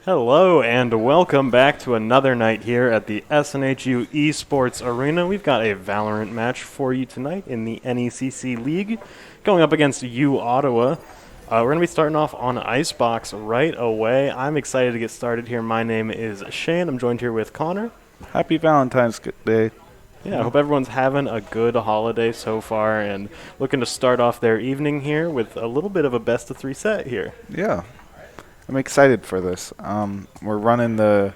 Hello and welcome back to another night here at the SNHU Esports Arena. We've got a Valorant match for you tonight in the NECC League, going up against uOttawa. We're going to be starting off on Icebox right away. I'm excited to get started here. My name is Shane. I'm joined here with Connor. Happy Valentine's Day. Yeah, I hope everyone's having a good holiday so far and looking to start off their evening here with a little bit of a best-of-3 set here. Yeah. I'm excited for this. We're running the...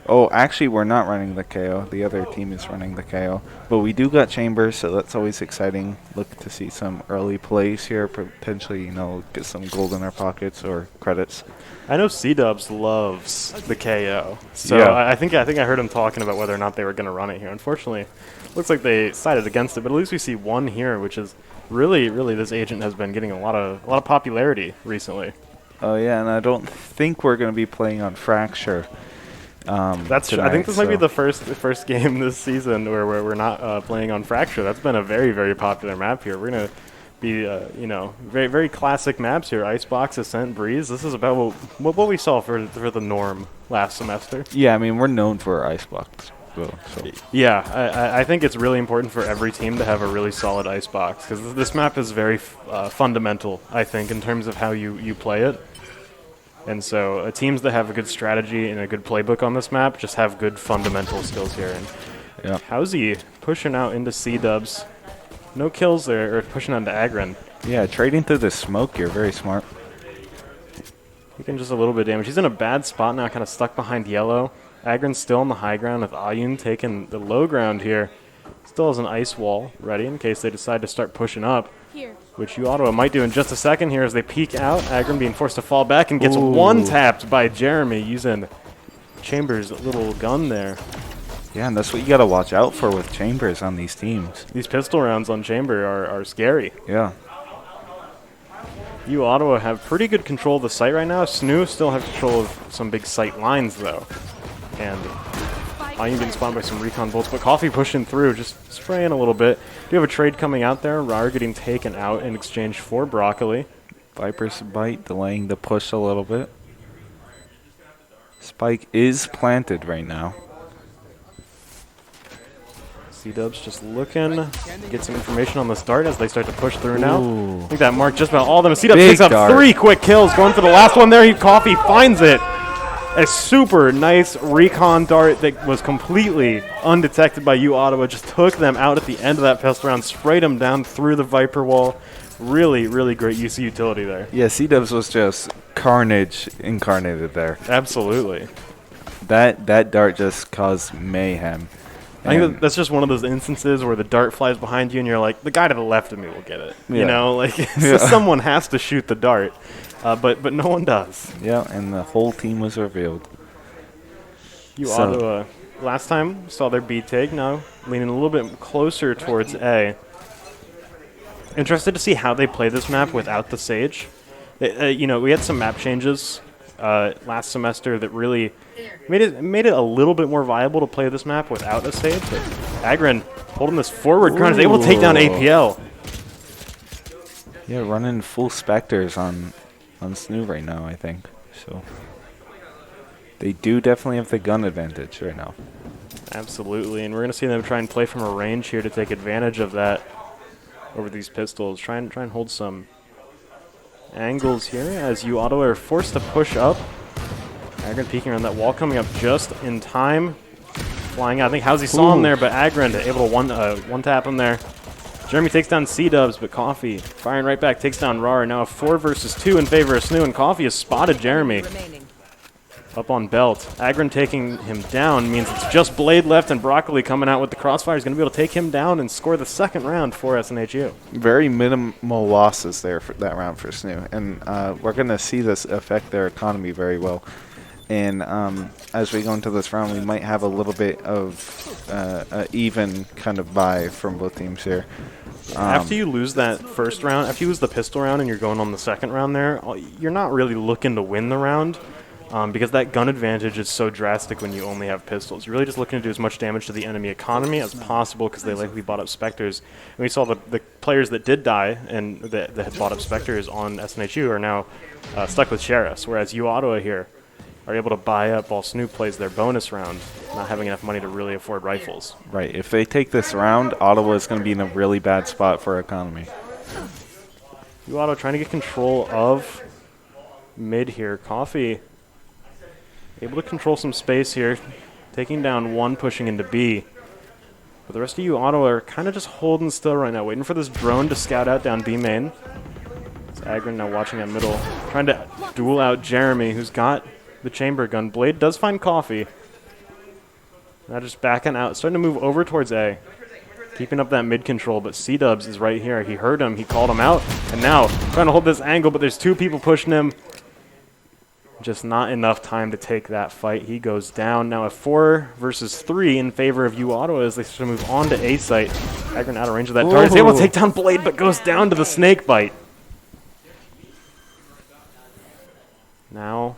Oh, actually, we're not running the KO. The other team is running the KO. But we do got Chambers, so that's always exciting. Look to see some early plays here. Potentially, get some gold in our pockets or credits. I know C-Dubs loves the KO. So yeah. I think I heard him talking about whether or not they were going to run it here. Unfortunately, looks like they decided against it. But at least we see one here, which is really this agent has been getting a lot of popularity recently. Oh, yeah, and I don't think we're going to be playing on Fracture. That's tonight, I think this might be the first game this season where we're not playing on Fracture. That's been a very popular map here. We're gonna be very classic maps here. Icebox, Ascent, Breeze. This is about what we saw for the norm last semester. Yeah, I mean we're known for our Icebox. So. Yeah, I think it's really important for every team to have a really solid Icebox because this map is very fundamental. I think in terms of how you play it. And so teams that have a good strategy and a good playbook on this map just have good fundamental skills here. And yeah. Howsy pushing out into C-Dubs. No kills there, or pushing on to Agren. Yeah, trading through the smoke, you're very smart. Taking just a little bit of damage. He's in a bad spot now, kind of stuck behind yellow. Agren's still on the high ground with Ayun taking the low ground here. Still has an ice wall ready in case they decide to start pushing up. Which uOttawa might do in just a second here as they peek out. Agren being forced to fall back and gets one-tapped by Jeremy using Chambers' little gun there. Yeah, and that's what you got to watch out for with Chambers on these teams. These pistol rounds on Chamber are scary. Yeah. uOttawa have pretty good control of the site right now. SNHU still have control of some big site lines, though. And Ayun getting spawned by some recon bolts, but Coffee pushing through, just spraying a little bit. Do have a trade coming out there. Rar getting taken out in exchange for Broccoli. Viper's Bite delaying the push a little bit. Spike is planted right now. C-Dubs just looking to get some information on the start as they start to push through now. Ooh. I think that marked just about all of them. C-Dubs Big picks up dart. 3 quick kills. Going for the last one there. Coffee finds it. A super nice recon dart that was completely undetected by uOttawa. Just took them out at the end of that pistol round, sprayed them down through the Viper wall. Really great use of utility there. Yeah, C-Dubs was just carnage incarnated there. Absolutely. That dart just caused mayhem. I think that's just one of those instances where the dart flies behind you and you're like, the guy to the left of me will get it. Yeah. You know, like so someone has to shoot the dart. But no one does. Yeah, and the whole team was revealed. uOttawa, last time saw their B take, now leaning a little bit closer towards A. Interested to see how they play this map without the Sage. We had some map changes last semester that really made it a little bit more viable to play this map without a Sage. But Agren holding this forward, is able to take down APL. Yeah, running full Spectres on SNHU right now, I think. So they do definitely have the gun advantage right now. Absolutely, and we're going to see them try and play from a range here to take advantage of that over these pistols. Try and hold some angles here as uOttawa are forced to push up. Agren peeking around that wall, coming up just in time. Flying out. I think Howsy saw him there, but Agren able to one-tap him there. Jeremy takes down C-Dubs, but Coffee firing right back, takes down Rar. Now a 4 versus 2 in favor of SNHU, and Coffee has spotted Jeremy. Up on Belt. Agren taking him down means it's just Blade left, and Broccoli coming out with the crossfire is going to be able to take him down and score the second round for SNHU. Very minimal losses there for that round for SNHU, and we're going to see this affect their economy very well. And as we go into this round, we might have a little bit of an even kind of buy from both teams here. After you lose that first round, after you lose the pistol round and you're going on the second round there, you're not really looking to win the round because that gun advantage is so drastic when you only have pistols. You're really just looking to do as much damage to the enemy economy as possible because they likely bought up Spectres. And we saw the players that did die and that had bought up Spectres on SNHU are now stuck with Sheriffs, whereas uOttawa here are able to buy up while Snoop plays their bonus round, not having enough money to really afford rifles. Right. If they take this round, Ottawa is going to be in a really bad spot for economy. uOttawa trying to get control of mid here. Coffee able to control some space here, taking down one, pushing into B. But the rest of uOttawa are kind of just holding still right now, waiting for this drone to scout out down B main. It's Agron now watching at middle, trying to duel out Jeremy, who's got the chamber gun. Blade does find Coffee. Now just backing out, starting to move over towards A. Keeping up that mid control, but C-Dubs is right here. He heard him, he called him out, and now trying to hold this angle, but there's two people pushing him. Just not enough time to take that fight. He goes down. Now a 4 versus 3 in favor of uOttawa as they start to move on to A site. Agron out of range of that target. Is able to take down Blade, but goes down to the snake bite. Now,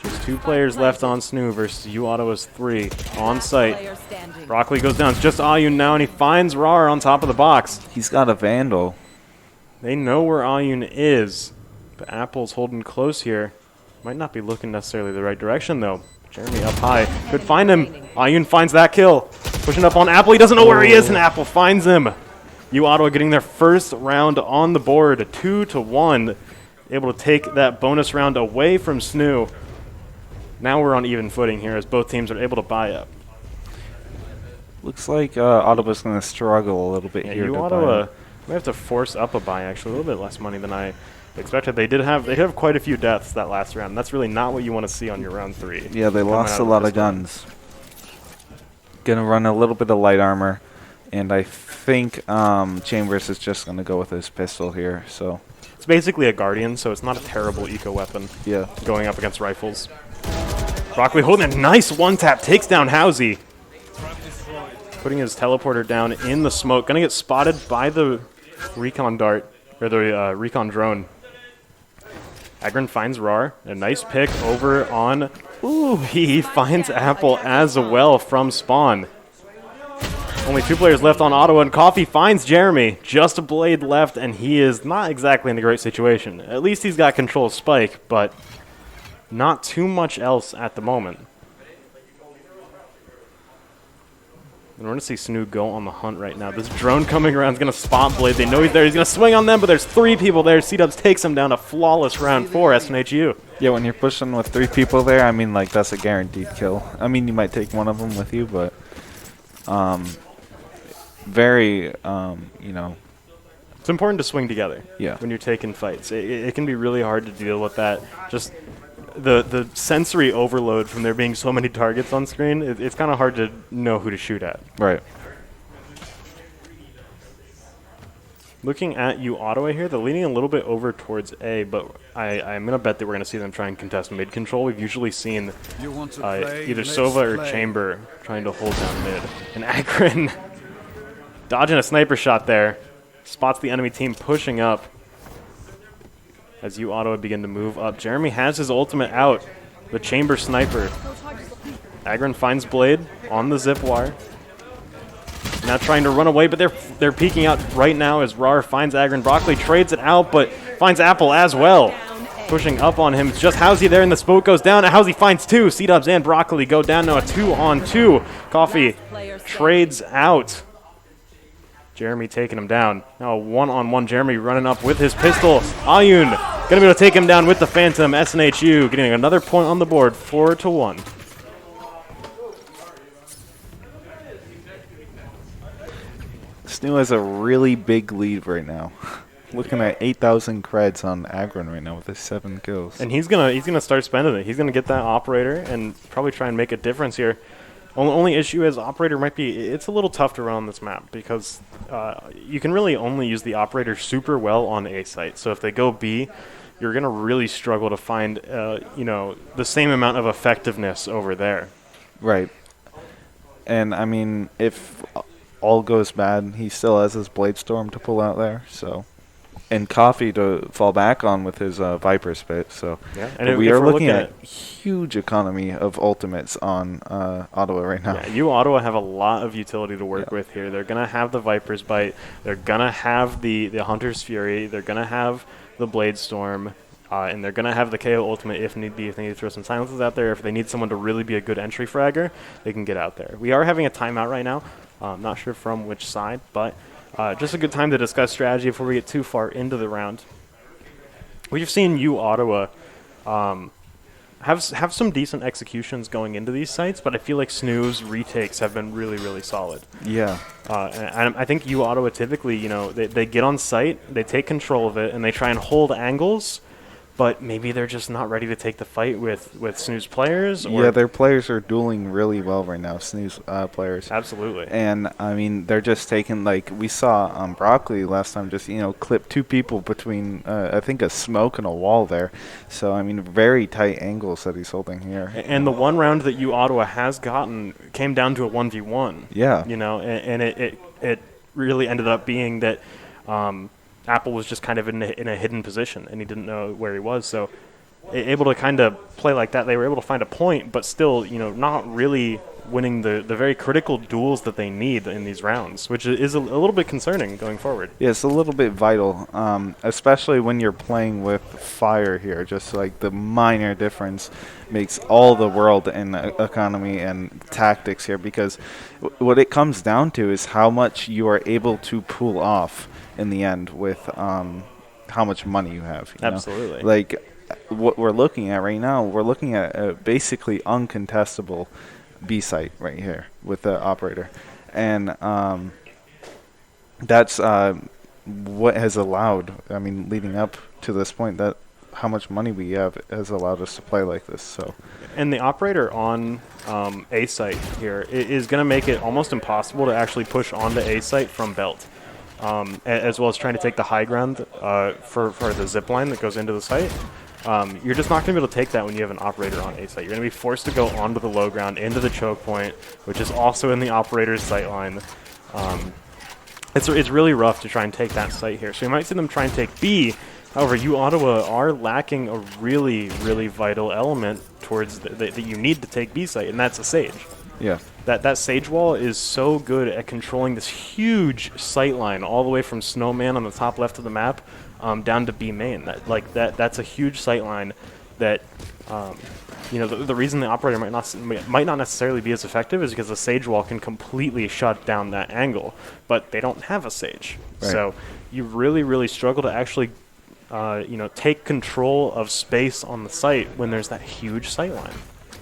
just 2 players left on SNHU versus uOttawa's 3 on site. Broccoli goes down. It's just Ayun now, and he finds Rar on top of the box. He's got a Vandal. They know where Ayun is, but Apple's holding close here. Might not be looking necessarily the right direction, though. Jeremy up high. Could find him. Ayun finds that kill. Pushing up on Apple. He doesn't know where he is, and Apple finds him. uOttawa getting their first round on the board, 2-1. Able to take that bonus round away from SNHU. Now we're on even footing here as both teams are able to buy up. Looks like Ottawa's going to struggle a little bit here. uOttawa may have to force up a buy, actually. A little bit less money than I expected. They did have quite a few deaths that last round. That's really not what you want to see on your round 3. Yeah, they lost a lot of guns. Gonna run a little bit of light armor, and I think Chambers is just gonna go with his pistol here. So it's basically a Guardian, so it's not a terrible eco weapon. Yeah, going up against rifles. Broccoli holding a nice one tap, takes down Housey. Putting his teleporter down in the smoke. Gonna get spotted by the recon dart, or the recon drone. Agron finds Rar. A nice pick over on... Ooh, he finds Apple as well from spawn. Only 2 players left on Ottawa, and Coffee finds Jeremy. Just a blade left, and he is not exactly in a great situation. At least he's got control of Spike, but not too much else at the moment. And we're going to see SNHU go on the hunt right now. This drone coming around is going to spot Blade. They know he's there. He's going to swing on them, but there's 3 people there. C-Dubs takes him down. A flawless round for SNHU. Yeah, when you're pushing with 3 people there, I mean, like, that's a guaranteed kill. I mean, you might take one of them with you, but very, you know. It's important to swing together. Yeah. When you're taking fights. It can be really hard to deal with that. Just the sensory overload from there being so many targets on screen, it's kind of hard to know who to shoot at. Right. Looking at uOttawa here, they're leaning a little bit over towards A, but I'm going to bet that we're going to see them try and contest mid control. We've usually seen either Sova or Chamber trying to hold down mid. And Agron dodging a sniper shot there. Spots the enemy team pushing up as uOttawa begin to move up. Jeremy has his ultimate out. The Chamber sniper. Agron finds Blade on the zip wire. Now trying to run away, but they're peeking out right now as Rar finds Agron. Broccoli trades it out, but finds Apple as well. Pushing up on him. It's just Housey there, and the smoke goes down. And Housey finds 2. C-Dubs and Broccoli go down now. A 2-on-2. Coffee trades out. Jeremy taking him down. Now a 1-on-1. Jeremy running up with his pistol. Ayun gonna be able to take him down with the Phantom. SNHU getting another point on the board, 4-1. SNHU has a really big lead right now. Looking at 8,000 creds on Agron right now with his 7 kills. And he's gonna start spending it. He's gonna get that operator and probably try and make a difference here. Only issue is operator might be, it's a little tough to run on this map because you can really only use the operator super well on A site. So if they go B, you're going to really struggle to find, you know, the same amount of effectiveness over there. Right. And, I mean, if all goes bad, he still has his Blade Storm to pull out there, so. And Coffee to fall back on with his Viper Spit, so. Yeah. And we are looking at huge economy of ultimates on Ottawa right now. Yeah, uOttawa have a lot of utility to work with here. They're going to have the Viper's Bite. They're going to have the Hunter's Fury. They're going to have the Blade Storm. And they're going to have the KO ultimate if need be, if they need to throw some silences out there. If they need someone to really be a good entry fragger, they can get out there. We are having a timeout right now. I'm not sure from which side, but just a good time to discuss strategy before we get too far into the round. We've seen uOttawa have some decent executions going into these sites, but I feel like SNHU's retakes have been really, really solid. Yeah. And I think uOttawa typically, you know, they get on site, they take control of it, and they try and hold angles, but maybe they're just not ready to take the fight with SNHU's players. Or Yeah, their players are dueling really well right now, SNHU's players. Absolutely. And, I mean, they're just taking, like, we saw Broccoli last time just, you know, clip 2 people between, I think, a smoke and a wall there. So, I mean, very tight angles that he's holding here. And the one round that uOttawa has gotten came down to a 1v1. Yeah. You know, and it really ended up being that Apple was just kind of in a hidden position, and he didn't know where he was. So able to kind of play like that, they were able to find a point, but still, you know, not really winning the very critical duels that they need in these rounds, which is a little bit concerning going forward. Yeah, it's a little bit vital, especially when you're playing with fire here. Just like the minor difference makes all the world in economy and tactics here, because what it comes down to is how much you are able to pull off in the end with how much money you have. You Absolutely. know? Like what we're looking at right now, we're looking at a basically uncontestable B site right here with the operator. And that's what has allowed, I mean, leading up to this point, that how much money we have has allowed us to play like this. So, and the operator on A site here is going to make it almost impossible to actually push onto A site from belt. As well as trying to take the high ground for the zip line that goes into the site. You're just not going to be able to take that when you have an operator on A site. You're going to be forced to go onto the low ground, into the choke point, which is also in the operator's sight line. It's really rough to try and take that site here. So you might see them try and take B. However, uOttawa are lacking a really, really vital element towards that you need to take B site, and that's a Sage. yeah. That Sage Wall is so good at controlling this huge sight line all the way from Snowman on the top left of the map down to B main. That's a huge sight line that you know, the reason the operator might not necessarily be as effective is because the Sage Wall can completely shut down that angle, but they don't have a Sage. Right. So you really, really struggle to actually you know, take control of space on the site when there's that huge sight line.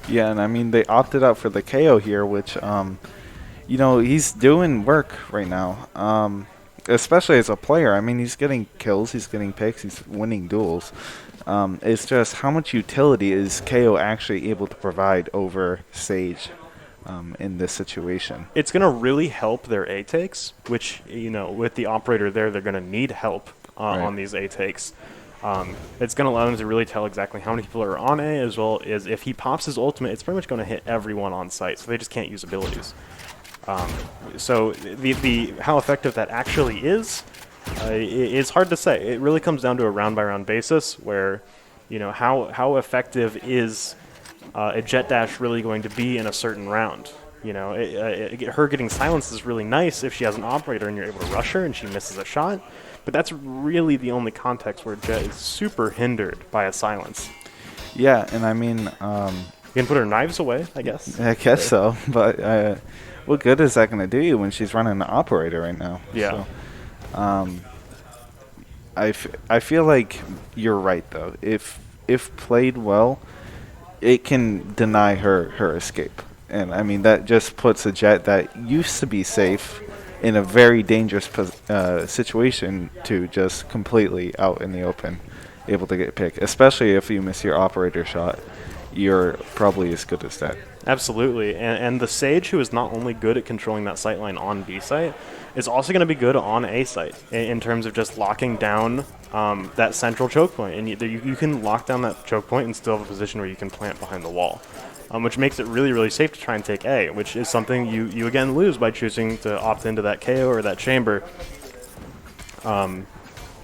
Yeah, and I mean, they opted out for the KO here, which, you know, he's doing work right now, especially as a player. I mean, he's getting kills, he's getting picks, he's winning duels. It's just how much utility is KO actually able to provide over Sage in this situation? It's going to really help their A takes, which, you know, with the operator there, they're going to need help Right. on these A takes. It's going to allow them to really tell exactly how many people are on A, as well as if he pops his ultimate, it's pretty much going to hit everyone on site, so they just can't use abilities. So the how effective that actually is hard to say. It really comes down to a round-by-round basis where, you know, how effective is a jet dash really going to be in a certain round. You know, her getting silenced is really nice if she has an operator and you're able to rush her and she misses a shot. But that's really the only context where Jet is super hindered by a silence. Yeah, and I mean... you can put her knives away, I guess. I guess so, but what good is that going to do you when she's running an operator right now? Yeah. So, I feel like you're right, though. If played well, it can deny her escape. And, I mean, that just puts a Jet that used to be safe in a very dangerous situation to just completely out in the open, able to get picked. Especially if you miss your operator shot, you're probably as good as that. Absolutely. And the Sage, who is not only good at controlling that sight line on B site, is also going to be good on A site in terms of just locking down that central choke point. And you can lock down that choke point and still have a position where you can plant behind the wall. Which makes it really, really safe to try and take A, which is something you again lose by choosing to opt into that KO or that chamber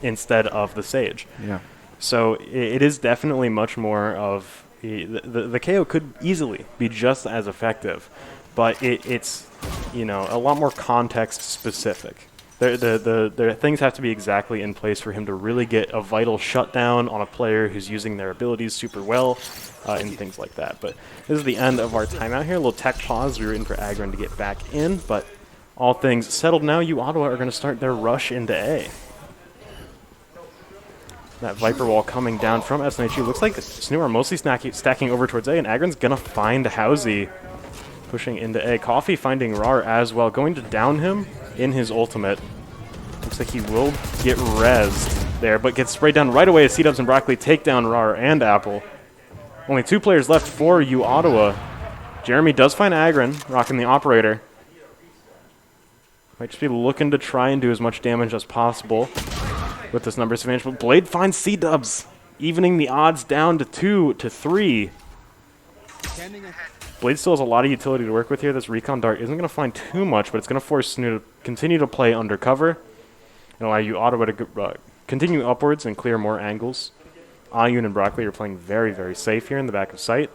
instead of the Sage. Yeah. So it is definitely much more of... The KO could easily be just as effective, but it's, you know, a lot more context specific. Their things have to be exactly in place for him to really get a vital shutdown on a player who's using their abilities super well, and things like that. But this is the end of our timeout here. A little tech pause. We were in for Agron to get back in, but all things settled now. uOttawa are going to start their rush into A. That Viper wall coming down from SNHU. Looks like SNHU are mostly stacking over towards A, and Agron's going to find Housie pushing into A. Coffee finding Rar as well, going to down him in his ultimate. Looks like he will get rezzed there, but gets sprayed down right away as C-Dubs and Broccoli take down Rar and Apple. Only 2 players left for uOttawa. Jeremy does find Agron, rocking the operator. Might just be looking to try and do as much damage as possible with this numbers advantage, but Blade finds C-Dubs, evening the odds down to 2 to 3. Blade still has a lot of utility to work with here. This Recon Dart isn't going to find too much, but it's going to force SNHU to continue to play undercover and allow uOttawa to continue upwards and clear more angles. Ayun and Broccoli are playing very, very safe here in the back of sight,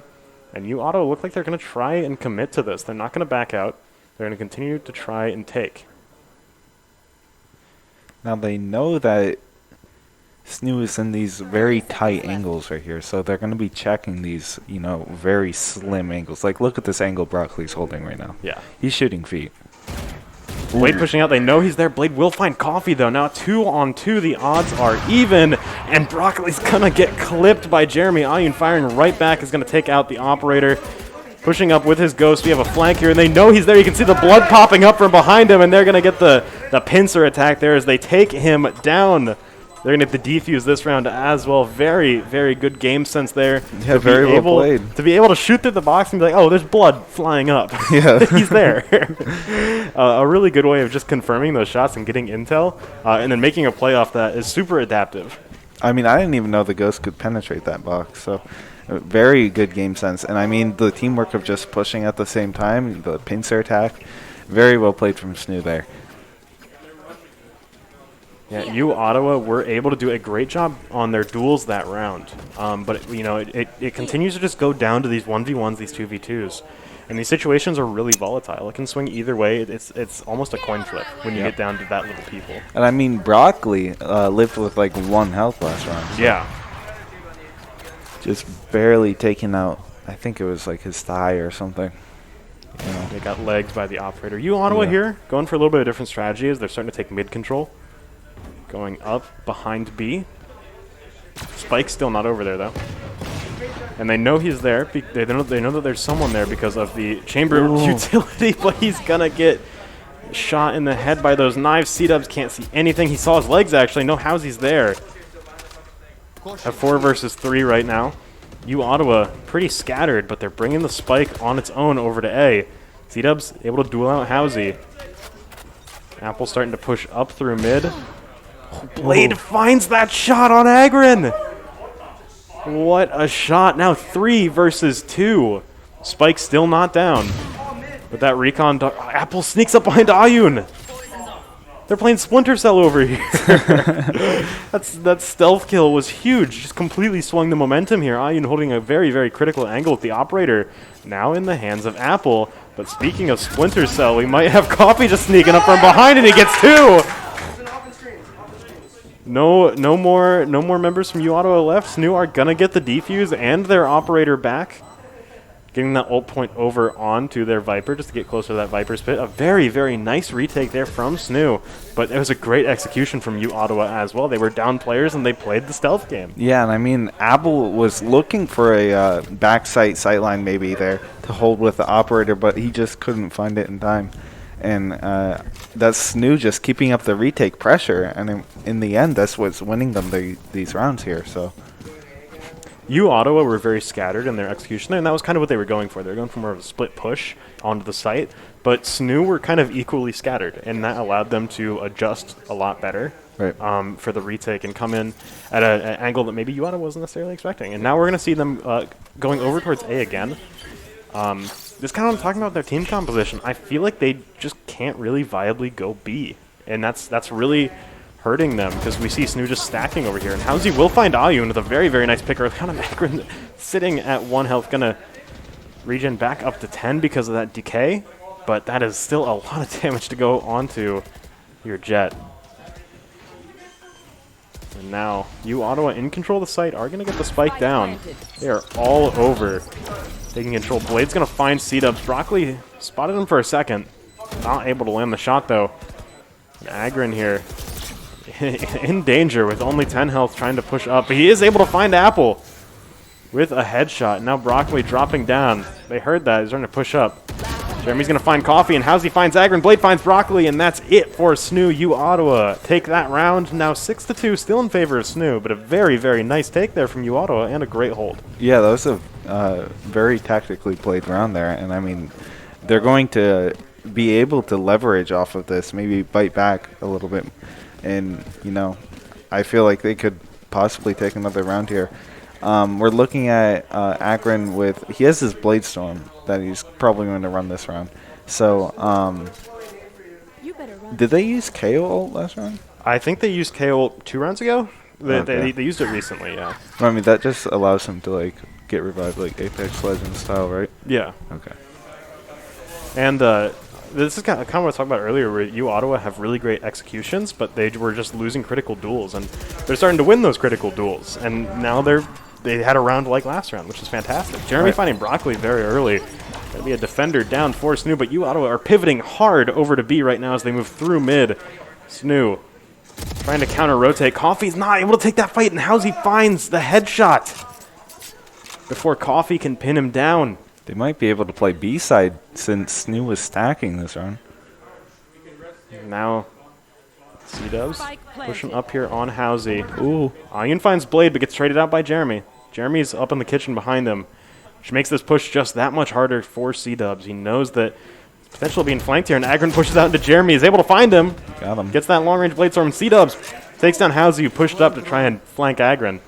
and uOttawa look like they're going to try and commit to this. They're not going to back out. They're going to continue to try and take. Now they know that SNHU is in these very tight angles right here, so they're going to be checking these, you know, very slim angles. Like, look at this angle Broccoli's holding right now. Yeah. He's shooting feet. Blade pushing out. They know he's there. Blade will find Coffee, though. Now 2 on 2. The odds are even, and Broccoli's going to get clipped by Jeremy. Ayun firing right back is going to take out the operator. Pushing up with his ghost. We have a flank here, and they know he's there. You can see the blood popping up from behind him, and they're going to get the pincer attack there as they take him down. They're going to get the defuse this round as well. Very, very good game sense there. Yeah, very well played. To be able to shoot through the box and be like, oh, there's blood flying up. Yeah. He's there. A really good way of just confirming those shots and getting intel, and then making a play off that is super adaptive. I mean, I didn't even know the ghost could penetrate that box, so very good game sense. And I mean, the teamwork of just pushing at the same time, the pincer attack, very well played from SNHU there. Yeah, uOttawa were able to do a great job on their duels that round. But, you know, it continues to just go down to these 1v1s, these 2v2s. And these situations are really volatile. It can swing either way. It's almost a coin flip when you get down to that little people. And I mean, Broccoli lived with like 1 health last round. So yeah. Just barely taking out, I think it was like his thigh or something. You know. They got legged by the operator. uOttawa here, going for a little bit of different strategy as they're starting to take mid control. Going up behind B. Spike's still not over there, though. And they know he's there. They know that there's someone there because of the chamber utility, but he's going to get shot in the head by those knives. C-Dubs can't see anything. He saw his legs, actually. No Housie's there. At 4 versus 3 right now. uOttawa pretty scattered, but they're bringing the Spike on its own over to A. C-Dubs able to duel out Housie. Apple starting to push up through mid. Blade finds that shot on Agron. What a shot. Now 3 versus 2. Spike still not down. But that recon, Apple sneaks up behind Ayun. They're playing Splinter Cell over here. That stealth kill was huge. Just completely swung the momentum here. Ayun holding a very, very critical angle with the operator. Now in the hands of Apple. But speaking of Splinter Cell, we might have Coffee just sneaking up from behind, and he gets 2. No more members from uOttawa left. SNHU are gonna get the defuse and their operator back. Getting that ult point over onto their Viper just to get closer to that Viper's pit. A very, very nice retake there from SNHU. But it was a great execution from uOttawa as well. They were down players and they played the stealth game. Yeah, and I mean, Apple was looking for a backside sightline maybe there to hold with the operator, but he just couldn't find it in time. And that's SNHU just keeping up the retake pressure, and in the end, that's what's winning them these rounds here. So, uOttawa were very scattered in their execution there, and that was kind of what they were going for. They were going for more of a split push onto the site, but SNHU were kind of equally scattered, and that allowed them to adjust a lot better for the retake and come in at an angle that maybe uOttawa wasn't necessarily expecting. And now we're going to see them going over towards A again. This kind of what I'm talking about their team composition. I feel like they just can't really viably go B, and that's really hurting them because we see SNHU just stacking over here. And Housie will find Ayun with a very, very nice pick early on. Agron sitting at 1 health, gonna regen back up to 10 because of that decay, but that is still a lot of damage to go onto your Jet. And now, uOttawa in control of the site are going to get the spike down. They are all over. Taking control. Blade's going to find C-Dubs. Broccoli spotted him for a second. Not able to land the shot, though. And Agron here in danger with only 10 health trying to push up. But he is able to find Apple with a headshot. Now Broccoli dropping down. They heard that. He's trying to push up. Jeremy's going to find Coffee, and Howsey finds Agron. Blade finds Broccoli, and that's it for SNHU. uOttawa take that round. Now 6-2, still in favor of SNHU, but a very, very nice take there from uOttawa and a great hold. Yeah, that was a very tactically played round there, and I mean, they're going to be able to leverage off of this, maybe bite back a little bit, and, you know, I feel like they could possibly take another round here. We're looking at Agron with, he has his Blade Storm that he's probably going to run this round. So, did they use KO ult last round? I think they used KO ult 2 rounds ago. They used it recently, yeah. Well, I mean, that just allows him to, like, get revived like Apex Legends style, right? Yeah. Okay. And this is kind of what I was talking about earlier, where uOttawa have really great executions, but they were just losing critical duels, and they're starting to win those critical duels, and now they had a round like last round, which is fantastic. Jeremy finding Broccoli very early. Going to be a defender down for SNHU, but uOttawa are pivoting hard over to B right now as they move through mid. SNHU trying to counter-rotate. Coffee's not able to take that fight, and Howsey finds the headshot before Coffee can pin him down. They might be able to play B side since SNHU was stacking this round. Now C-Dubs push him up here on Howsey. Ooh. Ian finds Blade, but gets traded out by Jeremy. Jeremy's up in the kitchen behind him, which makes this push just that much harder for C-Dubs. He knows that potential being flanked here, and Agron pushes out into Jeremy. He's able to find him. Got him. Gets that long-range Blade Storm. C-Dubs takes down Howsey, who pushed up to try and flank Agron.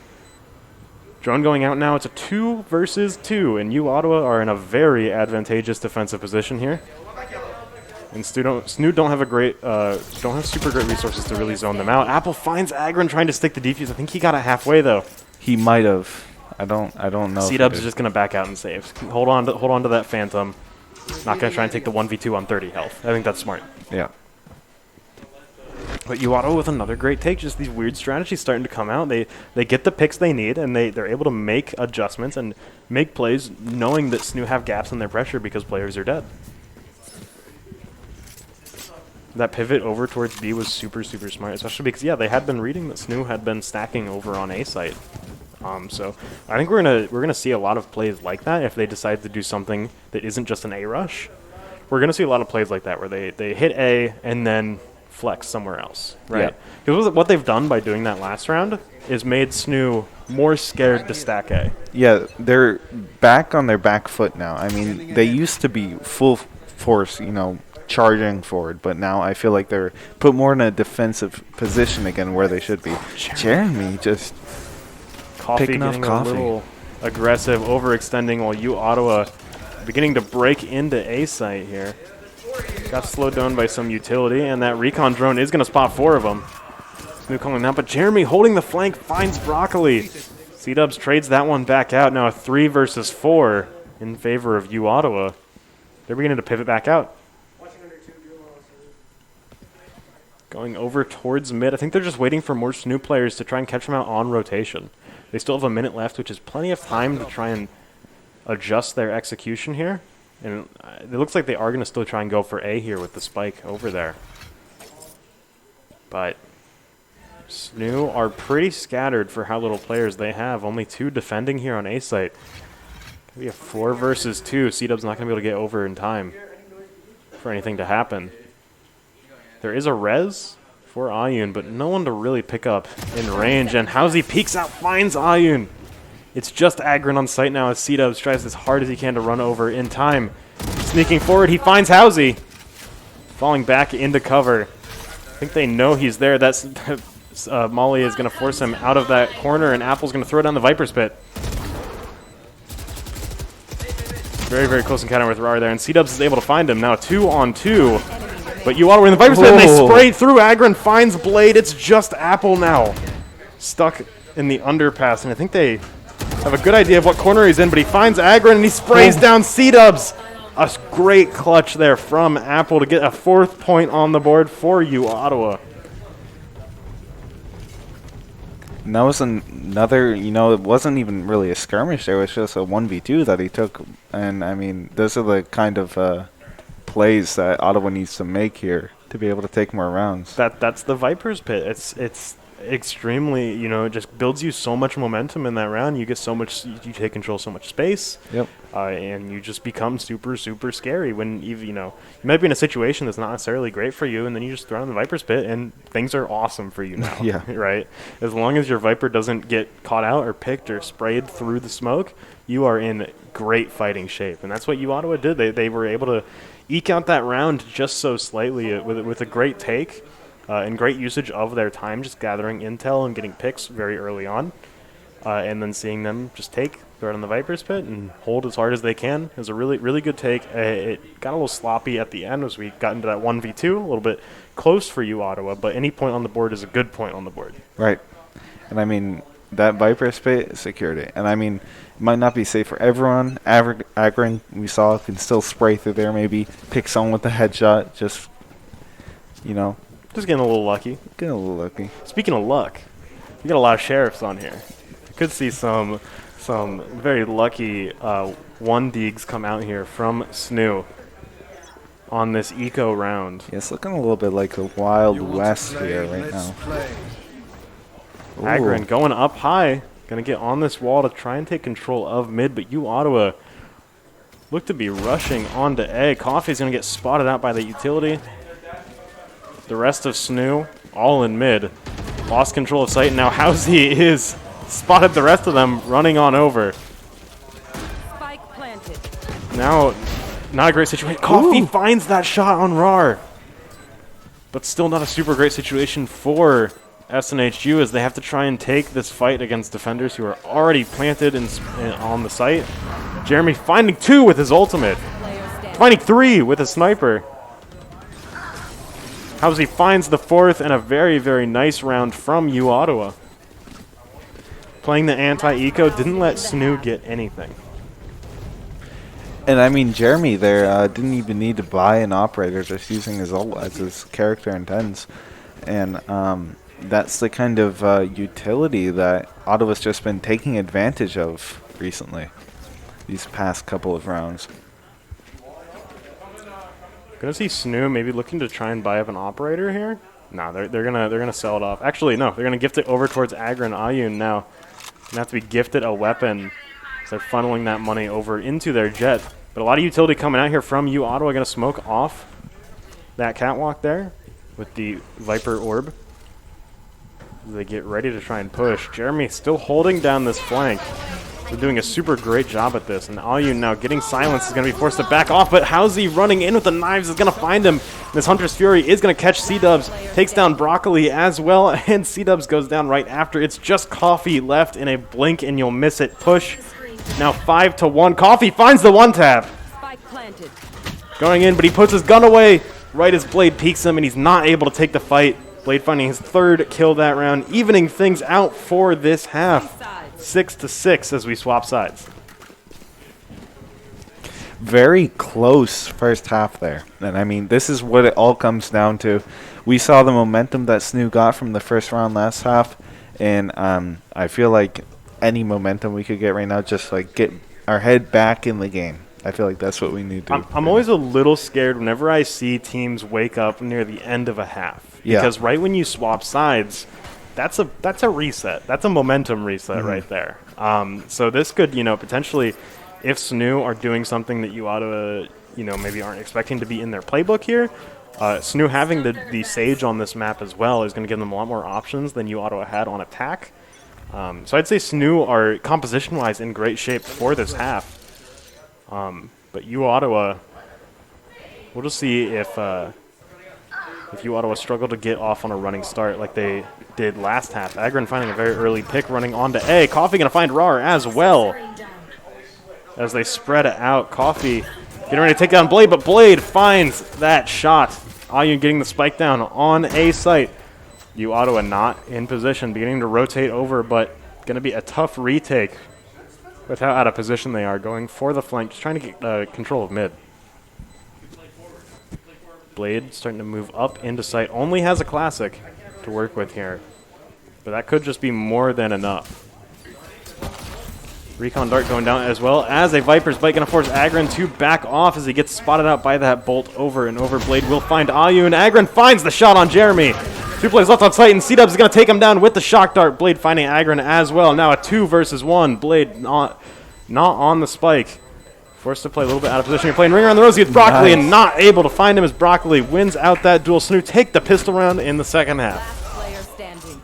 Drone going out now. It's a 2 versus 2, and uOttawa are in a very advantageous defensive position here. And SNHU don't have super great resources to really zone them out. Apple finds Agron trying to stick the defuse. I think he got it halfway though. He might have. I don't know. C-Dubs is just gonna back out and save. Hold on to that Phantom. Not gonna try and take the 1v2 on 30 health. I think that's smart. Yeah. But uOttawa with another great take. Just these weird strategies starting to come out. They get the picks they need, and they're able to make adjustments and make plays knowing that SNHU have gaps in their pressure because players are dead. That pivot over towards B was super, super smart, especially because, yeah, they had been reading that SNHU had been stacking over on A site. So I think we're gonna see a lot of plays like that if they decide to do something that isn't just an A rush. We're gonna see a lot of plays like that where they hit A and then flex somewhere else, right? Because what they've done by doing that last round is made SNHU more scared to stack A. Yeah, they're back on their back foot now. I mean, they used to be full force, you know, charging forward, but now I feel like they're put more in a defensive position again where they should be. Jeremy just picking off Coffee. A little aggressive, overextending, while uOttawa beginning to break into A site here. Got slowed down by some utility, and that recon drone is going to spot 4 of them. SNHU calling out, but Jeremy holding the flank finds Broccoli. C-Dubs trades that one back out. Now a 3 versus 4 in favor of uOttawa. They're beginning to pivot back out. Going over towards mid. I think they're just waiting for more SNHU players to try and catch them out on rotation. They still have a minute left, which is plenty of time to try and adjust their execution here. And it looks like they are going to still try and go for A here with the spike over there. But SNHU are pretty scattered for how little players they have. Only 2 defending here on A site. Going to be a 4 versus 2. C-Dub's not going to be able to get over in time for anything to happen. There is a res for Ayun, but no one to really pick up in range. And Howsey peeks out, finds Ayun. It's just Agron on site now as C-Dubs tries as hard as he can to run over in time. Sneaking forward, he finds Howsey. Falling back into cover. I think they know he's there. That's Molly is going to force him out of that corner, and Apple's going to throw down the Viper's Pit. Very, very close encounter with Rar there, and C-Dubs is able to find him. Now 2-on-2. But uOttawa in the Viper's Pit, and they spray through. Agron finds Blade. It's just Apple now. Stuck in the underpass, and I think they have a good idea of what corner he's in, but he finds Agron, and he sprays down C-Dubs. A great clutch there from Apple to get a 4th point on the board for uOttawa. And that was another, it wasn't even really a skirmish there. It was just a 1v2 that he took. And, I mean, those are the kind of plays that Ottawa needs to make here to be able to take more rounds. That's the Viper's Pit. It's extremely, it just builds you so much momentum in that round. You get so much, you take control of so much space. Yep. And you just become super, super scary when you might be in a situation that's not necessarily great for you, and then you just throw in the Viper's Pit, and things are awesome for you now. Yeah. Right? As long as your Viper doesn't get caught out or picked or sprayed through the smoke, you are in great fighting shape. And that's what uOttawa did. They were able to eke out that round just so slightly with a great take and great usage of their time, just gathering intel and getting picks very early on. And then seeing them just throw it on the Viper's Pit and hold as hard as they can. It was a really, really good take. It got a little sloppy at the end as we got into that 1v2, a little bit close for uOttawa, but any point on the board is a good point on the board. Right. And I mean, that Viper's Pit secured it. And I mean, it might not be safe for everyone. Agron, we saw, can still spray through there, maybe pick someone with a headshot, just getting a little lucky. Getting a little lucky. Speaking of luck, we got a lot of sheriffs on here. Could see some very lucky 1-deegs come out here from SNHU on this eco round. Yeah, it's looking a little bit like the Wild West here right now. Agron going up high, going to get on this wall to try and take control of mid, but uOttawa look to be rushing onto A. Coffee's going to get spotted out by the utility. The rest of SNHU all in mid. Lost control of sight, and now Housey is spotted the rest of them running on over. Spike planted. Now, not a great situation. Coffee finds that shot on RAR. But still not a super great situation for SNHU as they have to try and take this fight against defenders who are already planted on the site. Jeremy finding 2 with his ultimate. Finding 3 with a sniper. Housey finds the 4th and a very, very nice round from uOttawa. Playing the anti-eco didn't let SNHU get anything. And I mean, Jeremy there didn't even need to buy an operator, just using his ult as his character intends. And that's the kind of utility that Ottawa's just been taking advantage of recently, these past couple of rounds. Gonna see SNHU maybe looking to try and buy up an operator here. No, they're gonna sell it off. Actually, no, they're gonna gift it over towards Agron Ayun now. Gonna have to be gifted a weapon. So they're funneling that money over into their jet. But a lot of utility coming out here from uOttawa. Gonna smoke off that catwalk there with the Viper orb. They get ready to try and push. Jeremy still holding down this flank. They're doing a super great job at this. And Ayun now getting silence is going to be forced to back off. But Housey running in with the knives is going to find him. This Hunter's Fury is going to catch C-Dubs. Takes down Broccoli as well. And C-Dubs goes down right after. It's just Coffee left in a blink and you'll miss it. Push. Now 5-1. Coffee finds the 1-tap. Spike planted. Going in, but he puts his gun away right as Blade peeks him, and he's not able to take the fight. Blade finding his 3rd kill that round, evening things out for this half. 6-6 as we swap sides. Very close first half there. And I mean, this is what it all comes down to. We saw the momentum that SNHU got from the first round last half, and I feel like any momentum we could get right now, just like get our head back in the game. I feel like that's what we need to do. I'm always a little scared whenever I see teams wake up near the end of a half. Yeah. Because right when you swap sides, that's a reset. That's a momentum reset right there. So this could, potentially, if SNHU are doing something that uOttawa, maybe aren't expecting to be in their playbook here, SNHU having the Sage on this map as well is going to give them a lot more options than uOttawa had on attack. So I'd say SNHU are composition-wise in great shape for this half. But uOttawa, we'll just see if uOttawa struggle to get off on a running start like they did last half. Agron finding a very early pick running onto A. Coffee going to find RAR as well as they spread it out. Coffee getting ready to take down Blade, but Blade finds that shot. Ayun getting the spike down on A site. uOttawa not in position, beginning to rotate over, but going to be a tough retake with how out of position they are, going for the flank, just trying to get control of mid. Blade starting to move up into sight. Only has a classic to work with here. But that could just be more than enough. Recon Dart going down as well as a Viper's Bite going to force Agron to back off as he gets spotted out by that bolt over and over. Blade will find Ayun. Agron finds the shot on Jeremy. 2 players left on site, and C-Dubs is going to take him down with the Shock Dart. Blade finding Agron as well. Now a 2 versus 1. Blade not on the spike. Forced to play a little bit out of position. You're playing Ring Around the Rosie with Broccoli and not able to find him as Broccoli wins out that duel. SNHU take the pistol round in the second half. Last player standing.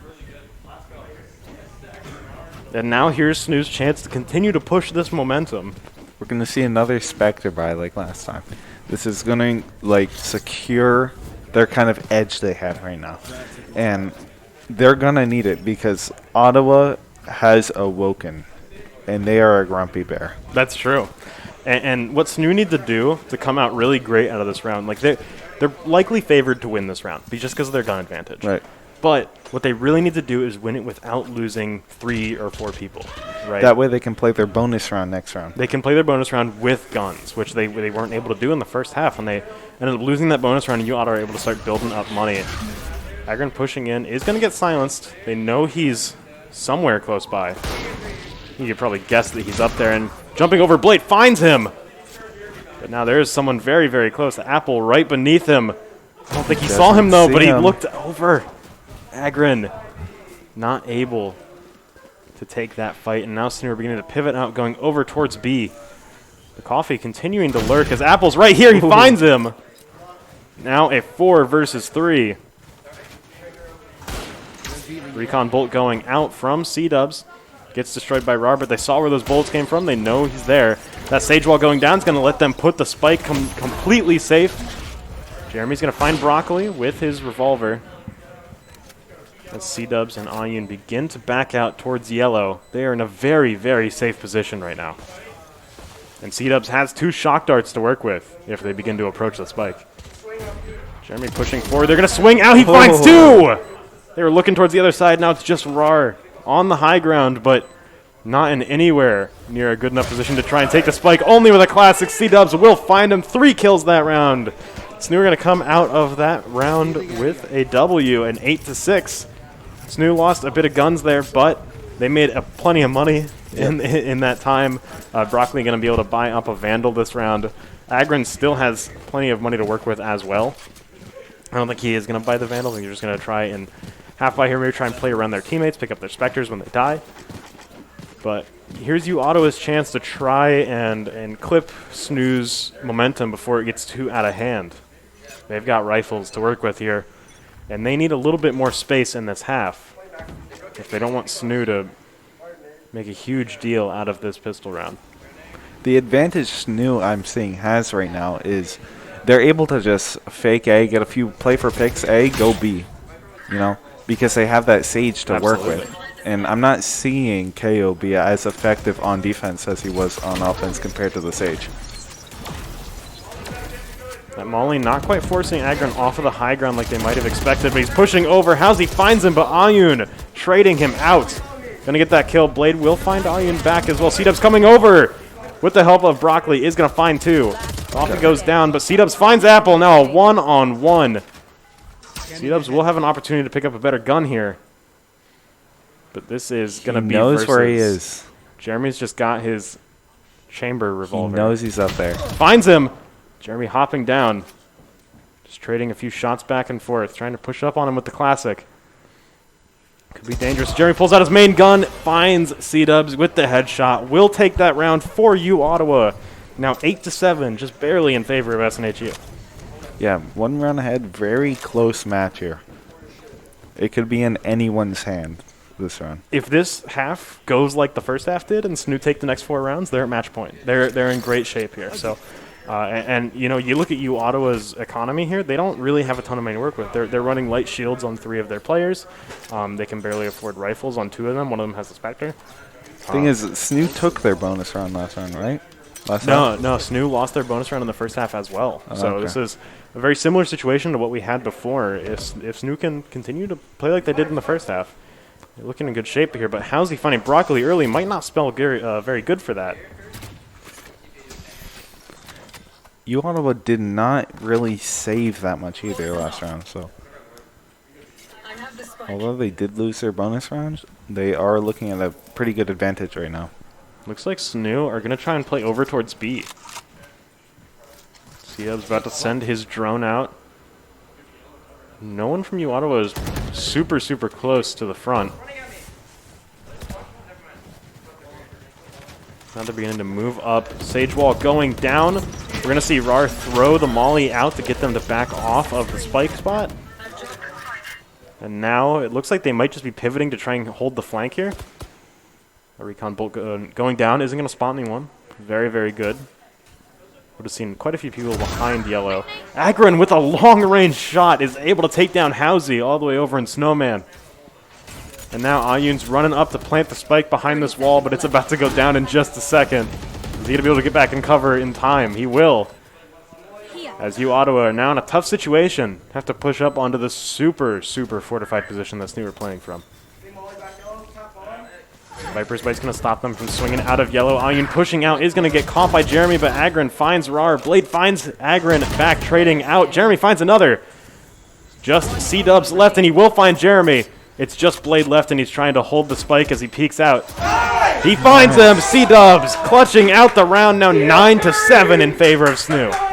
And now here's SNHU's chance to continue to push this momentum. We're going to see another Spectre buy like last time. This is going to like secure their kind of edge they have right now. And they're going to need it because Ottawa has awoken. And they are a grumpy bear. That's true. And what SNHU need to do to come out really great out of this round, like they're likely favored to win this round just because of their gun advantage. Right. But what they really need to do is win it without losing 3 or 4 people. Right. That way they can play their bonus round next round. They can play their bonus round with guns, which they weren't able to do in the first half. When they ended up losing that bonus round, and uOttawa are able to start building up money. Agron pushing in is going to get silenced. They know he's somewhere close by. You could probably guess that he's up there, and jumping over Blade finds him. But now there is someone very, very close. The Apple right beneath him. I don't think he saw him, though, but he looked over. Agron not able to take that fight, and now SNHU are beginning to pivot out, going over towards B. The Coffee continuing to lurk as Apple's right here. He finds him. Now a 4 versus 3. Recon Bolt going out from C-Dubs. Gets destroyed by Robert. They saw where those bolts came from. They know he's there. That Sage Wall going down is going to let them put the spike completely safe. Jeremy's going to find Broccoli with his revolver. As C-Dubs and Ayun begin to back out towards yellow, they are in a very, very safe position right now. And C-Dubs has 2 shock darts to work with if they begin to approach the spike. Jeremy pushing forward. They're going to swing out. He finds 2! They were looking towards the other side. Now it's just Rar on the high ground, but not in anywhere near a good enough position to try and take the spike. Only with a classic. C-Dubs will find him. 3 kills that round. SNHU are going to come out of that round with a W, an 8-6. SNHU lost a bit of guns there, but they made plenty of money in that time. Broccoli going to be able to buy up a Vandal this round. Agron still has plenty of money to work with as well. I don't think he is going to buy the Vandal. I think he's just going to try and half buy here, maybe try and play around their teammates, pick up their Spectres when they die. But here's uOttawa's chance to try and clip SNHU's momentum before it gets too out of hand. They've got rifles to work with here, and they need a little bit more space in this half if they don't want SNHU to make a huge deal out of this pistol round. The advantage SNHU I'm seeing has right now is they're able to just fake A, get a few play for picks, A, go B, you know, because they have that Sage to work with. And I'm not seeing KO be as effective on defense as he was on offense compared to the Sage. That Molly not quite forcing Agron off of the high ground like they might have expected, but he's pushing over. How's he finds him, but Ayun trading him out. Gonna get that kill. Blade will find Ayun back as well. C-Dubs coming over with the help of Broccoli is gonna find 2. Off he goes down, but C-Dubs finds Apple. Now a 1-on-1. C-Dubs will have an opportunity to pick up a better gun here. But this is gonna be knows versus where he is. Jeremy's just got his chamber revolver. He knows he's up there. Finds him. Jeremy hopping down. Just trading a few shots back and forth. Trying to push up on him with the classic. Could be dangerous. Jeremy pulls out his main gun. Finds C-Dubs with the headshot. Will take that round for uOttawa. Now 8-7. Just barely in favor of SNHU. Yeah, 1 round ahead. Very close match here. It could be in anyone's hand this round. If this half goes like the first half did and SNHU take the next 4 rounds, they're at match point. They're in great shape here. So, and you know, you look at uOttawa's economy here. They don't really have a ton of money to work with. They're running light shields on 3 of their players. They can barely afford rifles on 2 of them. One of them has a Spectre. Thing is, SNHU took their bonus round last round, right? No, SNHU lost their bonus round in the first half as well. So okay. This is a very similar situation to what we had before. If SNHU can continue to play like they did in the first half, they're looking in good shape here. But how's he finding Broccoli early might not spell very good for that. uOttawa did not really save that much either last round, so. Although they did lose their bonus rounds, they are looking at a pretty good advantage right now. Looks like SNHU are going to try and play over towards B. C-Dub's about to send his drone out. No one from uOttawa is super, super close to the front. Now they're beginning to move up. Sage Wall going down. We're going to see RAR throw the molly out to get them to back off of the spike spot. And now it looks like they might just be pivoting to try and hold the flank here. A recon bolt going down isn't going to spot anyone. Very, very good. Would have seen quite a few people behind yellow. Agron with a long-range shot is able to take down Housie all the way over in Snowman. And now Ayun's running up to plant the spike behind this wall, but it's about to go down in just a second. Is he going to be able to get back and cover in time? He will. As uOttawa are now in a tough situation. Have to push up onto the super, super fortified position that SNHU are playing from. Viper's Bite's going to stop them from swinging out of yellow. Ayun pushing out is going to get caught by Jeremy, but Agron finds RAR. Blade finds Agron back trading out. Jeremy finds another. Just C-Dubs left, and he will find Jeremy. It's just Blade left, and he's trying to hold the spike as he peeks out. He finds him. C-Dubs clutching out the round, now 9-7 in favor of SNHU.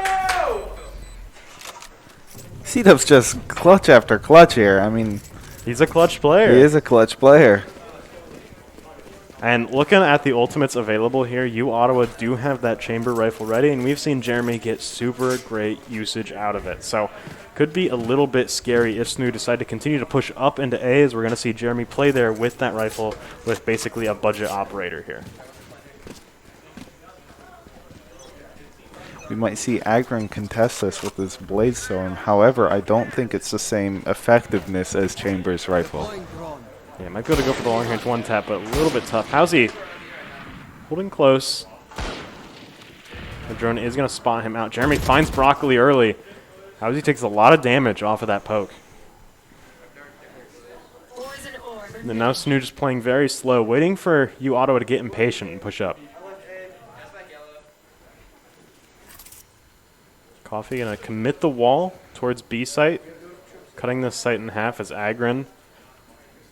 C-Dub's just clutch after clutch here. I mean, he's a clutch player. He is a clutch player. And looking at the ultimates available here, uOttawa do have that chamber rifle ready, and we've seen Jeremy get super great usage out of it. So could be a little bit scary if SNHU decide to continue to push up into A, as we're going to see Jeremy play there with that rifle with basically a budget operator here. We might see Agron contest this with his Blade Storm. However, I don't think it's the same effectiveness as Chambers' rifle. Yeah, might be able to go for the long range one tap, but a little bit tough. Housie holding close. The drone is going to spot him out. Jeremy finds Broccoli early. Housie takes a lot of damage off of that poke. And then now SNHU just playing very slow, waiting for uOttawa to get impatient and push up. Coffee going to commit the wall towards B site, cutting this site in half as Agron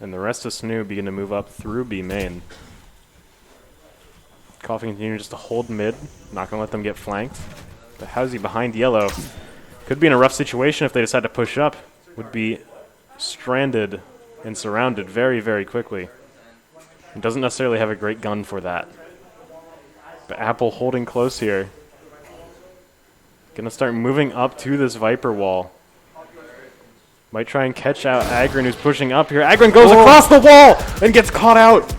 and the rest of SNHU begin to move up through B main. Coffee continuing just to hold mid, not going to let them get flanked. But Housie behind yellow could be in a rough situation if they decide to push up. Would be stranded and surrounded very, very quickly. He doesn't necessarily have a great gun for that. But Apple holding close here. Gonna start moving up to this Viper wall. Might try and catch out Agron, who's pushing up here. Agron goes across the wall and gets caught out.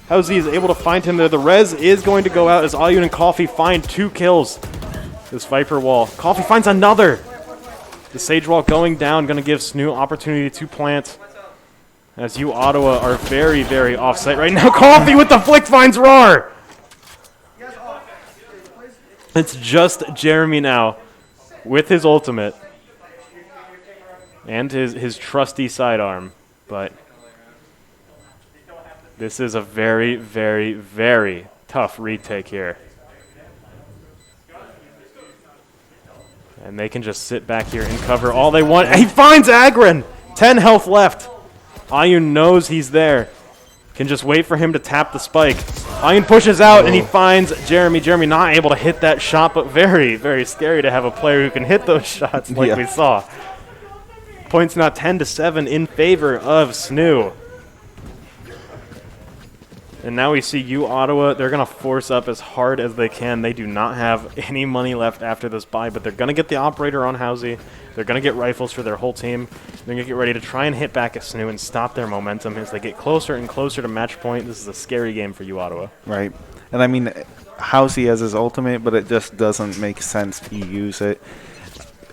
Housie is able to find him there. The res is going to go out as Ayun and Coffee find 2 kills. This Viper wall. Coffee finds another. The Sage wall going down, gonna give SNHU opportunity to plant. As uOttawa are very, very off-site right now. Coffee with the flick finds RAR. It's just Jeremy now with his ultimate and his trusty sidearm, but this is a very, very, very tough retake here. And they can just sit back here and cover all they want. He finds Agron! 10 health left. Ayun knows he's there. Can just wait for him to tap the spike. Ayun pushes out and he finds Jeremy. Jeremy not able to hit that shot, but very, very scary to have a player who can hit those shots like we saw. Points now 10-7 in favor of SNHU. And now we see uOttawa. They're going to force up as hard as they can. They do not have any money left after this buy, but they're going to get the operator on Housie. They're going to get rifles for their whole team. They're going to get ready to try and hit back at SNHU and stop their momentum as they get closer and closer to match point. This is a scary game for uOttawa. Right. And I mean, Housie has his ultimate, but it just doesn't make sense to use it.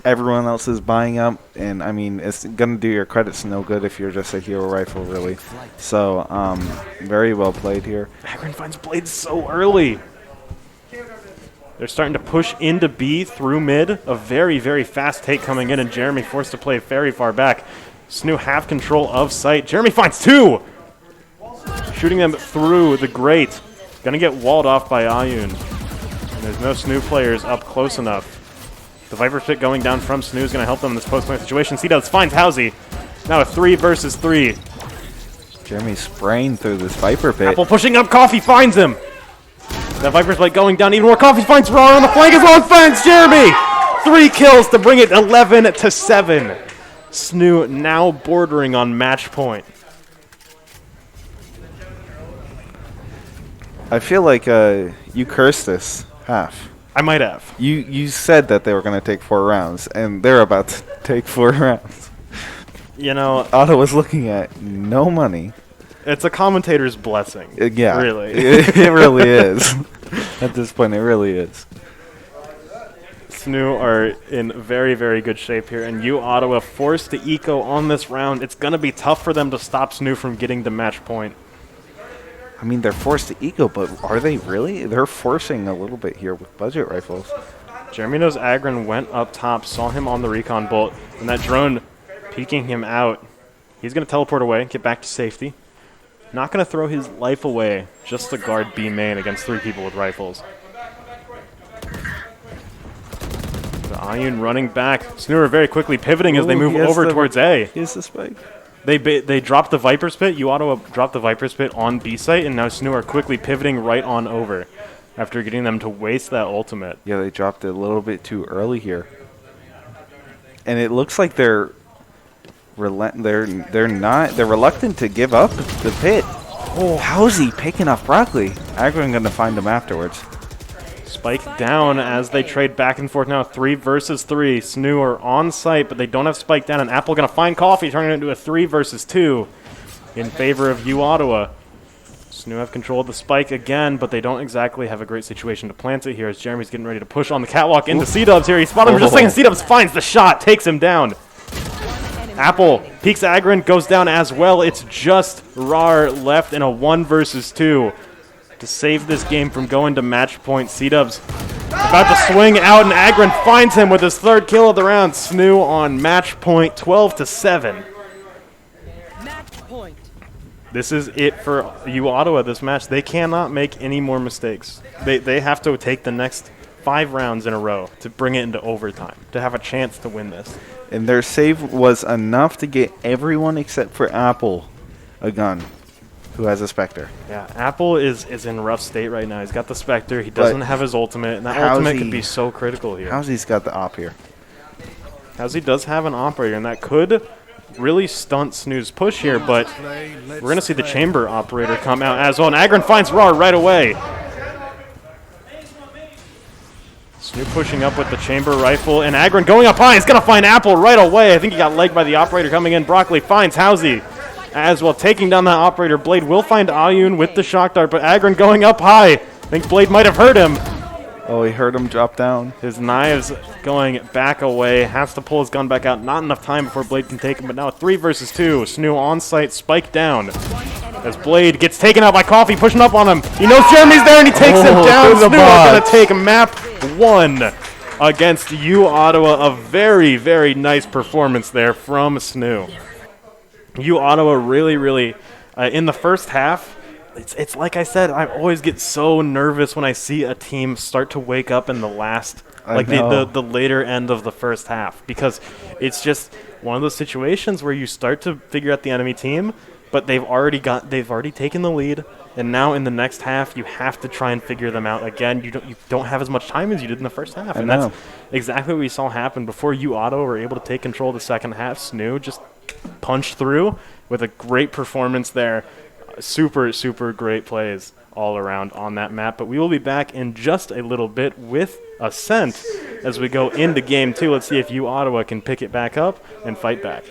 Everyone else is buying up, and I mean, it's going to do your credits no good if you're just a hero rifle, really. So, very well played here. Agron finds Blade so early. They're starting to push into B through mid. A very, very fast take coming in, and Jeremy forced to play very far back. SNHU have control of site. Jeremy finds 2! Shooting them through the grate. Gonna get walled off by Ayun. And there's no SNHU players up close enough. The Viper Pit going down from SNHU is going to help them in this post-plant situation. C-Dubs finds Housie. Now a 3 versus 3. Jeremy's spraying through this Viper Pit. Apple pushing up. Coffee finds him. That Viper's Blade going down even more. Coffee finds Raw on the flank as well and finds Jeremy. 3 kills to bring it 11 to 7. SNHU now bordering on match point. I feel like you cursed this half. I might have. You said that they were going to take 4 rounds, and they're about to take 4 rounds. You know, Ottawa's looking at no money. it's a commentator's blessing. Yeah. Really. It really is. At this point, it really is. SNHU are in very, very good shape here, and uOttawa forced to eco on this round. It's going to be tough for them to stop SNHU from getting to match point. I mean, they're forced to eco, but are they really? They're forcing a little bit here with budget rifles. Jeremy knows Agron went up top, saw him on the recon bolt, and that drone peeking him out. He's going to teleport away, get back to safety. Not going to throw his life away just to guard B main against 3 people with rifles. The Ayun running back. SNHU are very quickly pivoting as they move over towards A. Here's the spike. They dropped the Viper's Pit. uOttawa dropped the Viper's Pit on B site, and now SNHU are quickly pivoting right on over after getting them to waste that ultimate. Yeah, they dropped it a little bit too early here. And it looks like they're reluctant to give up the pit. Oh, how's he picking off Broccoli? Agron gonna find him afterwards. Spike down as they trade back and forth now. 3 versus 3. SNHU are on site, but they don't have Spike down. And Apple going to find Coffee, turning it into a 3 versus 2 in favor of uOttawa. SNHU have control of the Spike again, but they don't exactly have a great situation to plant it here as Jeremy's getting ready to push on the catwalk into C-Dubs here. He spotted him for just a second. C-Dubs finds the shot, takes him down. Apple peeks Agron, goes down as well. It's just Rar left in a 1 versus 2. To save this game from going to match point. C-Dubs about to swing out, and Agron finds him with his 3rd kill of the round. SNHU on match point, 12 to 7. Match point. This is it for uOttawa this match. They cannot make any more mistakes. They have to take the next 5 rounds in a row to bring it into overtime, to have a chance to win this. And their save was enough to get everyone except for Apple a gun, who has a Spectre. Yeah, Apple is in rough state right now. He's got the Spectre. He doesn't have his ultimate, and that ultimate could be so critical here. How's got the op here? Howsey does have an operator, and that could really stunt SNHU's push here, but we're going to see the chamber operator come out as well, and Agron finds Raw right away. SNHU pushing up with the chamber rifle, and Agron going up high. He's going to find Apple right away. I think he got legged by the operator coming in. Broccoli finds Housie as well, taking down that operator. Blade will find Ayun with the shock dart, but Agron going up high. I think Blade might have hurt him. Oh, he heard him drop down. His knives going back away. Has to pull his gun back out. Not enough time before Blade can take him, but now a 3 versus 2. SNHU on site, Spike down. As Blade gets taken out by Coffee, pushing up on him. He knows Jeremy's there, and he takes him down. SNHU are going to take map 1 against uOttawa. A very, very nice performance there from SNHU. uOttawa really, in the first half, it's like I said, I always get so nervous when I see a team start to wake up in the last, the later end of the first half, because it's just one of those situations where you start to figure out the enemy team, but they've already taken the lead, and now in the next half you have to try and figure them out again. You don't have as much time as you did in the first half, and that's exactly what we saw happen before uOttawa were able to take control of the second half. SNHU just punched through with a great performance there. Super great plays all around on that map. But we will be back in just a little bit with Ascent as we go into game 2. Let's see if uOttawa can pick it back up and fight back.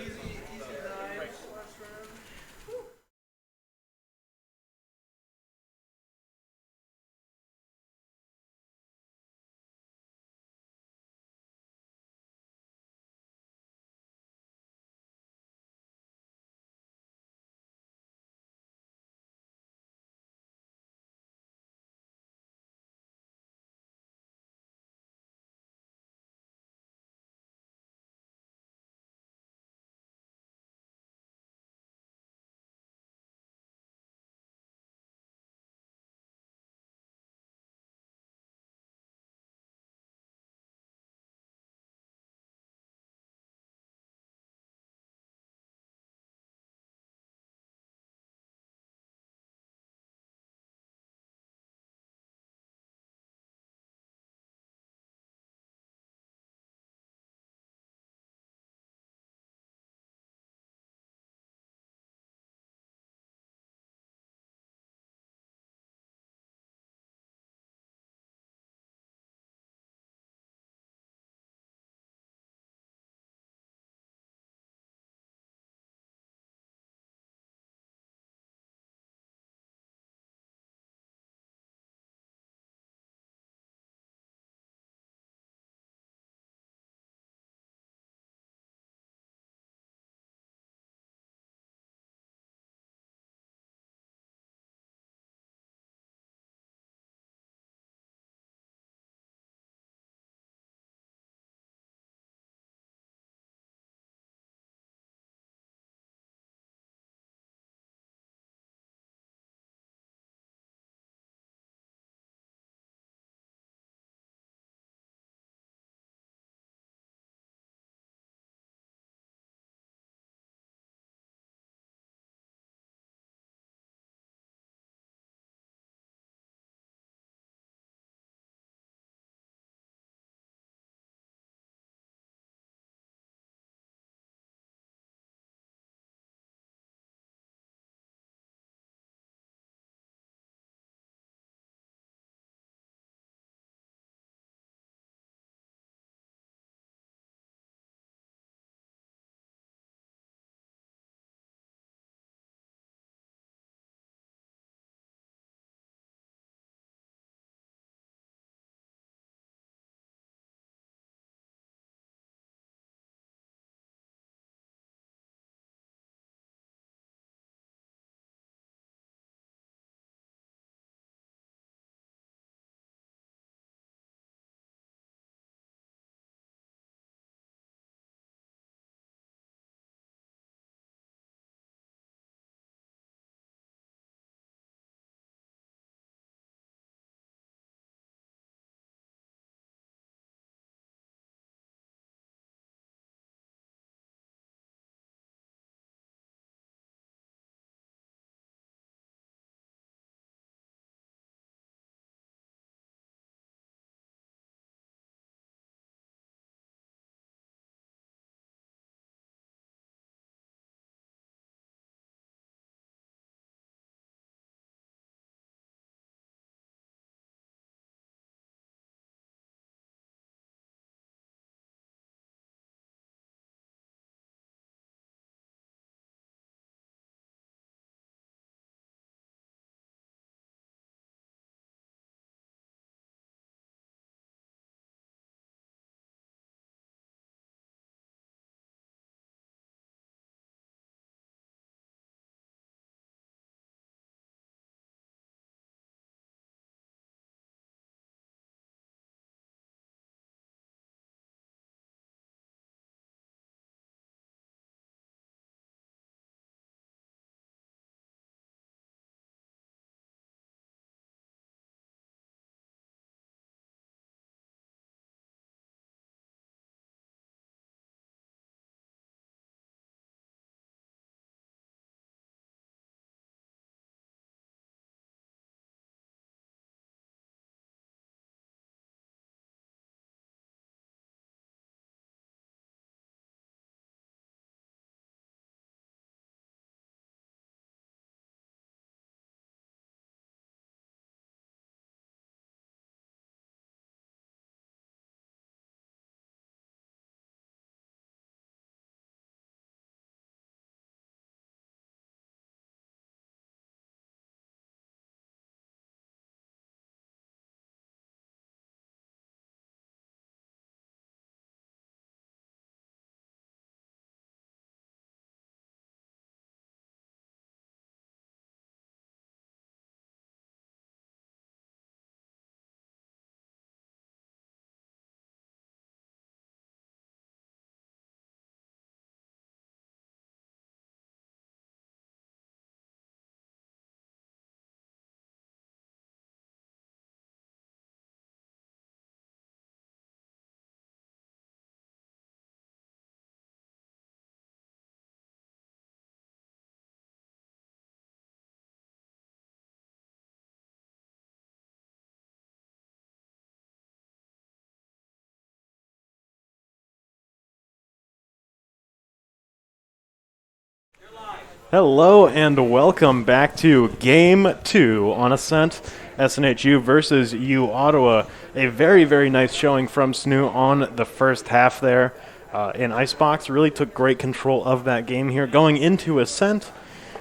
Hello and welcome back to Game 2 on Ascent, SNHU versus uOttawa. A very, very nice showing from SNHU on the first half there. And Icebox really took great control of that game here. Going into Ascent,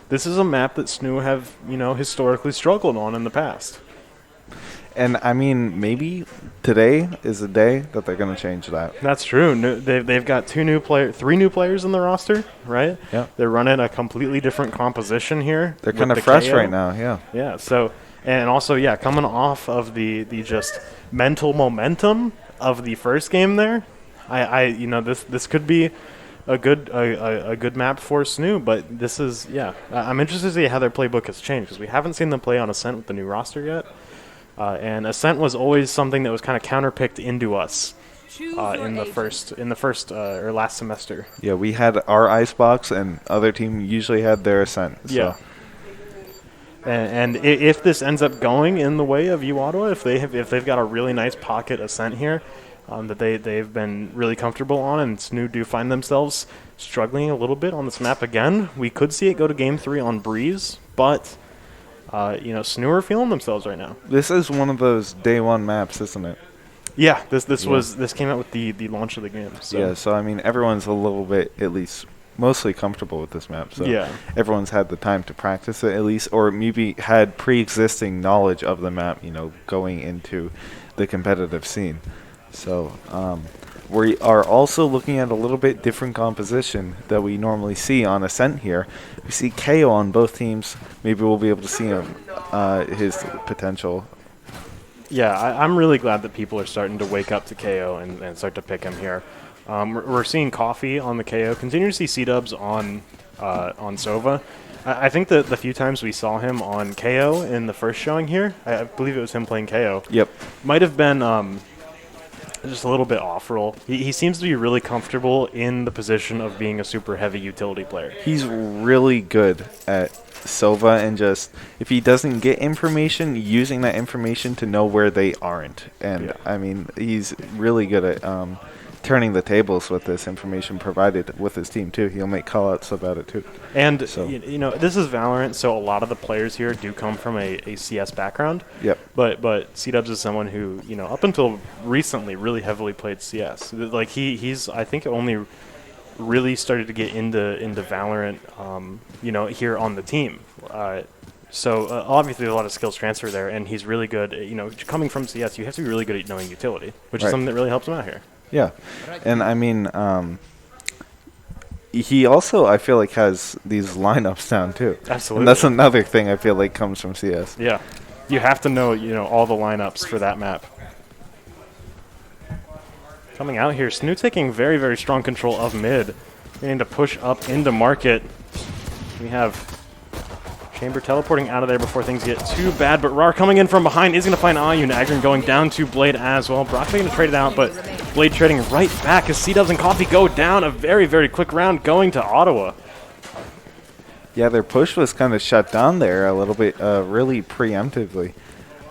this is a map that SNHU have, historically struggled on in the past. And I mean, maybe today is the day that they're going to change that. That's true. They've got three new players in the roster, right? Yeah. They're running a completely different composition here. They're kind of fresh right now, yeah. Yeah. So, and also, coming off of the just mental momentum of the first game there, this could be a good map for SNHU, but this is I'm interested to see how their playbook has changed because we haven't seen them play on Ascent with the new roster yet. And Ascent was always something that was kind of counterpicked into us in the first or last semester. Yeah, we had our Icebox, and other team usually had their Ascent. So. Yeah. And if this ends up going in the way of uOttawa, if they've got a really nice pocket Ascent here that they've been really comfortable on, and SNHU do find themselves struggling a little bit on this map again, we could see it go to Game 3 on Breeze, but. SNHU are feeling themselves right now. This is one of those day one maps, isn't it? Yeah, this came out with the launch of the game. So. Yeah, so I mean, everyone's a little bit, at least, mostly comfortable with this map. So everyone's had the time to practice it at least, or maybe had pre-existing knowledge of the map, going into the competitive scene. So we are also looking at a little bit different composition that we normally see on Ascent here. We see KO on both teams. Maybe we'll be able to see him, his potential. Yeah, I'm really glad that people are starting to wake up to KO and start to pick him here. We're seeing Coffee on the KO. Continue to see C-dubs on Sova. I think that the few times we saw him on KO in the first showing here, I believe it was him playing KO. Yep. Might have been just a little bit off roll. He seems to be really comfortable in the position of being a super heavy utility player. He's really good at Sova, and just if he doesn't get information, using that information to know where they aren't. And I mean, he's really good at turning the tables with this information provided with his team too. He'll make call-outs about it too. And so. This is Valorant, so a lot of the players here do come from a CS background. Yep. But C-Dubs is someone who up until recently really heavily played CS. Like he's I think only really started to get into Valorant here on the team. So obviously a lot of skills transfer there, and he's really good. Coming from CS, you have to be really good at knowing utility, which is something that really helps him out here. Yeah, and I mean, he also, I feel like, has these lineups down too. Absolutely. And that's another thing I feel like comes from CS. Yeah, you have to know, all the lineups for that map. Coming out here, SNHU taking very, very strong control of mid. Getting to push up into market. We have Chamber teleporting out of there before things get too bad, but Rar coming in from behind is going to find Ayun. Agron going down to Blade as well. Brock's going to trade it out, but Blade trading right back as C-Dubs and Coffee go down. A very, very quick round going to Ottawa. Yeah, their push was kind of shut down there a little bit, really preemptively.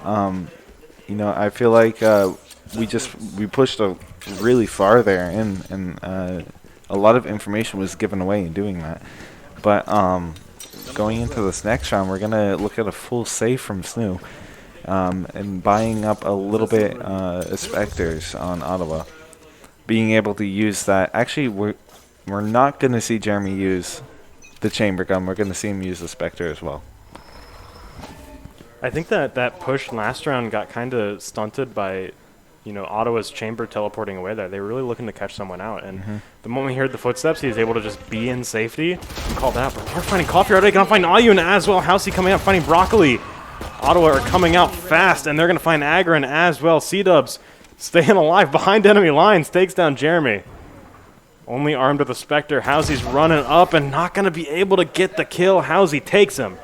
I feel like we pushed really far there, and a lot of information was given away in doing that. But going into this next round, we're going to look at a full save from SNHU and buying up a little bit of Spectres on Ottawa. Being able to use that. Actually, we're not going to see Jeremy use the Chamber gun. We're going to see him use the Spectre as well. I think that push last round got kind of stunted by Ottawa's Chamber teleporting away there. They were really looking to catch someone out. And the moment he heard the footsteps, he was able to just be in safety and call that. But we're finding Coffee already. Going to find Ayun as well. Housey coming out, finding Broccoli. Ottawa are coming out fast, and they're going to find Agron as well. C-Dubs staying alive behind enemy lines. Takes down Jeremy. Only armed with a Spectre. Housey's running up and not going to be able to get the kill. Housey takes him.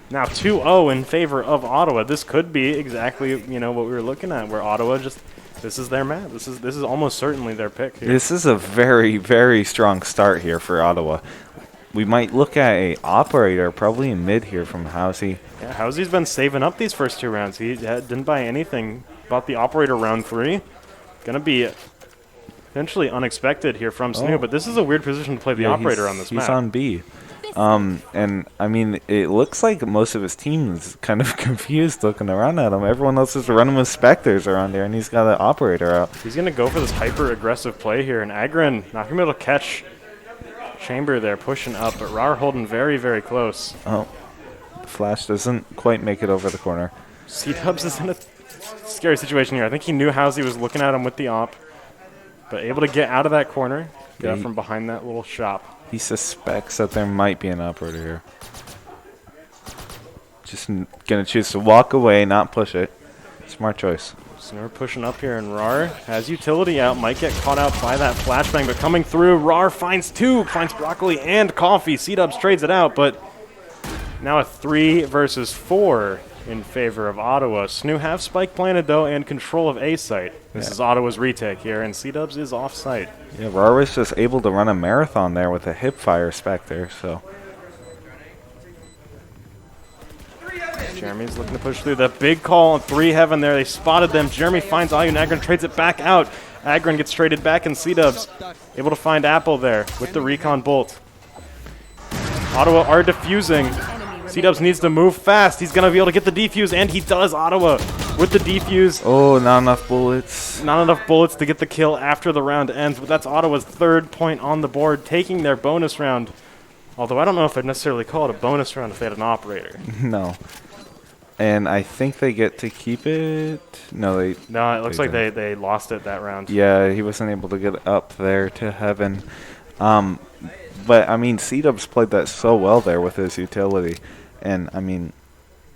Now 2-0 in favor of Ottawa. This could be exactly what we were looking at, where Ottawa this is their map. This is almost certainly their pick here. This is a very, very strong start here for Ottawa. We might look at a operator probably in mid here from Housey. Yeah, Housey's been saving up these first two rounds. He didn't buy anything. Bought the operator round 3. Gonna be Potentially unexpected here from SNHU, but this is a weird position to play the operator on this map. He's on B. And I mean, it looks like most of his team is kind of confused looking around at him. Everyone else is running with Spectres around there, and he's got an operator out. He's going to go for this hyper-aggressive play here, and Agron not going to be able to catch Chamber there, pushing up, but Rar holding very, very close. Oh, the flash doesn't quite make it over the corner. C-Dubs is in a scary situation here. I think he knew Housie was looking at him with the op, but able to get out of that corner, get out from behind that little shop. He suspects that there might be an operator here. Just going to choose to walk away, not push it. Smart choice. SNHU pushing up here, and Rar has utility out. Might get caught out by that flashbang, but coming through, Rar finds two. Finds Broccoli and Coffee. C-Dubs trades it out, but now a 3 versus 4 in favor of Ottawa. SNHU have spike planted, though, and control of A site. This is Ottawa's retake here, and C-Dubs is off site. Yeah, Rar was just able to run a marathon there with a hip-fire Spectre, so... Jeremy's looking to push through. The big call on 3 Heaven there. They spotted them. Jeremy finds Ayun. Agron trades it back out. Agron gets traded back, and C-Dubs able to find Apple there with the recon bolt. Ottawa are defusing. C-Dubs needs to move fast. He's going to be able to get the defuse, and he does. Ottawa with the defuse. Oh, not enough bullets. Not enough bullets to get the kill after the round ends, but that's Ottawa's 3rd point on the board, taking their bonus round. Although I don't know if I'd necessarily call it a bonus round if they had an operator. No. And I think they get to keep it. No, it looks like they lost it that round. Yeah, he wasn't able to get up there to Heaven. But, I mean, C-Dubs played that so well there with his utility. And, I mean,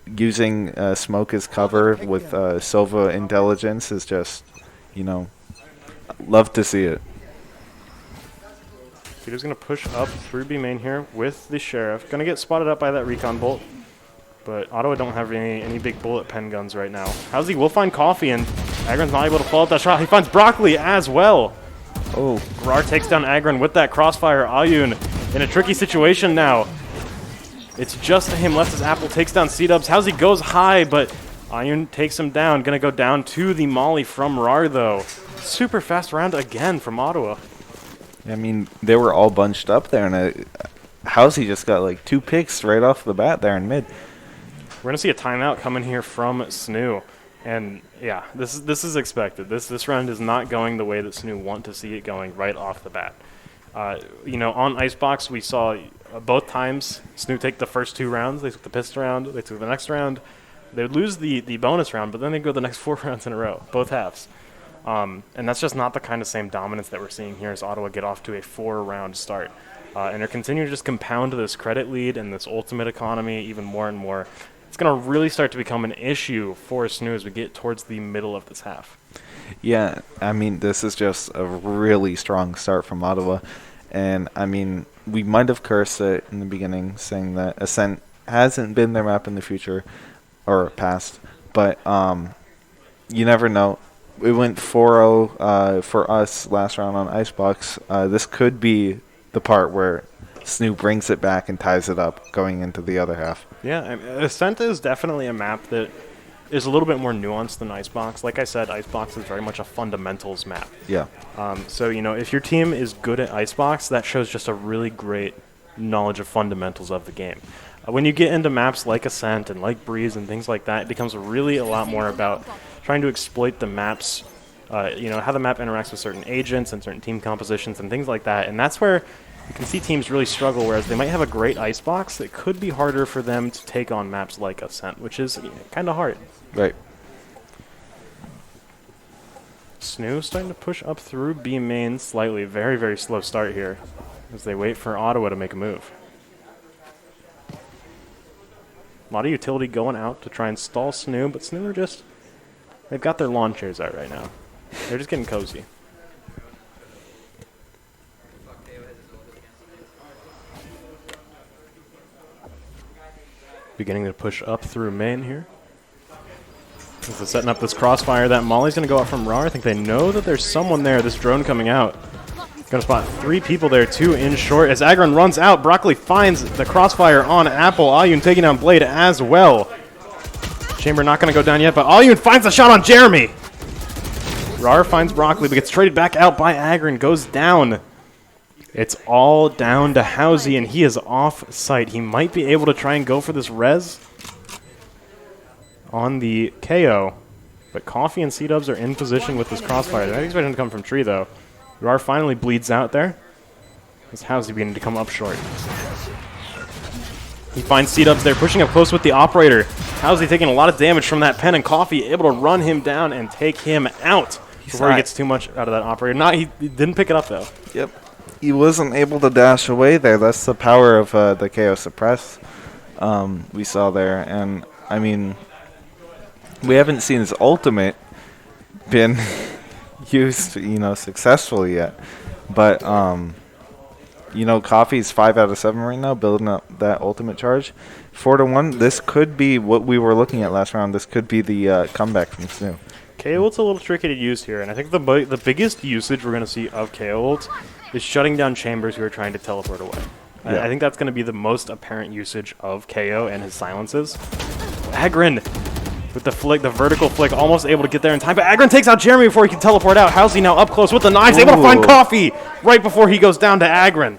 using smoke as cover with Sova intelligence is just, you know, love to see it. Peter's going to push up through B main here with the Sheriff. Going to get spotted up by that recon bolt. But Ottawa don't have any big bullet pen guns right now. Housie will find Coffee, and Agron's not able to follow up that shot. He finds Broccoli as well. Oh. Rar takes down Agron with that crossfire. Ayun in a tricky situation now. It's just him left as Apple takes down C-Dubs. Housie goes high, but Ayun takes him down. Gonna go down to the molly from Rar, though. Super fast round again from Ottawa. I mean, they were all bunched up there, and Housie just got like 2 picks right off the bat there in mid. We're gonna see a timeout coming here from SNHU, and yeah, this is expected. This round is not going the way that SNHU want to see it going right off the bat. You know, on Icebox we saw both times SNHU take the first 2 rounds. They took the pistol round. They took the next round. They would lose the bonus round, but then they go the next 4 rounds in a row, both halves. And that's just not the kind of same dominance that we're seeing here as Ottawa get off to a 4-round start. And they're continuing to just compound this credit lead and this ultimate economy even more and more. It's going to really start to become an issue for SNHU as we get towards the middle of this half. Yeah, I mean, this is just a really strong start from Ottawa. And, I mean, we might have cursed it in the beginning, saying that Ascent hasn't been their map in the future or past. But you never know. We went 4-0 for us last round on Icebox. This could be the part where SNHU brings it back and ties it up going into the other half. Yeah, I mean, Ascent is definitely a map that is a little bit more nuanced than Icebox. Like I said, Icebox is very much a fundamentals map. Yeah. So, you know, if your team is good at Icebox, that shows just a really great knowledge of fundamentals of the game. When you get into maps like Ascent and like Breeze and things like that, it becomes really a lot more about trying to exploit the maps, you know, how the map interacts with certain agents and certain team compositions and things like that. And that's where you can see teams really struggle, whereas they might have a great Icebox. It could be harder for them to take on maps like Ascent, which is kind of hard. Right. SNHU starting to push up through B main slightly. Very, very slow start here as they wait for Ottawa to make a move. A lot of utility going out to try and stall SNHU, but SNHU are just, they've got their lawn chairs out right now. They're just getting cozy. Beginning to push up through main here. As they're setting up this crossfire, that molly's going to go out from Rar. I think they know that there's someone there, this drone coming out. Going to spot 3 people there, 2 in short. As Agron runs out, Broccoli finds the crossfire on Apple. Ayun taking down Blade as well. Chamber not going to go down yet, but Ayun finds a shot on Jeremy. Rar finds Broccoli, but gets traded back out by Agron, goes down. It's all down to Housie, and he is off site. He might be able to try and go for this res on the KO, but Coffee and C-Dubs are in position with this crossfire. They're not expecting him to come from tree, though. Rar finally bleeds out there. This Housie beginning to come up short. He finds C-Dubs there, pushing up close with the operator. Housie taking a lot of damage from that pen, and Coffee able to run him down and take him out before he gets too much out of that operator. He didn't pick it up, though. Yep. He wasn't able to dash away there. That's the power of the KO suppress we saw there. And, I mean, we haven't seen his ultimate been used, successfully yet. But, Coffee's 5 out of 7 right now, building up that ultimate charge. 4-1. This could be what we were looking at last round. This could be the comeback from SNHU. KO ult's a little tricky to use here, and I think the biggest usage we're going to see of KO ult is shutting down chambers who are trying to teleport away. Yeah. I think that's going to be the most apparent usage of KO and his silences. Agron with the flick, the vertical flick, almost able to get there in time, but Agron takes out Jeremy before he can teleport out. Housie now up close with the knives, able to find Coffee right before he goes down to Agron.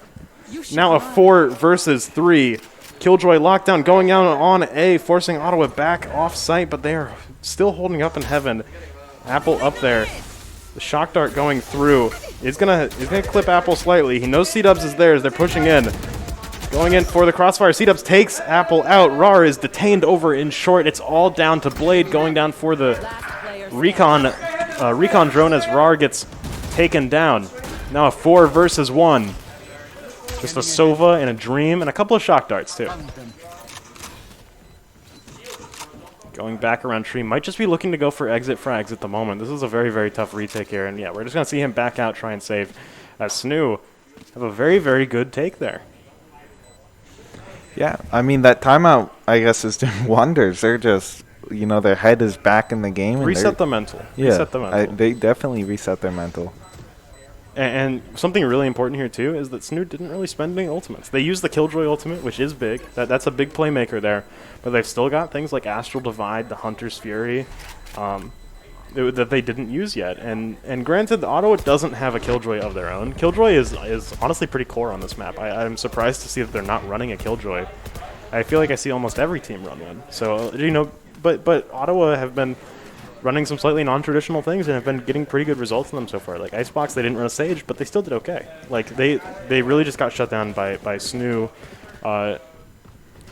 Now a 4 versus 3. Killjoy lockdown going out on A, forcing Ottawa back off site, but they are still holding up in heaven. Apple up there. The shock dart going through. He's gonna clip Apple slightly. He knows C-Dubs is there as they're pushing in. Going in for the crossfire. C-Dubs takes Apple out. Rar is detained over in short. It's all down to Blade going down for the recon drone as Rar gets taken down. Now a 4 versus 1. Just a Sova and a Dream and a couple of shock darts too. Going back around tree, might just be looking to go for exit frags at the moment. This is a very, very tough retake here, and yeah, we're just going to see him back out, try and save. SNHU have a very, very good take there. Yeah, I mean, that timeout, I guess, is doing wonders. They're just, their head is back in the game. And Reset the mental. Yeah, reset the mental. They definitely reset their mental. And something really important here, too, is that SNHU didn't really spend any ultimates. They used the Killjoy ultimate, which is big. That's a big playmaker there. But they've still got things like Astral Divide, the Hunter's Fury, that they didn't use yet. And granted, Ottawa doesn't have a Killjoy of their own. Killjoy is honestly pretty core on this map. I'm surprised to see that they're not running a Killjoy. I feel like I see almost every team run one. So, but Ottawa have been running some slightly non-traditional things and have been getting pretty good results in them so far. Like Icebox, they didn't run a Sage, but they still did okay. Like they really just got shut down by SNHU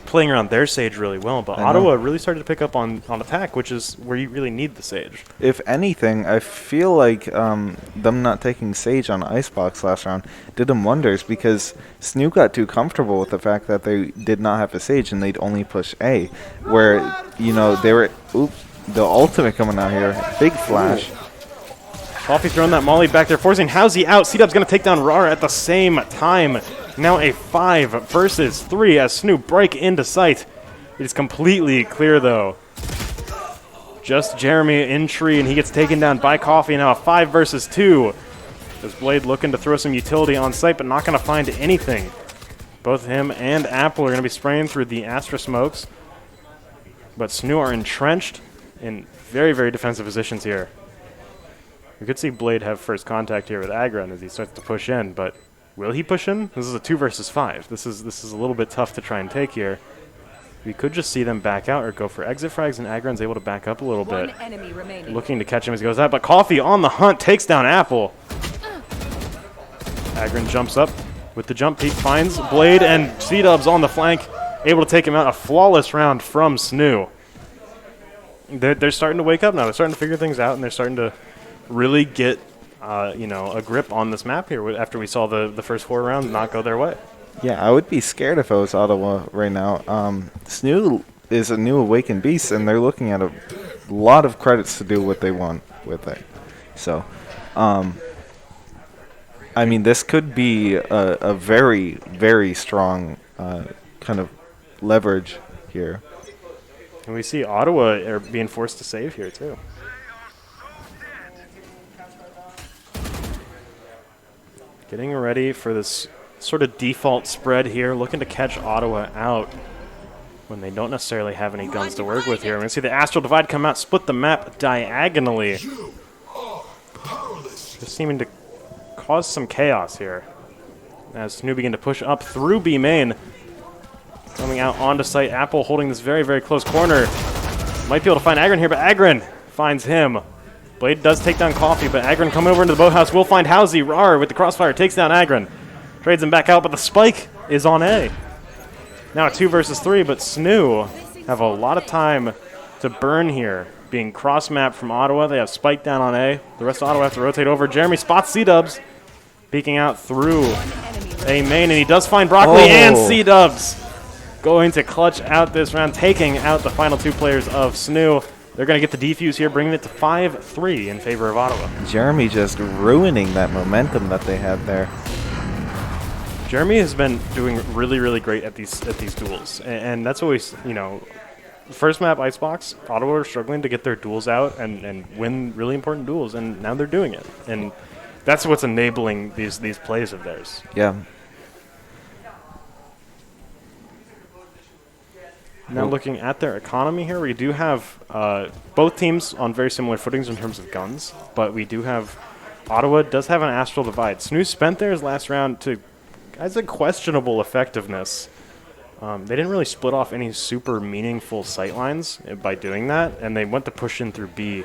playing around their Sage really well. But Ottawa really started to pick up on attack, which is where you really need the Sage. If anything, I feel like them not taking Sage on Icebox last round did them wonders because SNHU got too comfortable with the fact that they did not have a Sage and they'd only push A, where they were the ultimate coming out here. Big flash. Coffee throwing that molly back there, forcing Housie out. C-Dub's going to take down Rar at the same time. Now a 5 versus 3 as SNHU break into sight. It is completely clear, though. Just Jeremy in tree, and he gets taken down by Coffee. Now a 5 versus 2. As Blade looking to throw some utility on site, but not going to find anything. Both him and Apple are going to be spraying through the Astra smokes. But SNHU are entrenched in very, very defensive positions here. We could see Blade have first contact here with Agron as he starts to push in, but will he push in? This is a 2 versus 5. This is a little bit tough to try and take here. We could just see them back out or go for exit frags, and Agron's able to back up a little bit. Looking to catch him as he goes out, but Coffee on the hunt takes down Apple. Agron jumps up with the jump peek, finds Blade, and C-Dubs on the flank, able to take him out. A flawless round from SNHU. They're starting to wake up now. They're starting to figure things out, and they're starting to really get a grip on this map here after we saw the first 4 rounds not go their way. Yeah, I would be scared if I was Ottawa right now. SNHU is a new awakened beast, and they're looking at a lot of credits to do what they want with it. So, I mean, this could be a very, very strong kind of leverage here. And we see Ottawa are being forced to save here, too. Getting ready for this sort of default spread here, looking to catch Ottawa out when they don't necessarily have any guns to work with here. We're going to see the Astral Divide come out, split the map diagonally. seeming to cause some chaos here. As SNHU begin to push up through B main. Coming out onto site, Apple holding this very, very close corner. Might be able to find Agron here, but Agron finds him. Blade does take down Coffee, but Agron coming over into the boathouse will find Housie. Rar with the crossfire takes down Agron. Trades him back out, but the spike is on A. Now a 2 versus 3, but SNHU have a lot of time to burn here. Being cross-mapped from Ottawa, they have spike down on A. The rest of Ottawa have to rotate over. Jeremy spots C-Dubs, peeking out through A main, and he does find Broccoli and C-Dubs. Going to clutch out this round, taking out the final 2 players of SNHU. They're going to get the defuse here, bringing it to 5-3 in favor of Ottawa. Jeremy just ruining that momentum that they had there. Jeremy has been doing really, really great at these duels, and that's always, you know, first map Icebox, Ottawa are struggling to get their duels out and win really important duels, and now they're doing it, and that's what's enabling these plays of theirs. Yeah. Now looking at their economy here, we do have both teams on very similar footings in terms of guns, but we do have Ottawa does have an Astral Divide. SNHU spent theirs last round to as a questionable effectiveness. They didn't really split off any super meaningful sight lines by doing that, and they went to push in through B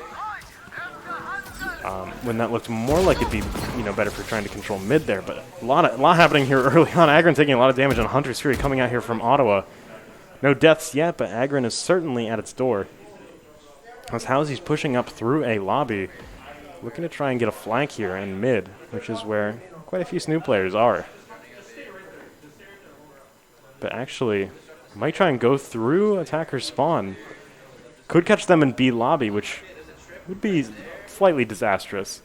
when that looked more like it'd be, you know, better for trying to control mid there. But a lot happening here early on. Agron taking a lot of damage on Hunter's Fury coming out here from Ottawa. No deaths yet, but Agron is certainly at its door. As Housie's pushing up through a lobby, looking to try and get a flank here in mid, which is where quite a few SNHU players are. But actually, might try and go through attacker spawn. Could catch them in B lobby, which would be slightly disastrous.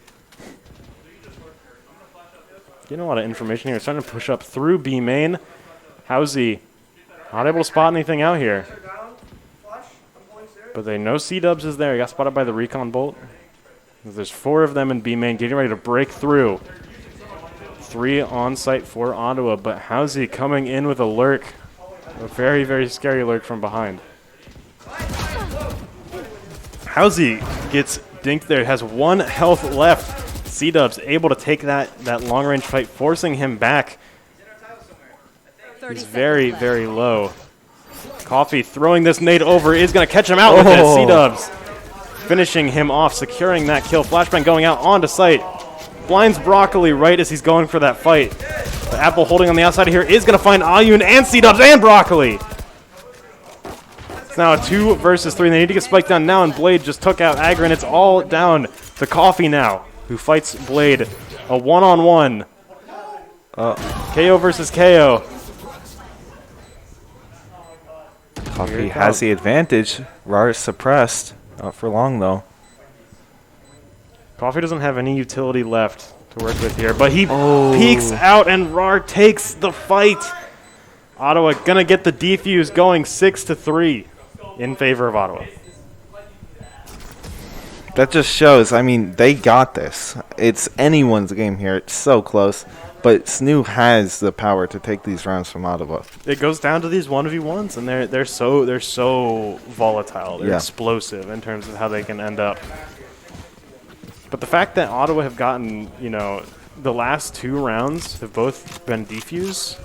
Getting a lot of information here. Starting to push up through B main. Housie not able to spot anything out here. But they know C-Dubs is there. He got spotted by the recon bolt. There's 4 of them in B main getting ready to break through. 3 on site for Ottawa, but Housie coming in with a lurk. A very, very scary lurk from behind. Housie gets dinked there, has 1 health left. C-Dubs able to take that long-range fight, forcing him back. He's very, very low. Coffee throwing this nade over is going to catch him out with it. C-Dubs finishing him off, securing that kill. Flashbang going out onto site. Blinds Broccoli right as he's going for that fight. The Apple holding on the outside of here is going to find Ayun and C-Dubs and Broccoli. It's now a 2 versus 3. They need to get spiked down now, and Blade just took out Agron. It's all down to Coffee now, who fights Blade. A one-on-one. KO versus KO. Coffee has the advantage. Rar is suppressed. Not for long, though. Coffee doesn't have any utility left to work with here, but he peeks out, and Rar takes the fight. Ottawa gonna get the defuse going 6-3 in favor of Ottawa. That just shows, I mean, they got this. It's anyone's game here. It's so close. But SNHU has the power to take these rounds from Ottawa. It goes down to these 1v1s, and they're so volatile. They're explosive in terms of how they can end up. But the fact that Ottawa have gotten, you know, the last 2 rounds have both been defuse,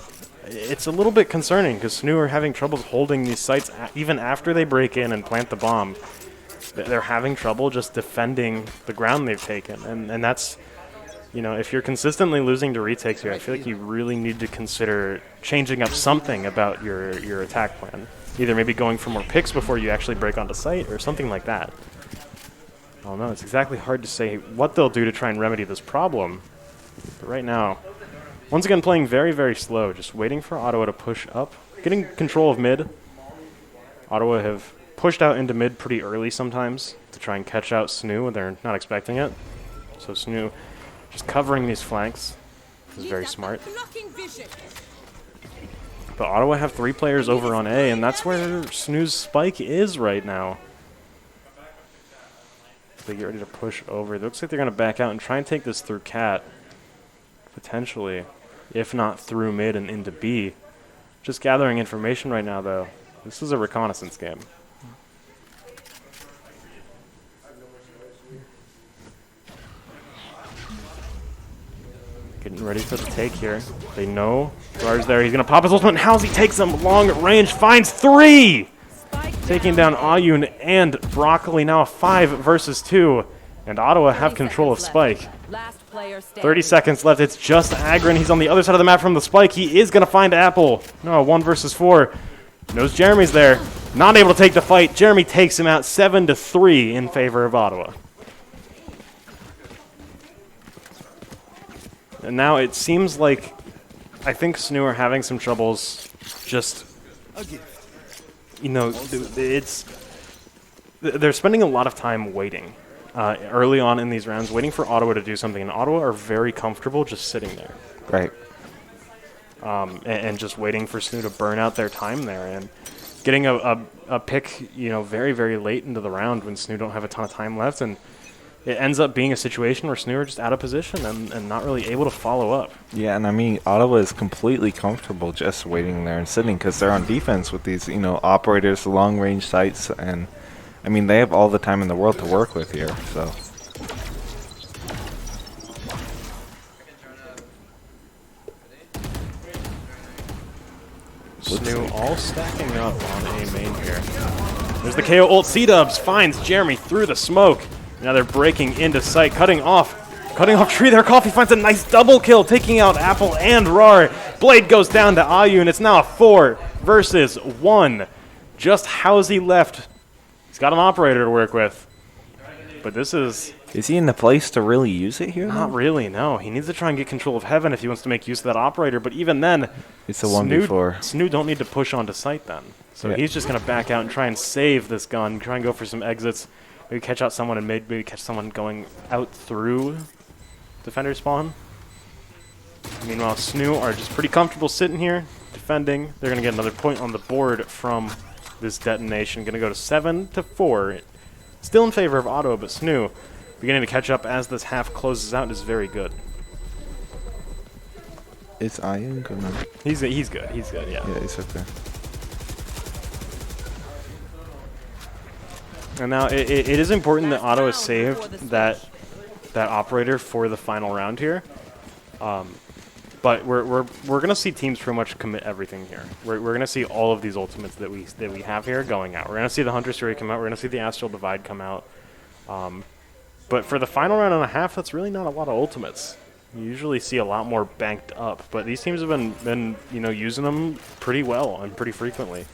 it's a little bit concerning because SNHU are having trouble holding these sites even after they break in and plant the bomb. They're having trouble just defending the ground they've taken, and that's, you know, if you're consistently losing to retakes here, I feel like you really need to consider changing up something about your attack plan. Either maybe going for more picks before you actually break onto site or something like that. I don't know. It's exactly hard to say what they'll do to try and remedy this problem. But right now, once again, playing very, very slow, just waiting for Ottawa to push up. Getting control of mid. Ottawa have pushed out into mid pretty early sometimes to try and catch out SNHU when they're not expecting it. So SNHU just covering these flanks is very smart. But Ottawa have 3 players over on A, and that's where SNHU's spike is right now. They get ready to push over. It looks like they're going to back out and try and take this through Cat, potentially, if not through mid and into B. Just gathering information right now, though. This is a reconnaissance game. Getting ready for the take here. They know Rar's there. He's going to pop his ultimate. And Halsey takes him long range. Finds 3! Taking down Ayun and Broccoli. Now a 5 versus 2. And Ottawa have control of Spike. 30 seconds left. It's just Agron. He's on the other side of the map from the Spike. He is going to find Apple. No, 1 versus 4. Knows Jeremy's there. Not able to take the fight. Jeremy takes him out 7-3 in favor of Ottawa. And now it seems like I think SNHU are having some troubles just, you know, they're spending a lot of time waiting early on in these rounds, waiting for Ottawa to do something. And Ottawa are very comfortable just sitting there. Right. And just waiting for SNHU to burn out their time there. And getting a pick, you know, very, very late into the round when SNHU don't have a ton of time left. And it ends up being a situation where SNHU are just out of position and not really able to follow up. Yeah, and I mean, Ottawa is completely comfortable just waiting there and sitting because they're on defense with these, you know, operators, long-range sights, and I mean, they have all the time in the world to work with here, so. SNHU all stacking up on A main here. There's the KO ult. C-Dubs finds Jeremy through the smoke. Now they're breaking into sight, cutting off tree there. Coffee finds a nice double kill, taking out Apple and Rar. Blade goes down to Ayun. It's now a 4 versus 1. Just Halsey left. He's got an operator to work with. But this is... Is he in the place to really use it here? Not really, no. He needs to try and get control of Heaven if he wants to make use of that operator. But even then, it's a 1v4. SNHU don't need to push onto sight then. So he's just going to back out and try and save this gun, try and go for some exits. Maybe catch out someone and maybe catch someone going out through defender spawn. Meanwhile, SNHU are just pretty comfortable sitting here, defending. They're going to get another point on the board from this detonation. Going to go to 7-4. Still in favor of Ottawa, but SNHU beginning to catch up as this half closes out is very good. Is Ayun good? He's good. He's good, yeah. Yeah, he's okay. And now it is important that Ottawa saved that operator for the final round here. But we're gonna see teams pretty much commit everything here. We're gonna see all of these ultimates that we have here going out. We're gonna see the Hunter's Fury come out. We're gonna see the Astral Divide come out. But for the final round and a half, that's really not a lot of ultimates. You usually see a lot more banked up. But these teams have been you know, using them pretty well and pretty frequently.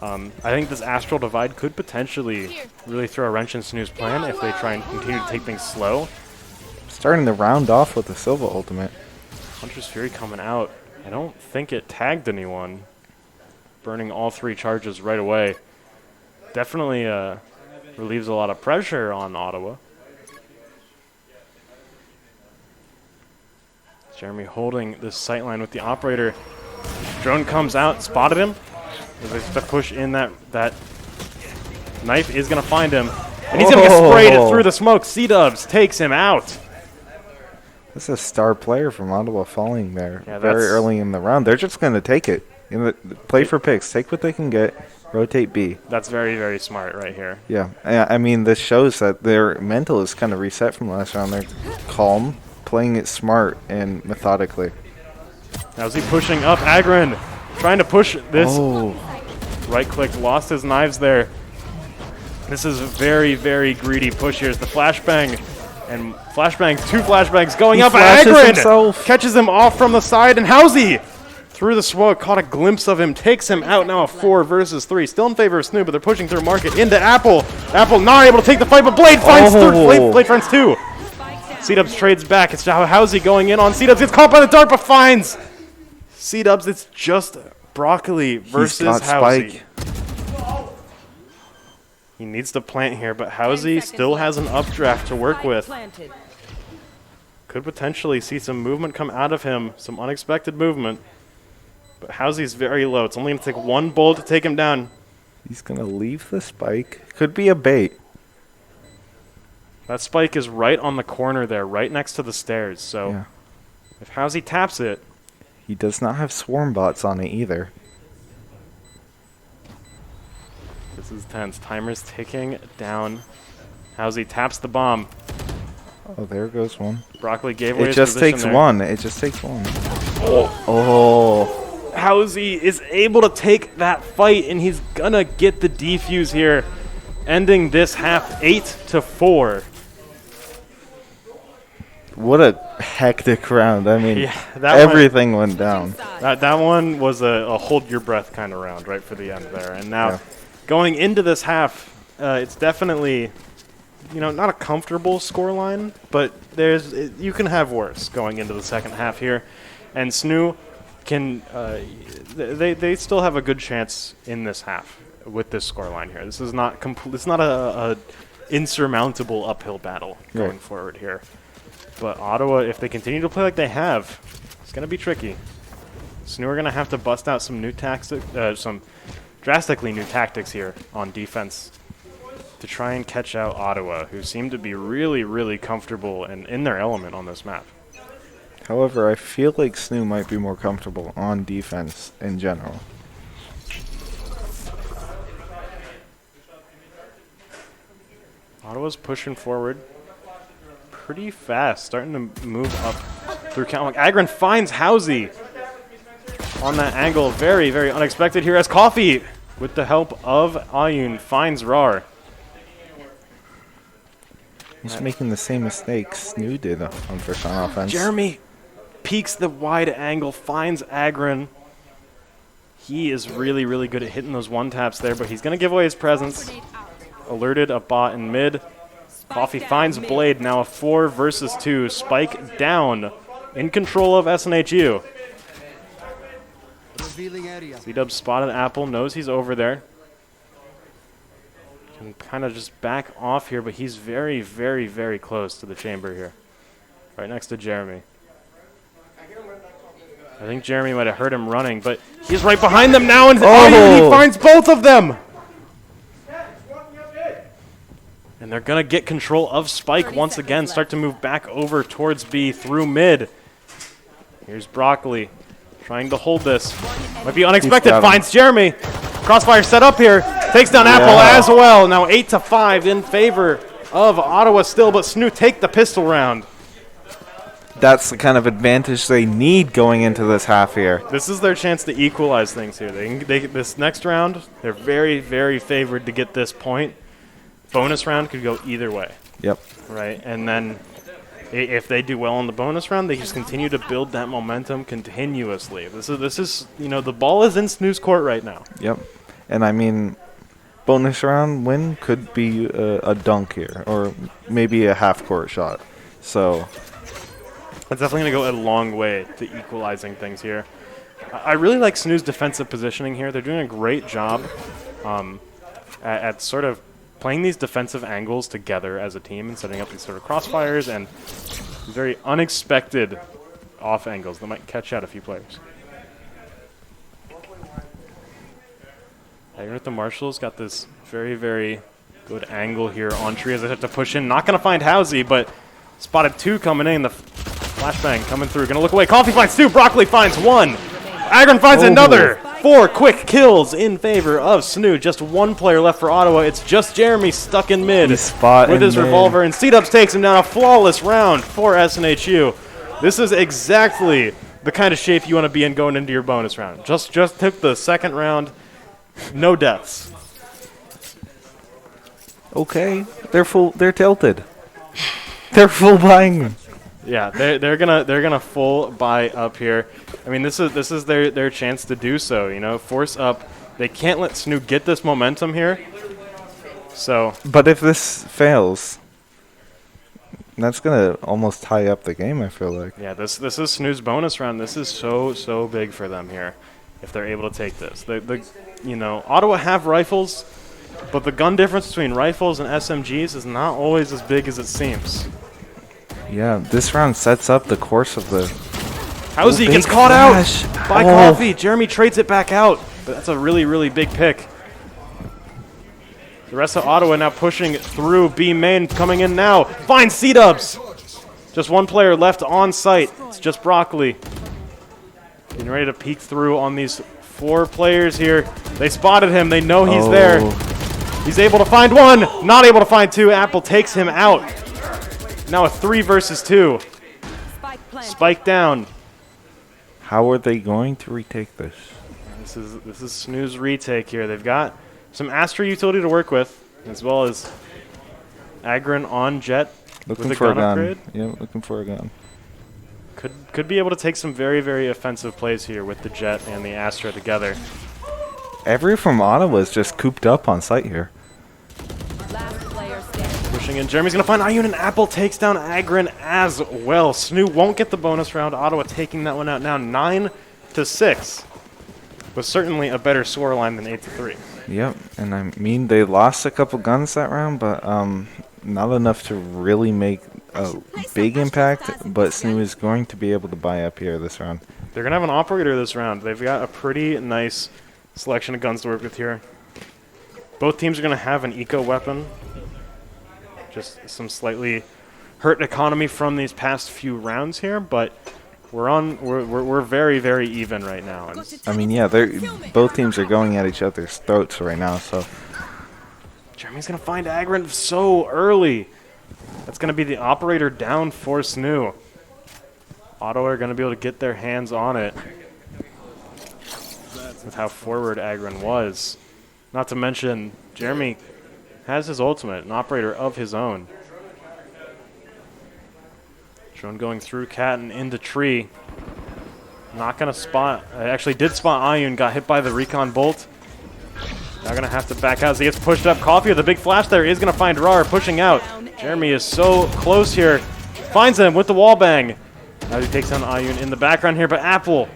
I think this Astral Divide could potentially really throw a wrench in SNHU's plan if they try and continue to take things slow. Starting the round off with the Silva ultimate. Hunter's Fury coming out. I don't think it tagged anyone. Burning all 3 charges right away. Definitely relieves a lot of pressure on Ottawa. Jeremy holding this sightline with the operator. Drone comes out, spotted him. They have to push in that knife is going to find him. And he's going to get sprayed through the smoke. C-Dubs takes him out. This is a star player from Ottawa falling there Yeah, very early in the round. They're just going to take it. Play for picks. Take what they can get. Rotate B. That's very, very smart right here. Yeah. I mean, this shows that their mental is kind of reset from last round. They're calm, playing it smart and methodically. Now is he pushing up? Agron trying to push this. Oh. Right click, lost his knives there. This is a very, very greedy push. Here's the flashbang. And flashbangs, 2 flashbangs going up. Agron catches him off from the side. And Halsey through the smoke, caught a glimpse of him, takes him out. Now a 4 versus 3. Still in favor of SNHU, but they're pushing through market into Apple. Apple not able to take the fight, but Blade finds Blade finds 2. C-Dubs trades back. It's Halsey going in on C-Dubs. Gets caught by the dart, but finds C-Dubs. It's just Broccoli versus Halsey. He needs to plant here, but Halsey still has an updraft to work with. Could potentially see some movement come out of him, some unexpected movement. But Halsey's very low. It's only going to take 1 bullet to take him down. He's going to leave the spike. Could be a bait. That spike is right on the corner there, right next to the stairs. So if Halsey taps it... He does not have swarm bots on it either. This is tense. Timer's ticking down. Halsey taps the bomb. Oh, there goes one. Broccoli gave away It his just position takes there. one. It just takes one. Oh. Housie is able to take that fight, and he's gonna get the defuse here, ending this half 8-4. What a hectic round. I mean, Yeah, that everything went down. That one was a hold your breath kind of round right for the end there. And now Yeah. going into this half, it's definitely, not a comfortable scoreline, but you can have worse going into the second half here. And SNHU can, they still have a good chance in this half with this scoreline here. This is not it's not a insurmountable uphill battle going forward here. But Ottawa, if they continue to play like they have, it's going to be tricky. SNHU are going to have to bust out some some drastically new tactics here on defense to try and catch out Ottawa, who seem to be really, really comfortable and in their element on this map. However, I feel like SNHU might be more comfortable on defense in general. Ottawa's pushing forward pretty fast, starting to move up through count. Agron finds Housie on that angle. Very, very unexpected here as Coffee, with the help of Ayun, finds Rar. He's making the same mistakes SNHU did on first on offense. Jeremy peeks the wide angle, finds Agron. He is really, really good at hitting those one-taps there, but he's going to give away his presence. Alerted a bot in mid. Coffee finds Blade, now a 4 versus 2. Spike down, in control of SNHU. C-Dub spotted Apple, knows he's over there. Can kind of just back off here, but he's very, very, very close to the chamber here. Right next to Jeremy. I think Jeremy might have heard him running, but he's right behind them now, and he finds both of them! And they're going to get control of Spike once again, start to move back over towards B through mid. Here's Broccoli trying to hold this. Might be unexpected, finds Jeremy. Crossfire set up here, takes down Apple as well. Now 8-5 in favor of Ottawa still, but SNHU take the pistol round. That's the kind of advantage they need going into this half here. This is their chance to equalize things here. This next round, they're very, very favored to get this point. Bonus round could go either way. Yep. Right, and then if they do well in the bonus round, they just continue to build that momentum continuously. This is the ball is in SNHU's court right now. Yep. And I mean, bonus round win could be a dunk here, or maybe a half-court shot. So it's definitely going to go a long way to equalizing things here. I really like SNHU's defensive positioning here. They're doing a great job at sort of playing these defensive angles together as a team and setting up these sort of crossfires and very unexpected off angles that might catch out a few players. With the Marshals got this very, very good angle here on Tree as they have to push in. Not going to find Housie, but spotted 2 coming in. The flashbang coming through. Going to look away. Coffee finds 2. Broccoli finds 1. Agron finds another. 4 quick kills in favor of SNHU. Just 1 player left for Ottawa. It's just Jeremy stuck in mid with his revolver. And C-Dubs takes him down. A flawless round for SNHU. This is exactly the kind of shape you want to be in going into your bonus round. Just took the second round. No deaths. okay, they're tilted. They're full buying. Yeah, they're gonna full buy up here. I mean, this is their chance to do so. Force up. They can't let SNHU get this momentum here. So, but if this fails, that's gonna almost tie up the game. I feel like. Yeah, this is SNHU's bonus round. This is so big for them here, if they're able to take this. Ottawa have rifles, but the gun difference between rifles and SMGs is not always as big as it seems. Yeah, this round sets up the course of the. Housie gets caught out by Coffee. Jeremy trades it back out, but that's a really big pick. The rest of Ottawa now pushing through B main, coming in now. Finds C-Dubs. Just 1 player left on site. It's just Broccoli. Getting ready to peek through on these 4 players here. They spotted him. They know he's there. He's able to find 1. Not able to find 2. Apple takes him out. Now a 3 versus 2. Spike planted. Spike down. How are they going to retake this? This is SNHU's retake here. They've got some Astra utility to work with, as well as Agron on Jet Looking with a for a gun gun. upgrade. Yeah, looking for a gun. Could be able to take some very, very offensive plays here with the Jet and the Astra together. Every from Ottawa is just cooped up on site here. Last player standing. Pushing in. Jeremy's going to find Iyun, and Apple takes down Agron as well. SNHU won't get the bonus round. Ottawa taking that one out now 9-6. Was certainly a better scoreline than 8-3. Yep, and I mean they lost a couple guns that round, but not enough to really make a big impact. But SNHU is going to be able to buy up here this round. They're going to have an operator this round. They've got a pretty nice selection of guns to work with here. Both teams are going to have an eco weapon. Just some slightly hurt economy from these past few rounds here, but we're very, very even right now. And I mean, yeah, both teams are going at each other's throats right now. So Jeremy's going to find Agron so early. That's going to be the operator down for SNHU. Ottawa are going to be able to get their hands on it with how forward Agron was. Not to mention, Jeremy has his ultimate, an operator of his own. Drone going through cat and into tree. Not going to spot. I actually did spot Iyun, got hit by the recon bolt. Now going to have to back out as he gets pushed up. Coffee with a big flash there is going to find Rar pushing out. Jeremy is so close here. Finds him with the wall bang. Now he takes down Iyun in the background here, but Apple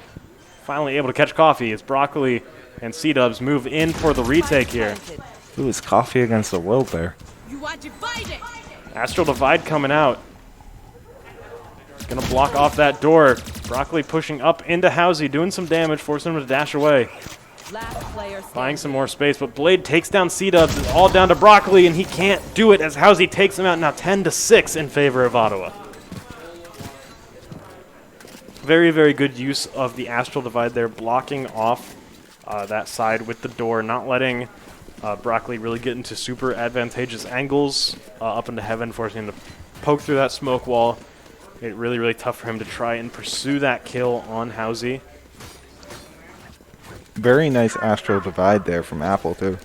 finally able to catch Coffee as Broccoli and C-Dubs move in for the retake here. who is Coffee against the world there? You are divided. Astral Divide coming out. Gonna block off that door. Broccoli pushing up into Housey, doing some damage, forcing him to dash away. Last player Buying standing. some more space, but Blade takes down C-Dubs. It's all down to Broccoli, and he can't do it as Housey takes him out now 10-6 in favor of Ottawa. Very, very good use of the Astral Divide there, blocking off that side with the door, not letting Broccoli really get into super advantageous angles up into heaven, forcing him to poke through that smoke wall. Made it really, really tough for him to try and pursue that kill on Housey. Very nice Astral Divide there from Apple, too.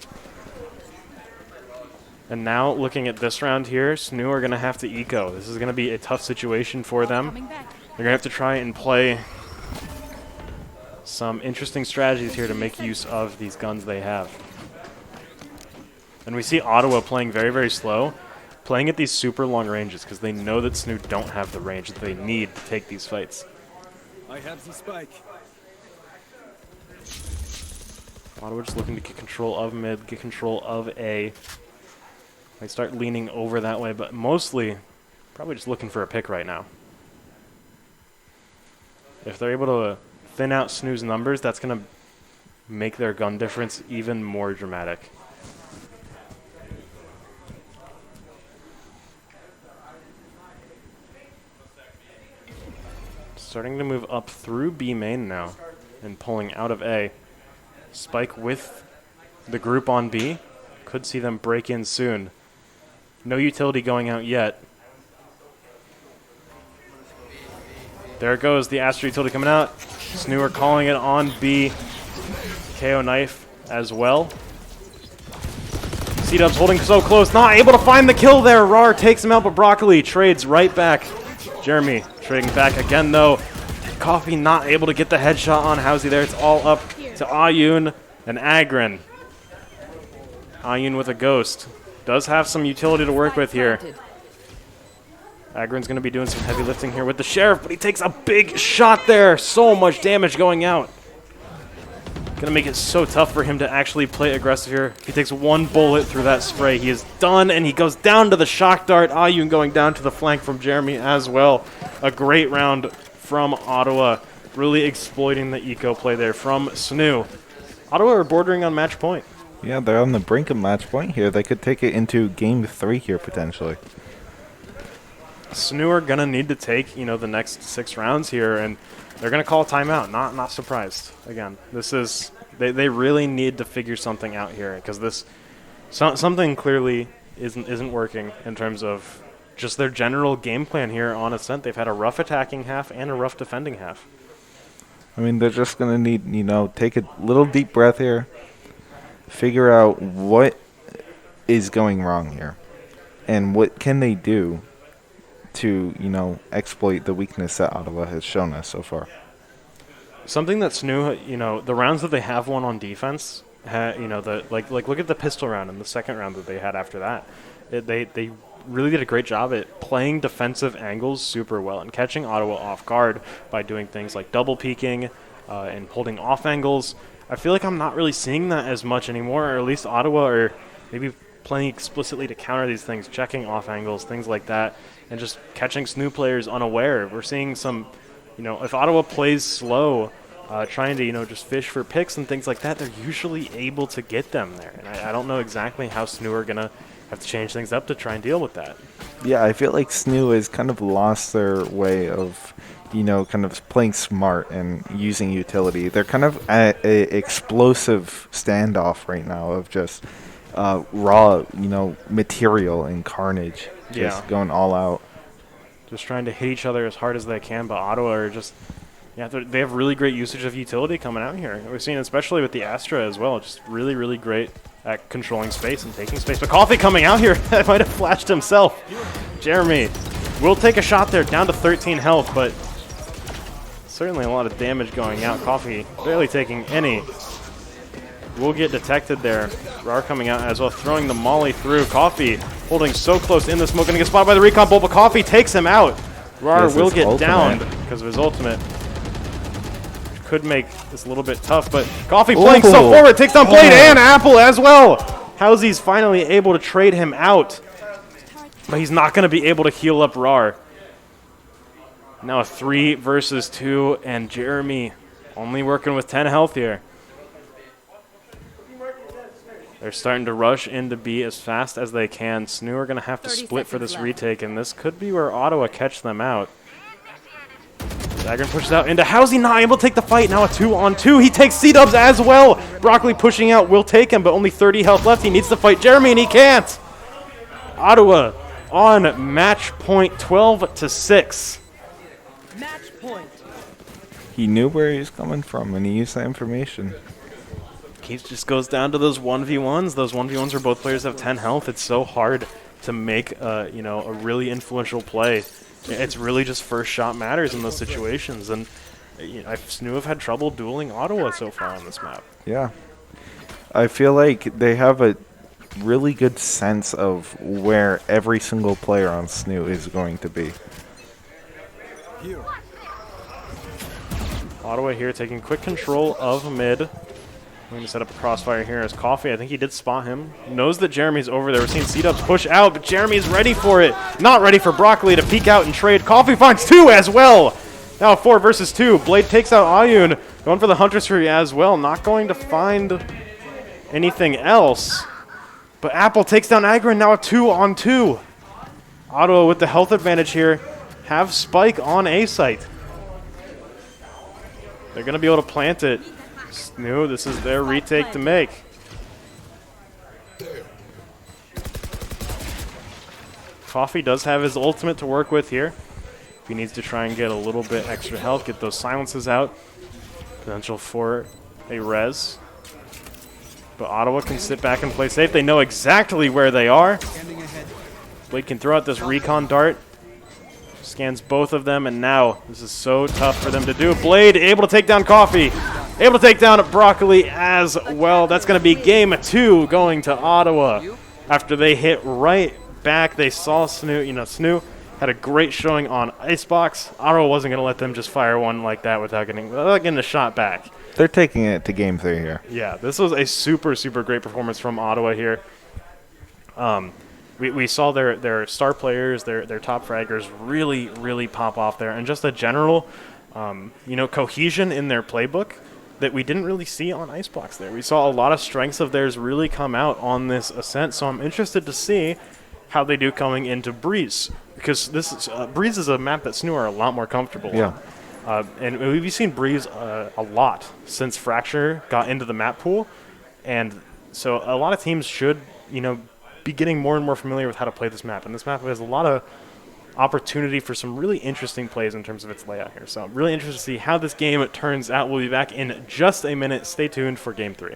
And now, looking at this round here, SNHU are going to have to eco. This is going to be a tough situation for them. Coming back. They're going to have to try and play some interesting strategies here to make use of these guns they have. And we see Ottawa playing very, very slow, playing at these super long ranges because they know that SNHU don't have the range that they need to take these fights. I have the spike. Ottawa just looking to get control of mid, get control of A. They start leaning over that way, but mostly probably just looking for a pick right now. If they're able to thin out SNHU's numbers, that's going to make their gun difference even more dramatic. Starting to move up through B main now and pulling out of A. Spike with the group on B. Could see them break in soon. No utility going out yet. There it goes, the Astro utility coming out. SNHU are calling it on B. KO knife as well. C-Dubs holding so close, not able to find the kill there. Rar takes him out, but Broccoli trades right back. Jeremy trading back again though. Coffee not able to get the headshot on Housey there. It's all up to Iyun and Agron. Iyun with a ghost. Does have some utility to work with here. Agron's going to be doing some heavy lifting here with the Sheriff, but he takes a big shot there. So much damage going out. Going to make it so tough for him to actually play aggressive here. If he takes one bullet through that spray, he is done, and he goes down to the shock dart. Iyun going down to the flank from Jeremy as well. A great round from Ottawa, really exploiting the eco play there from SNHU. Ottawa are bordering on match point. Yeah, they're on the brink of match point here. They could take it into game 3 here, potentially. SNHU are going to need to take, the next 6 rounds here, and they're going to call a timeout. Not surprised. Again, this is they really need to figure something out here because this something clearly isn't working in terms of just their general game plan here on Ascent. They've had a rough attacking half and a rough defending half. I mean, they're just going to need, take a little deep breath here, figure out what is going wrong here, and what can they do to, exploit the weakness that Ottawa has shown us so far. Something that SNHU, the rounds that they have won on defense, look at the pistol round and the second round that they had after that. They really did a great job at playing defensive angles super well and catching Ottawa off guard by doing things like double peeking and holding off angles. I feel like I'm not really seeing that as much anymore, or at least Ottawa are maybe playing explicitly to counter these things, checking off angles, things like that, and just catching SNHU players unaware. We're seeing some, if Ottawa plays slow, trying to, just fish for picks and things like that, they're usually able to get them there. And I don't know exactly how SNHU are going to have to change things up to try and deal with that. Yeah, I feel like SNHU has kind of lost their way of, kind of playing smart and using utility. They're kind of at an explosive standoff right now of just raw, material and carnage, just going all out. Just trying to hit each other as hard as they can, but Ottawa are just, they have really great usage of utility coming out here. We've seen, especially with the Astra as well, just really, really great at controlling space and taking space. But Coffee coming out here, that might have flashed himself. Jeremy will take a shot there, down to 13 health, but certainly a lot of damage going out. Coffee barely taking any. Will get detected there. Rar coming out as well, throwing the molly through. Coffee holding so close in the smoke, going to get spotted by the recon bolt, but Coffee takes him out. Rar will get downed because of his ultimate. Could make this a little bit tough, but Coffee playing so forward, takes down Blade and Apple as well. Housy's finally able to trade him out, but he's not going to be able to heal up Rar. Now a 3 versus 2, and Jeremy only working with 10 health here. They're starting to rush into B as fast as they can. SNHU are going to have to split for this retake, and this could be where Ottawa catch them out. Dagger pushes out into Housey, not able to take the fight. Now a 2-on-2. He takes C-dubs as well. Broccoli pushing out will take him, but only 30 health left. He needs to fight Jeremy, and he can't. Ottawa on match point, 12-6. Match point. He knew where he was coming from, and he used that information. Keith just goes down to those 1v1s. Those 1v1s where both players have 10 health. It's so hard to make a really influential play. It's really just first shot matters in those situations, and SNHU have had trouble dueling Ottawa so far on this map. Yeah. I feel like they have a really good sense of where every single player on SNHU is going to be. Here. Ottawa here taking quick control of mid. We're going to set up a crossfire here as Coffee. I think he did spot him. Knows that Jeremy's over there. We're seeing C-dubs push out, but Jeremy's ready for it. Not ready for Broccoli to peek out and trade. Coffee finds 2 as well. Now 4 versus 2. Blade takes out Ayun. Going for the Hunter's Fury as well. Not going to find anything else. But Apple takes down Agron. Now a 2-on-2. Ottawa with the health advantage here. Have Spike on A site. They're going to be able to plant it. SNHU, this is their retake to make. Coffee does have his ultimate to work with here. If he needs to try and get a little bit extra health, get those silences out. Potential for a res. But Ottawa can sit back and play safe. They know exactly where they are. Blade can throw out this recon dart. Scans both of them, and now this is so tough for them to do. Blade able to take down Coffee. Able to take down Broccoli as well. That's going to be game 2 going to Ottawa. After they hit right back, they saw SNHU. SNHU had a great showing on Icebox. Ottawa wasn't going to let them just fire one like that without getting a shot back. They're taking it to game 3 here. Yeah, this was a super, super great performance from Ottawa here. We saw their star players, their top fraggers really, really pop off there, and just a general, cohesion in their playbook that we didn't really see on Icebox there. We saw a lot of strengths of theirs really come out on this Ascent, so I'm interested to see how they do coming into Breeze, because Breeze is a map that SNHU are a lot more comfortable on. And we've seen Breeze a lot since Fracture got into the map pool, and so a lot of teams should, be getting more and more familiar with how to play this map. And this map has a lot of opportunity for some really interesting plays in terms of its layout here. So I'm really interested to see how this game turns out. We'll be back in just a minute. Stay tuned for Game 3.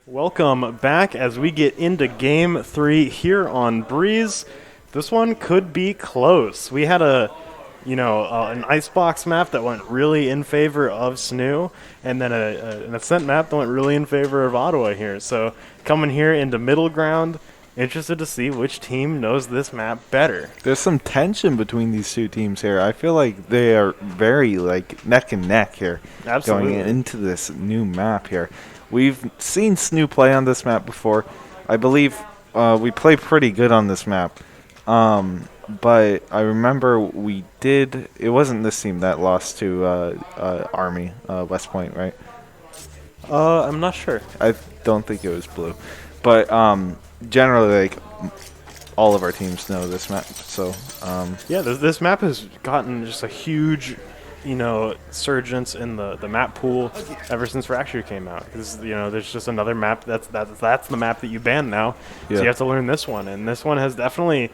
Welcome back as we get into Game 3 here on Breeze. This one could be close. We had an icebox map that went really in favor of SNHU, and then an Ascent map that went really in favor of Ottawa here. So coming here into middle ground, interested to see which team knows this map better. There's some tension between these two teams here. I feel like they are very neck and neck here. Absolutely. Going into this new map here. We've seen SNHU play on this map before. I believe we play pretty good on this map. But I remember we did. It wasn't this team that lost to Army, West Point, right? I'm not sure. I don't think it was Blue. But generally, all of our teams know this map. So yeah, this map has gotten just a huge, surgence in the map pool ever since Fracture came out. Because there's just another map that's the map that you ban now. Yeah. So you have to learn this one, and this one has definitely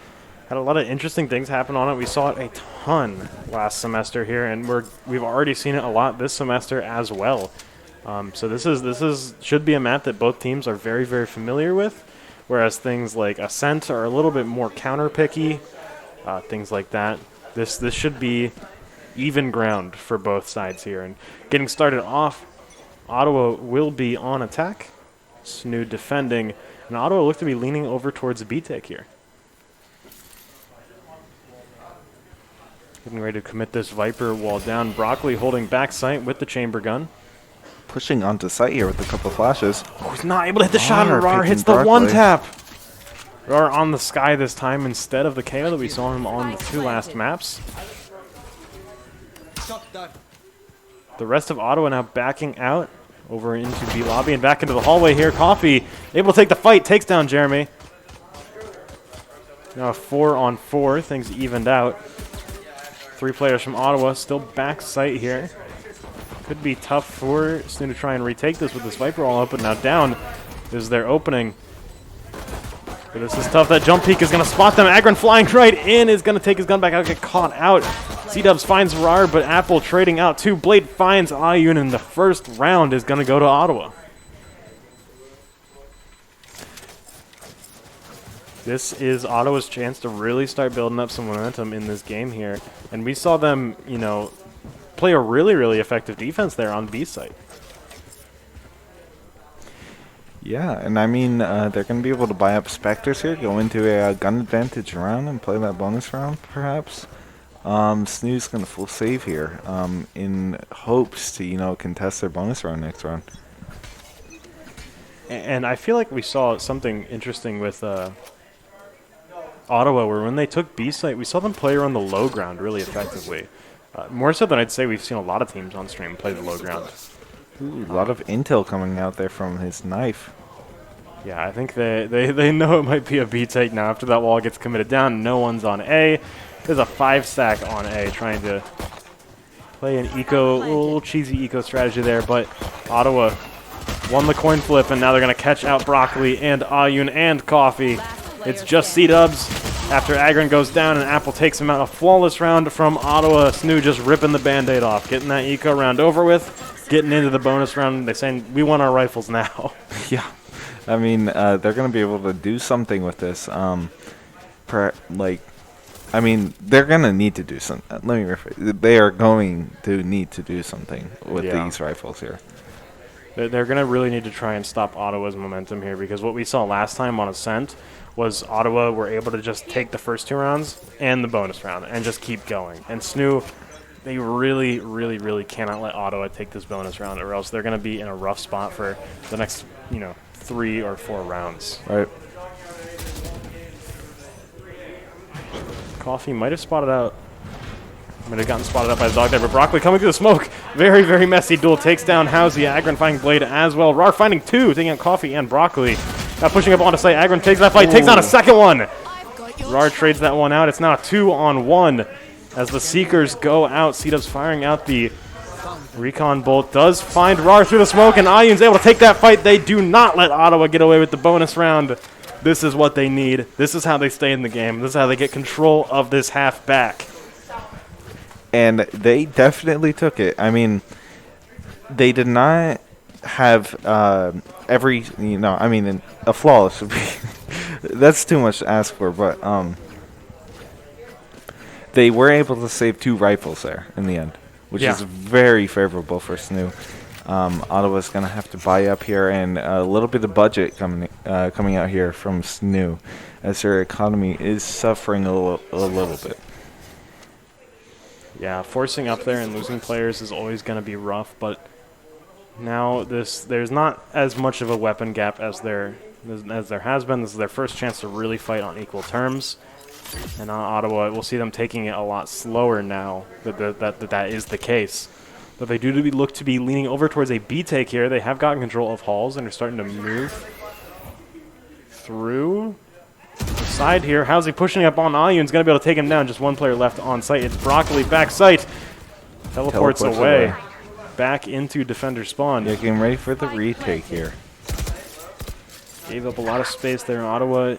had a lot of interesting things happen on it. We saw it a ton last semester here, and we've already seen it a lot this semester as well. So this should be a map that both teams are very, very familiar with, whereas things like Ascent are a little bit more counter picky, things like that. This should be even ground for both sides here. And getting started off, Ottawa will be on attack, SNHU defending, and Ottawa look to be leaning over towards B-Tech here. Getting ready to commit this Viper wall down. Broccoli holding back sight with the chamber gun. pushing onto site here with a couple flashes. Oh, he's not able to hit the shot, and Rar hits the Broccoli. one tap. Rar on the sky this time instead of the KO that we saw him on the two last maps. The rest of Ottawa now backing out over into B lobby and back into the hallway here. Coffee able to take the fight, takes down Jeremy. Now a 4-on-4, things evened out. 3 players from Ottawa still back site here. Could be tough for SNHU to try and retake this with this Viper all up, but now down is their opening. But this is tough. That jump peek is going to spot them. Agron flying right in is going to take his gun back out, get caught out. C-Dubs finds Rar, but Apple trading out too. Blade finds Ayun, and the first round is going to go to Ottawa. This is Ottawa's chance to really start building up some momentum in this game here. And we saw them, you know, play a really, really effective defense there on B site. Yeah, and I mean, they're going to be able to buy up Spectres here, go into a gun advantage round and play that bonus round, perhaps. SNHU's going to full save here in hopes to, you know, contest their bonus round next round. And I feel like we saw something interesting with Ottawa, where when they took B site, we saw them play around the low ground really effectively. More so than I'd say we've seen a lot of teams on stream play the low ground. Ooh, a lot of intel coming out there from his knife. Yeah, I think they know it might be a B take now after that wall gets committed down. No one's on A. There's a 5-stack on A trying to play an eco, a little cheesy eco strategy there, but Ottawa won the coin flip, and now they're going to catch out Broccoli and Ayun and Coffee. It's just C-Dubs after Agron goes down and Apple takes him out. A flawless round from Ottawa. SNHU just ripping the Band-Aid off, getting that eco round over with, getting into the bonus round. They're saying, we want our rifles now. Yeah. I mean, they're going to be able to do something with this. I mean, they're going to need to do something. Let me rephrase. They are going to need to do something with these rifles here. They're going to really need to try and stop Ottawa's momentum here, because what we saw last time on Ascent was Ottawa were able to just take the first 2 rounds and the bonus round and just keep going. And SNHU, they really, really, really cannot let Ottawa take this bonus round, or else they're going to be in a rough spot for the next, 3 or 4 rounds. Right. Coffee might have spotted out. Might have gotten spotted out by the dog there, but Broccoli coming through the smoke. Very, very messy duel. Takes down Housey. Agron finding Blade as well. Rar finding 2, taking out Coffee and Broccoli. Now pushing up onto site. Agron takes that fight, takes down a second one. Rar trades that one out. It's now a 2-on-1 as the Seekers go out. C-Dubs firing out the Recon Bolt. Does find Rar through the smoke, and Ayun's able to take that fight. They do not let Ottawa get away with the bonus round. This is what they need. This is how they stay in the game. This is how they get control of this half back. And they definitely took it. I mean, they did not have every, I mean, a flawless would be, that's too much to ask for, but they were able to save 2 rifles there in the end, which is very favorable for SNHU. Ottawa's going to have to buy up here, and a little bit of budget coming out here from SNHU as their economy is suffering a little bit. Yeah, forcing up there and losing players is always going to be rough, but now there's not as much of a weapon gap as there has been. This is their first chance to really fight on equal terms. And Ottawa, we'll see them taking it a lot slower now that is the case. But they do look to be leaning over towards a B take here. They have gotten control of halls and are starting to move through the side here. How's he pushing up on Ayun's going to be able to take him down. Just one player left on site. It's Broccoli back site. Teleports away. Back into defender spawn. Yeah, getting ready for the retake here. Gave up a lot of space there. Ottawa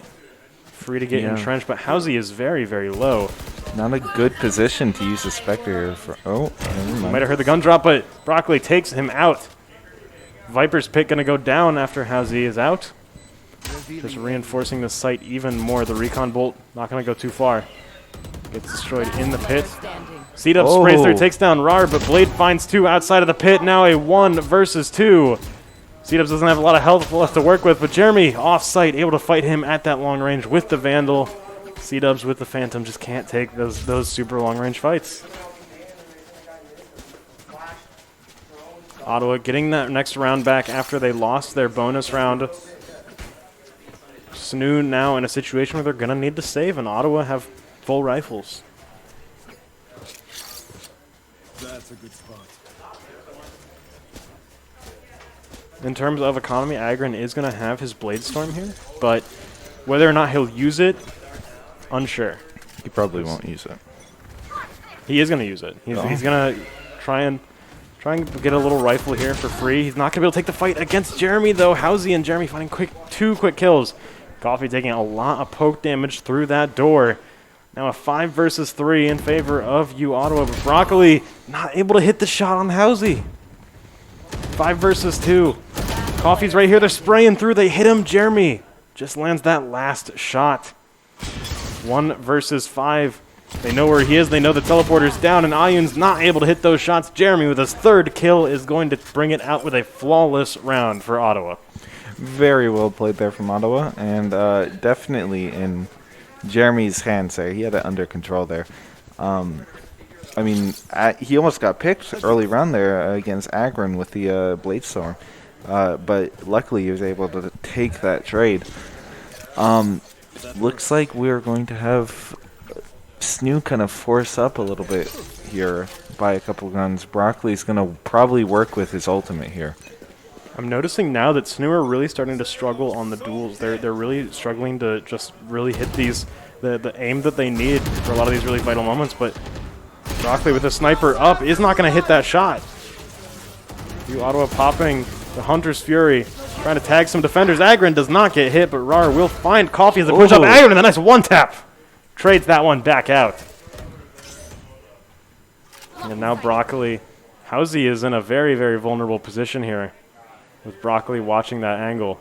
free to get entrenched, but Housey is very, very low. Not a good position to use the Spectre for. Oh, never mind. Might have heard the gun drop, but Broccoli takes him out. Viper's pick going to go down after Housey is out. Just reinforcing the site even more. The recon bolt not going to go too far. Gets destroyed in the pit. C-Dub sprays through, takes down Rar, but Blade finds 2 outside of the pit. Now a 1 versus 2. C-Dubs doesn't have a lot of health left to work with, but Jeremy off-site, able to fight him at that long range with the Vandal. C-Dubs with the Phantom just can't take those super long-range fights. Ottawa getting that next round back after they lost their bonus round. SNHU now in a situation where they're going to need to save, and Ottawa have full rifles. That's a good spot. In terms of economy, Agron is going to have his Blade Storm here, but whether or not he'll use it, unsure. He probably won't use it. He is going to use it. He's going to try and get a little rifle here for free. He's not going to be able to take the fight against Jeremy, though. Housey and Jeremy finding 2 quick kills. Coffee taking a lot of poke damage through that door. Now a 5 versus 3 in favor of uOttawa, but Broccoli not able to hit the shot on Housey. 5 versus 2. Coffee's right here. They're spraying through. They hit him. Jeremy just lands that last shot. 1 versus 5. They know where he is. They know the teleporter's down, and Ayun's not able to hit those shots. Jeremy with his 3rd kill is going to bring it out with a flawless round for Ottawa. Very well played there from Ottawa, and definitely in Jeremy's hands there. He had it under control there. I mean, he almost got picked early round there against Agron with the Blade Storm. But luckily he was able to take that trade. Looks like we're going to have SNHU kind of force up a little bit here by a couple guns. Broccoli's going to probably work with his ultimate here. I'm noticing now that SNHU are really starting to struggle on the duels. They're really struggling to just really hit the aim that they need for a lot of these really vital moments, but Broccoli with a sniper up is not going to hit that shot. uOttawa popping the Hunter's Fury, trying to tag some defenders. Agron does not get hit, but Rar will find Coffee as a push up. Agron with a nice 1-tap. Trades that one back out. And now Broccoli. Housey is in a very, very vulnerable position here, with Broccoli watching that angle.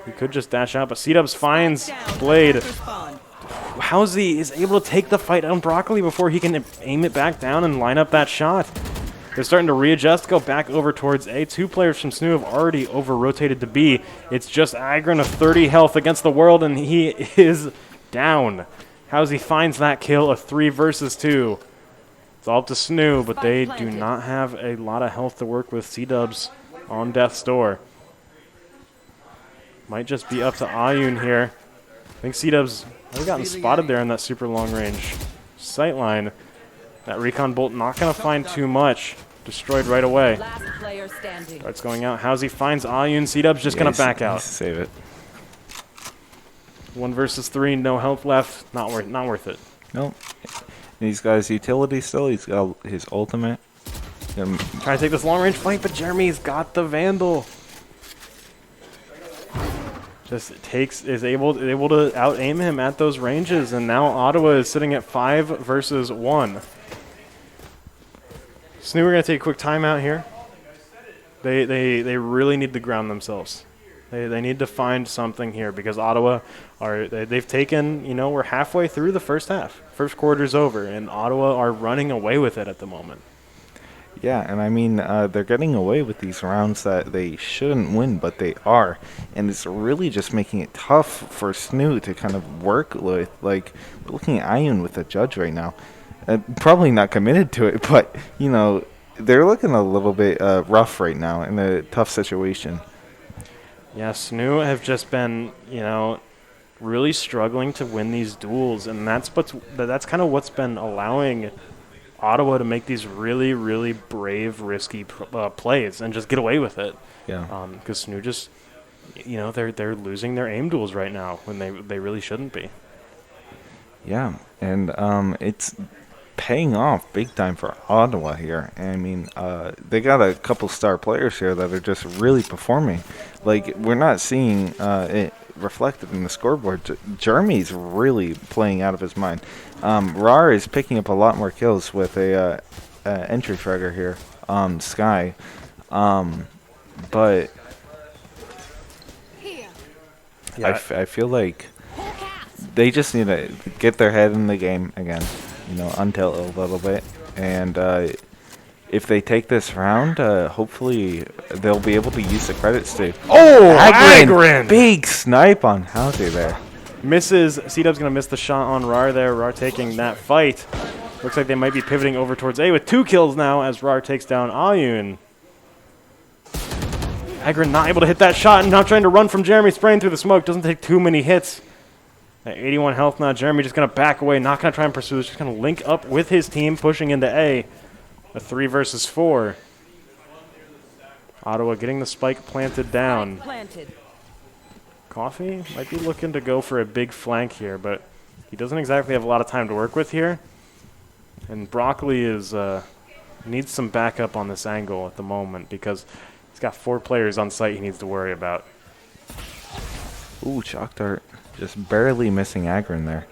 He could just dash out, but C-Dubs finds Blade. Housey is able to take the fight on Broccoli before he can aim it back down and line up that shot. They're starting to readjust, go back over towards A. 2 players from SNHU have already over-rotated to B. It's just Agron of 30 health against the world, and he is down. Housey finds that kill, a 3 versus 2. It's all up to SNHU, but they do not have a lot of health to work with. C-Dubs on death's door. Might just be up to Ayun here. I think C-Dubs have gotten spotted there in that super long range sightline. That recon bolt not going to find too much. Destroyed right away. Starts going out. Housey finds Ayun. C-Dubs just going to back out. Save it. 1 versus 3. No health left. Not worth it. Nope. He's got his utility still. He's got his ultimate. Trying to take this long range fight, but Jeremy's got the Vandal. Just is able to out aim him at those ranges, and now Ottawa is sitting at 5 versus 1. SNHU are going to take a quick timeout here. They really need to ground themselves. They need to find something here because Ottawa they've taken, you know, we're halfway through the first half. First quarter's over, and Ottawa are running away with it at the moment. Yeah, and I mean, they're getting away with these rounds that they shouldn't win, but they are. And it's really just making it tough for SNHU to kind of work with. Like, we're looking at Ayun with the judge right now. Probably not committed to it, but, you know, they're looking a little bit rough right now in a tough situation. Yeah, SNHU have just been, you know, really struggling to win these duels, and that's kind of what's been allowing Ottawa to make these really, really brave, risky plays and just get away with it. Yeah. Because SNHU just, you know, they're losing their aim duels right now when they really shouldn't be. Yeah, and it's paying off big time for Ottawa here. I mean, they got a couple star players here that are just really performing. Like, we're not seeing it reflected in the scoreboard. Jeremy's really playing out of his mind. Rar is picking up a lot more kills with a entry fragger here, Sky. But Yeah. I feel like they just need to get their head in the game again, you know, untilt a little bit. And if they take this round, hopefully they'll be able to use the credits to... Oh, Agrin! Big snipe on Halsey there. Misses. C-Dub's going to miss the shot on Rar there. Rar taking that fight. Looks like they might be pivoting over towards A with 2 kills now as Rar takes down Ayun. Agrin not able to hit that shot and now trying to run from Jeremy, spraying through the smoke. Doesn't take too many hits. At 81 health now, Jeremy just going to back away. Not going to try and pursue this. Just going to link up with his team, pushing into A. A 3 versus 4. Ottawa getting the spike planted down. Planted. Coffee might be looking to go for a big flank here, but he doesn't exactly have a lot of time to work with here. And Broccoli is needs some backup on this angle at the moment because he's got 4 players on site he needs to worry about. Ooh, Chalk Dart just barely missing Agrin there.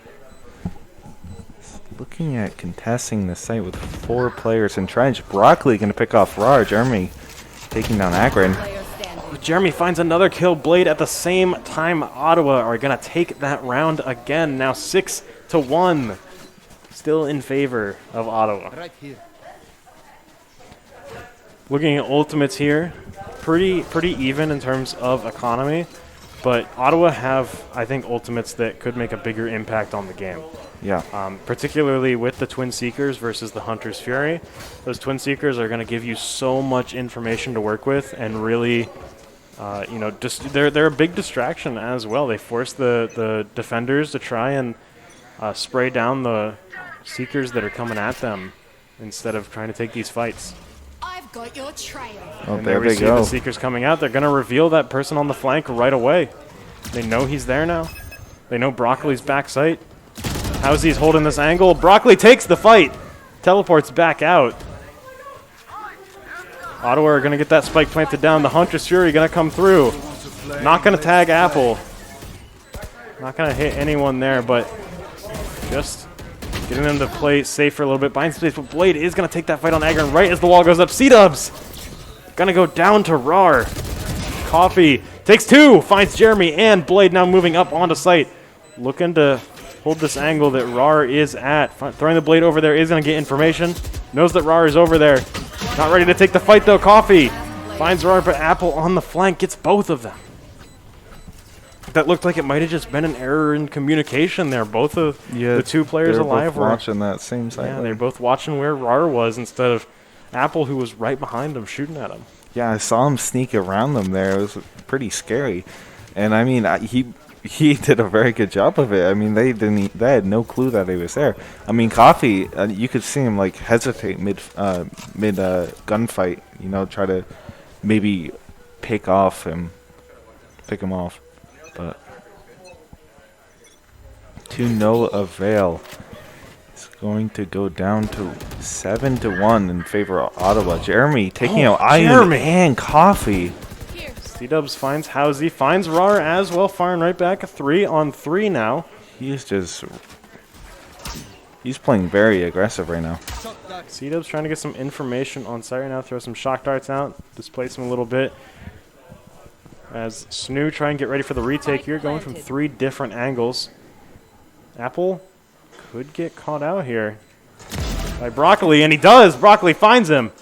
Looking at contesting the site with 4 players in trench. Broccoli going to pick off Rar. Jeremy taking down Agrin. Jeremy finds another kill. Blade at the same time. Ottawa are going to take that round again. Now 6-1. Still in favor of Ottawa. Right here. Looking at ultimates here, pretty even in terms of economy. But Ottawa have, I think, ultimates that could make a bigger impact on the game. Yeah. Particularly with the Twin Seekers versus the Hunter's Fury. Those Twin Seekers are going to give you so much information to work with and really, you know, just they're a big distraction as well. They force the defenders to try and spray down the Seekers that are coming at them instead of trying to take these fights. I've got your trail. Oh, And there we they see go. the Seekers coming out. They're going to reveal that person on the flank right away. They know he's there now. They know Broccoli's back sight. How's holding this angle? Broccoli takes the fight. Teleports back out. Ottawa are going to get that spike planted down. The Hunter's Fury going to come through. Not going to tag Apple. Not going to hit anyone there, but just getting them to play safe for a little bit. Buying space, but Blade is going to take that fight on Agron right as the wall goes up. C-Dubs going to go down to Rar. Coffee takes 2, finds Jeremy and Blade now moving up onto site. Looking to hold this angle that Rar is at. Throwing the Blade over there is going to get information. Knows that Rar is over there. Not ready to take the fight though. Coffee finds Rar, but Apple on the flank gets both of them. That looked like it might have just been an error in communication there. Both of the 2 players alive were watching that same side. Yeah, they're both watching where Rar was instead of Apple, who was right behind him shooting at him. Yeah, I saw him sneak around them there. It was pretty scary. And I mean, he did a very good job of it. I mean, they had no clue that he was there. I mean, Coffee, you could see him like hesitate mid gunfight. You know, try to maybe pick him off, but to no avail. It's going to go down to 7-1 in favor of Ottawa. Jeremy taking out Iron and Coffee. C-Dubs finds Housey, finds Rar as well, firing right back. A 3-on-3 now. He's just He's playing very aggressive right now. C-Dub's trying to get some information on site right now. Throw some shock darts out. Displace him a little bit. As SNHU try and get ready for the retake here. Going from 3 different angles. Apple could get caught out here by Broccoli, and he does. Broccoli finds him.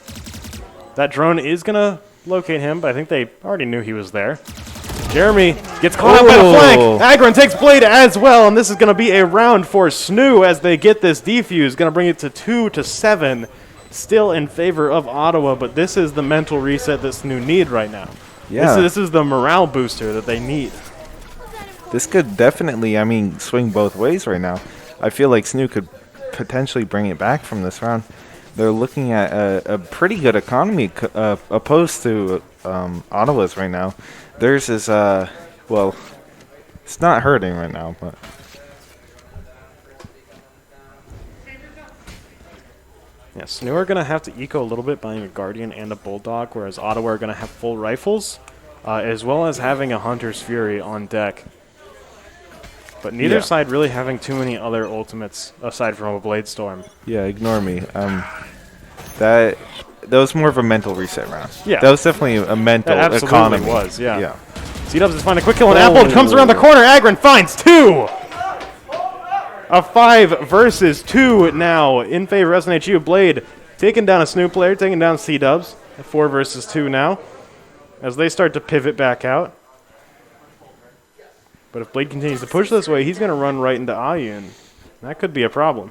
That drone is going to locate him, but I think they already knew he was there. Jeremy gets caught out by the flank. Agron takes Blade as well, and this is going to be a round for SNHU as they get this defuse. Going to bring it to 2-7. Still in favor of Ottawa, but this is the mental reset that SNHU need right now. Yeah. This is the morale booster that they need. This could definitely, I mean, swing both ways right now. I feel like SNHU could potentially bring it back from this round. They're looking at a pretty good economy opposed to Ottawa's right now. Theirs is, well, it's not hurting right now, but. Yeah, SNHU are going to have to eco a little bit buying a Guardian and a Bulldog, whereas Ottawa are going to have full rifles, as well as having a Hunter's Fury on deck. But neither side really having too many other ultimates aside from a Blade Storm. Yeah, ignore me. That was more of a mental reset round. Yeah. That was definitely a mental That economy. absolutely was, yeah. Yeah. C-Dubs is finding a quick kill on Apple. Comes around the corner. Agron finds 2. A 5 versus 2 now in favor of SNHU. Blade taking down a SNHU player, taking down C-Dubs. A 4 versus 2 now as they start to pivot back out. But if Blade continues to push this way, he's going to run right into Ayun. That could be a problem.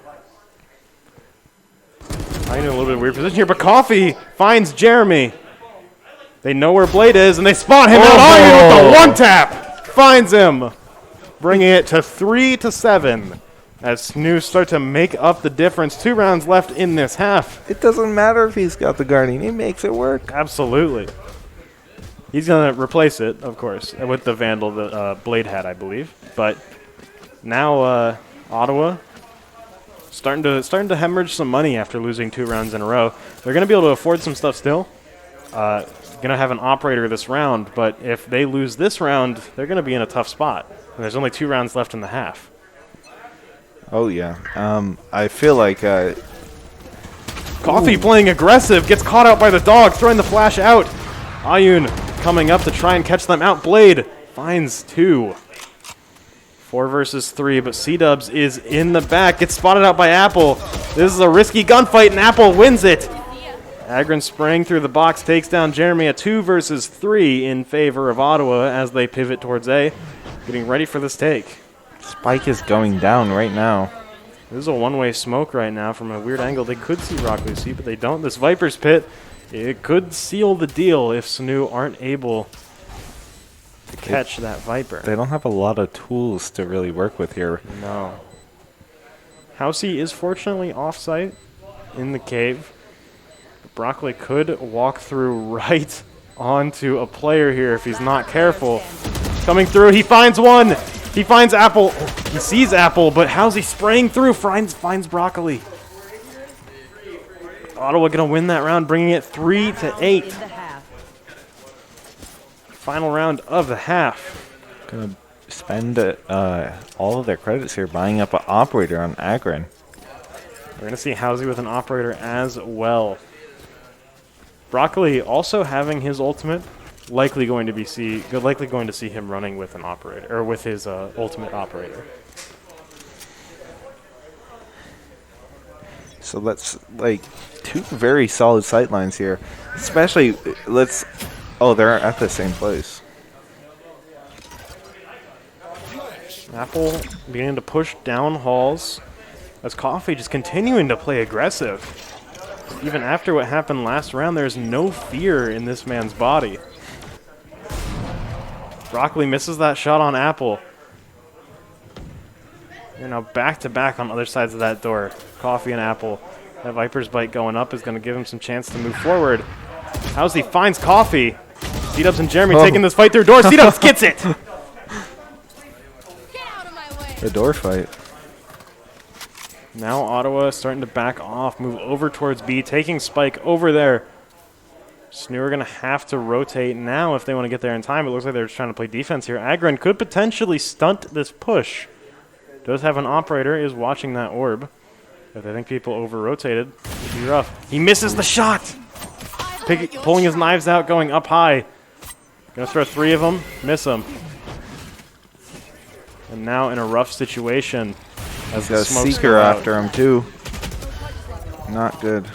Ayun in a little bit of a weird position here, but Coffee finds Jeremy. They know where Blade is, and they spot him out. Ayun with the one-tap finds him, bringing it to 3-7 as SNHU start to make up the difference. 2 rounds left in this half. It doesn't matter if he's got the Guardian. He makes it work. Absolutely. He's going to replace it, of course, with the Vandal that Blade had, I believe. But now Ottawa starting to hemorrhage some money after losing 2 rounds in a row. They're going to be able to afford some stuff still. Going to have an operator this round, but if they lose this round, they're going to be in a tough spot. And there's only 2 rounds left in the half. Oh, yeah. I feel like... Coffee playing aggressive, gets caught out by the dog, throwing the flash out. Ayun coming up to try and catch them out. Blade finds 2. 4 versus 3, but C-Dubs is in the back. Gets spotted out by Apple. This is a risky gunfight, and Apple wins it. Agron spraying through the box, takes down Jeremy. A 2 versus 3 in favor of Ottawa as they pivot towards A. Getting ready for this take. Spike is going down right now. This is a one-way smoke right now from a weird angle. They could see Rock Lucy, but they don't. This Viper's Pit, it could seal the deal if SNHU aren't able to catch that Viper. They don't have a lot of tools to really work with here. No. Housey is fortunately off-site in the cave. Broccoli could walk through right onto a player here if he's not careful. Coming through, he finds one. He finds Apple. He sees Apple, but how's he spraying through? Finds Broccoli. Ottawa going to win that round, bringing it 3-8. Final round of the half. Gonna spend all of their credits here buying up an operator on Agron. We're going to see Housey with an operator as well. Broccoli also having his ultimate. Likely going to see him running with an operator, or with his ultimate operator. So that's like 2 very solid sight lines here. Especially, they're at the same place. Apple beginning to push down halls as Coffee just continuing to play aggressive. Even after what happened last round, there's no fear in this man's body. Broccoli misses that shot on Apple. They're now back-to-back on other sides of that door. Coffee and Apple. That Viper's Bite going up is going to give him some chance to move forward. Housey finds Coffee. C-Dubs and Jeremy taking this fight through door. C-Dubs gets it! Get out of my way. The door fight. Now Ottawa starting to back off, move over towards B, taking Spike over there. SNHU are going to have to rotate now if they want to get there in time. It looks like they're just trying to play defense here. Agron could potentially stunt this push. Does have an operator, is watching that orb. If they think people over-rotated, it'd be rough. He misses the shot! Pulling his knives out, going up high. Gonna throw 3 of them, miss them. And now in a rough situation. He's got a Seeker after him, too. Not good.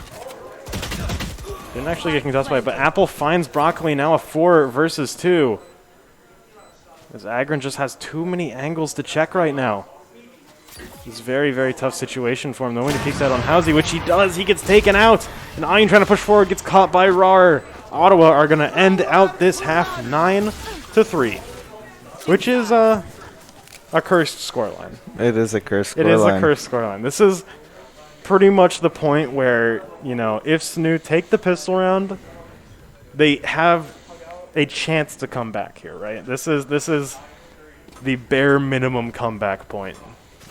Didn't actually get contested by it, but Apple finds Broccoli, now a 4 versus 2. As Agron just has too many angles to check right now. It's a very, very tough situation for him. The winner kicks out on Housey, which he does. He gets taken out. And Ayun trying to push forward, gets caught by Rar. Ottawa are going to end out this half 9-3, which is a cursed scoreline. It is a cursed scoreline. It is a cursed scoreline. This is pretty much the point where, you know, if SNHU take the pistol round, they have a chance to come back here, right? This is the bare minimum comeback point.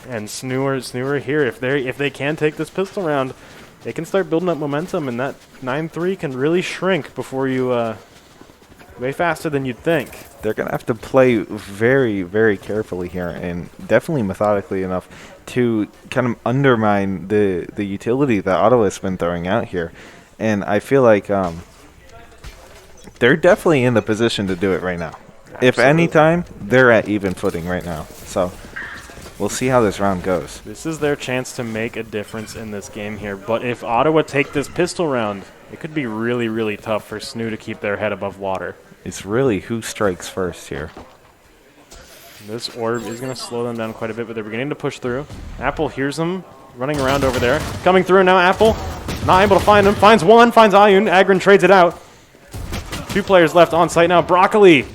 And SNHU are here. If they can take this pistol round, they can start building up momentum, and that 9-3 can really shrink before you way faster than you'd think. They're going to have to play very, very carefully here, and definitely methodically enough to kind of undermine the utility that Ottawa's been throwing out here. And I feel like they're definitely in the position to do it right now. Absolutely. If any time, they're at even footing right now. So we'll see how this round goes. This is their chance to make a difference in this game here. But if Ottawa take this pistol round, it could be really, really tough for SNHU to keep their head above water. It's really who strikes first here. This orb is going to slow them down quite a bit, but they're beginning to push through. Apple hears them running around over there. Coming through now, Apple. Not able to find him. Finds one, finds Ayun. Agron trades it out. 2 players left on site now. Broccoli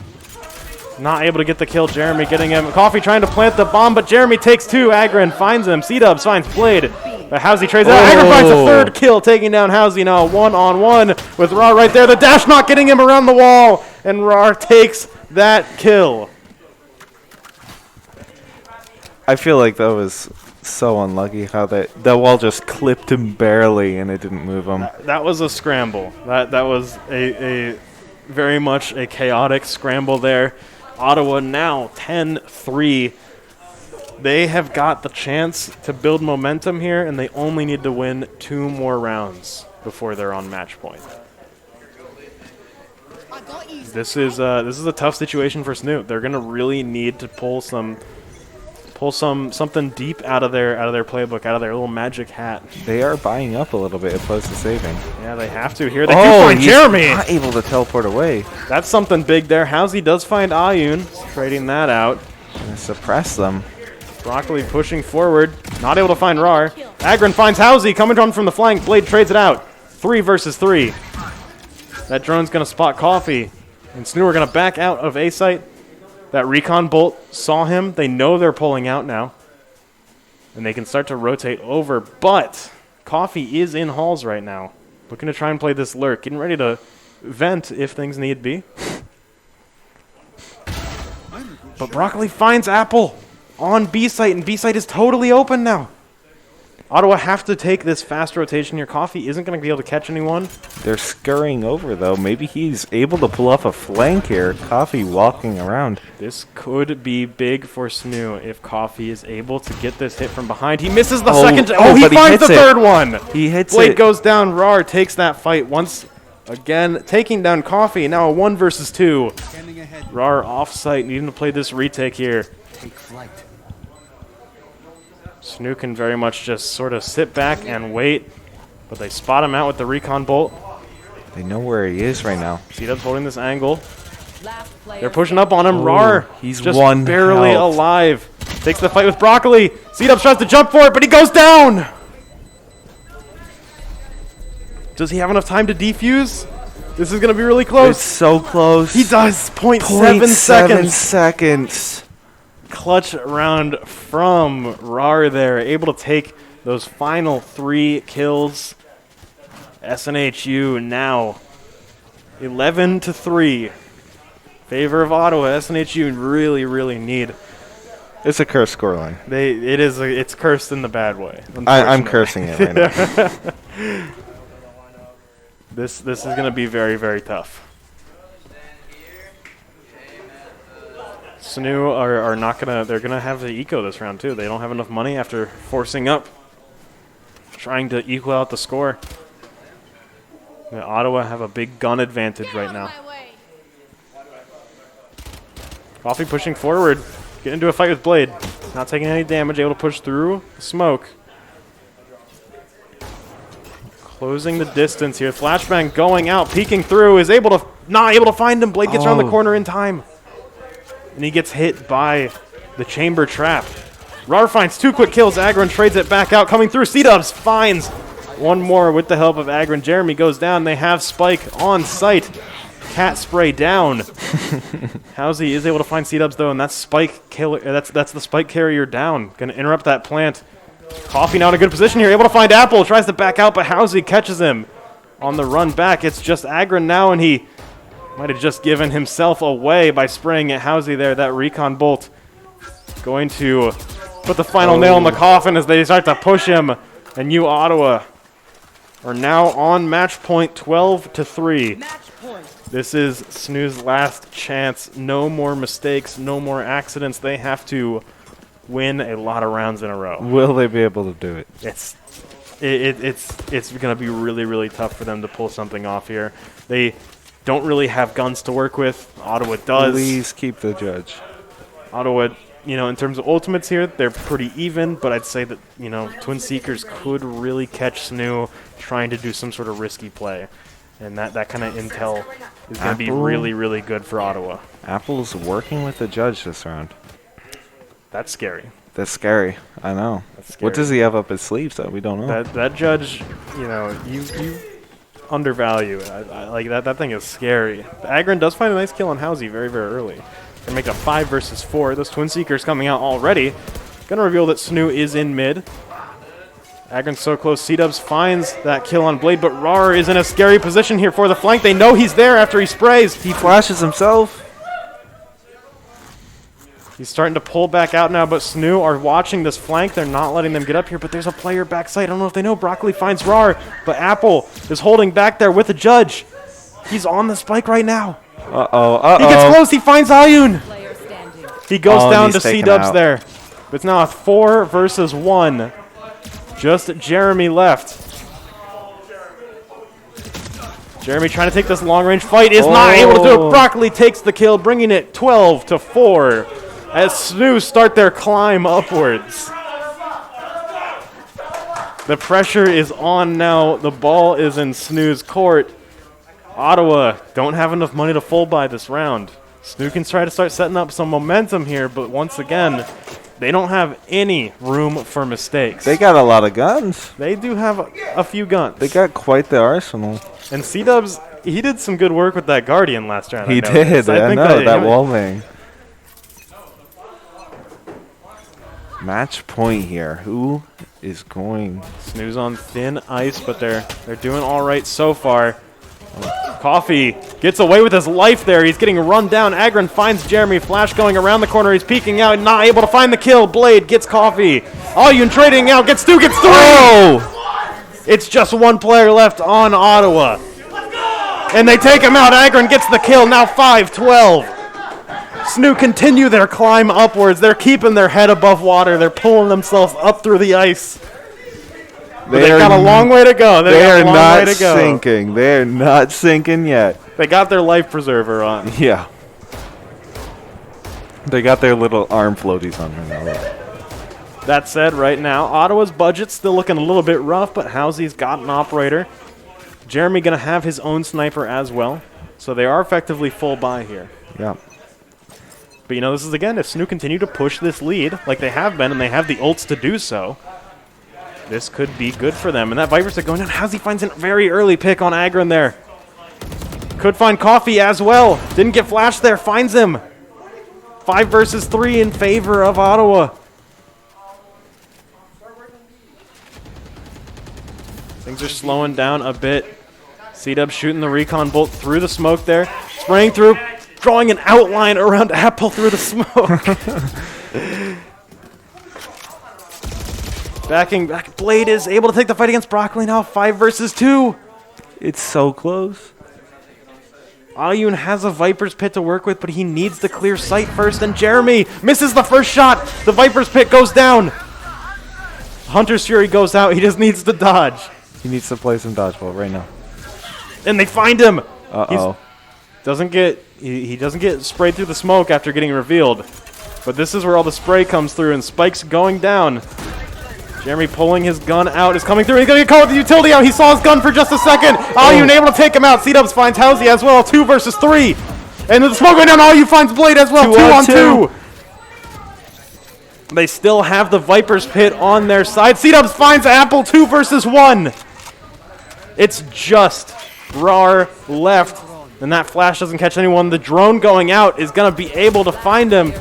not able to get the kill. Jeremy getting him. Coffee trying to plant the bomb, but Jeremy takes 2. Agron finds him. C-Dubs finds Blade. But Housey trades it out. Agron finds a 3rd kill, taking down Housey now 1-on-1 with Rar right there. The dash not getting him around the wall, and Rar takes that kill. I feel like that was so unlucky how that wall just clipped him barely and it didn't move him. That was a scramble. That was a very much a chaotic scramble there. Ottawa now 10-3. They have got the chance to build momentum here, and they only need to win 2 more rounds before they're on match point. This is a tough situation for SNHU. They're gonna really need to pull something deep out of their playbook, out of their little magic hat. They are buying up a little bit opposed to saving. Yeah, they have to. Here they do find Jeremy. Not able to teleport away. That's something big there. Housey does find Ayun, trading that out. Gonna suppress them. Broccoli pushing forward, not able to find Rar. Agron finds Housey, coming on from the flank. Blade trades it out. 3 versus 3. That drone's gonna spot Coffee, and SNHU are gonna back out of A site. That recon bolt saw him. They know they're pulling out now. And they can start to rotate over. But Coffee is in halls right now. Looking to try and play this lurk. Getting ready to vent if things need be. But Broccoli finds Apple on B site. And B site is totally open now. Ottawa have to take this fast rotation here. Coffee isn't going to be able to catch anyone. They're scurrying over, though. Maybe he's able to pull off a flank here. Coffee walking around. This could be big for SNHU if Coffee is able to get this hit from behind. He misses the second. Oh, he finds the 3rd one. He hits it. Blade goes down. Rar takes that fight once again, taking down Coffee. Now a 1 versus 2. Rar off-site, needing to play this retake here. SNHU can very much just sort of sit back and wait, but they spot him out with the recon bolt. They know where he is right now. C-Dub's holding this angle. They're pushing up on him. Rar, he's just one barely health. alive. Takes the fight with Broccoli. C-Dubs tries to jump for it, but he goes down. Does he have enough time to defuse? This is going to be really close. It's so close. He does. 0.7 seconds. Clutch round from Rar there, able to take those final 3 kills. SNHU now 11-3. Favor of Ottawa. SNHU really, really need. It's a cursed scoreline. It's cursed in the bad way. I'm cursing it right now. This is going to be very, very tough. SNHU are not gonna. They're gonna have to eco this round too. They don't have enough money after forcing up trying to equal out the score. Ottawa have a big gun advantage right now. Coffee pushing forward. Get into a fight with Blade. Not taking any damage, able to push through the smoke. Closing the distance here. Flashbang going out, peeking through, is not able to find him. Blade gets around the corner in time. And he gets hit by the chamber trap. Rar finds 2 quick kills. Agron trades it back out, coming through. C-Dubs finds one more with the help of Agron. Jeremy goes down. They have Spike on site. Cat spray down. Housey is able to find C-Dubs though, and that's Spike killer. That's the Spike carrier down. Gonna interrupt that plant. Coffee now in a good position here, able to find Apple. Tries to back out, but Housey catches him on the run back. It's just Agron now, and he might have just given himself away by spraying at Housey there. That recon bolt going to put the final nail in the coffin as they start to push him. And uOttawa are now on match point 12-3. Match point. This is SNHU's last chance. No more mistakes, no more accidents. They have to win a lot of rounds in a row. Will they be able to do it? It's going to be really, really tough for them to pull something off here. They don't really have guns to work with. Ottawa does. Please keep the judge. Ottawa, in terms of ultimates here, they're pretty even, but I'd say that, Twin Seekers could really catch SNHU trying to do some sort of risky play. And that kind of intel is going to be really, really good for Ottawa. Apple's working with the judge this round. That's scary. That's scary. I know. That's scary. What does he have up his sleeves that we don't know? That judge, you undervalue it. I like that. That thing is scary. Agron does find a nice kill on Housey very, very early. Gonna make a 5 versus 4. Those Twin Seekers coming out already. Gonna reveal that SNHU is in mid. Agron's so close. C-Dubs finds that kill on Blade, but Rar is in a scary position here for the flank. They know he's there after he sprays. He flashes himself. He's starting to pull back out now, but SNHU are watching this flank. They're not letting them get up here, but there's a player backside. I don't know if they know. Broccoli finds Rar, but Apple is holding back there with the judge. He's on the Spike right now. Uh-oh. He gets close. He finds Ayun. Player standing. He goes down to he's taken C-Dubs out. there. But it's now a 4 versus 1. Just Jeremy left. Jeremy trying to take this long-range fight is not able to do it. Broccoli takes the kill, bringing it 12-4 as SNHU start their climb upwards. The pressure is on now. The ball is in SNHU's court. Ottawa don't have enough money to full buy this round. SNHU can try to start setting up some momentum here, but once again, they don't have any room for mistakes. They got a lot of guns. They do have a few guns. They got quite the arsenal. And C-Dubs, he did some good work with that Guardian last round. He I did. I know, that wall bang. Match point here. Who is going? SNHU's on thin ice, but they're doing all right so far. Coffee gets away with his life there. He's getting run down. Agron finds Jeremy. Flash going around the corner. He's peeking out, not able to find the kill. Blade gets Coffee. Ayun trading out. Gets 2, gets 3. Oh! It's just one player left on Ottawa. And they take him out. Agron gets the kill. Now 5-12. SNHU continue their climb upwards. They're keeping their head above water. They're pulling themselves up through the ice. They've got a long way to go. They are not sinking. They are not sinking yet. They got their life preserver on. Yeah. They got their little arm floaties on right now. That said, right now, Ottawa's budget's still looking a little bit rough, but Housey's got an operator. Jeremy going to have his own sniper as well. So they are effectively full buy here. Yeah. But, this is, again, if SNHU continue to push this lead like they have been, and they have the ults to do so, this could be good for them. And that Viper's going down. Housey finds a very early pick on Agron there. Could find Coffee as well. Didn't get flashed there. Finds him. 5 versus 3 in favor of Ottawa. Things are slowing down a bit. C-Dub shooting the recon bolt through the smoke there. Spraying through. Drawing an outline around Apple through the smoke. Backing back. Blade is able to take the fight against Broccoli now. 5 versus 2. It's so close. Ayun has a Viper's Pit to work with, but he needs to clear sight first. And Jeremy misses the first shot. The Viper's Pit goes down. Hunter's Fury goes out. He just needs to dodge. He needs to play some dodgeball right now. And they find him. Uh-oh. He doesn't get sprayed through the smoke after getting revealed. But this is where all the spray comes through, and Spike's going down. Jeremy pulling his gun out is coming through. He's going to get caught with the utility out. He saw his gun for just a second. Ayun able to take him out. C-Dubs finds Housie as well. 2 versus 3. And the smoke going down. Ayun finds Blade as well. 2 on 2. They still have the Viper's Pit on their side. C-Dubs finds Apple 2 versus 1. It's just Rar left. And that flash doesn't catch anyone. The drone going out is going to be able to find him.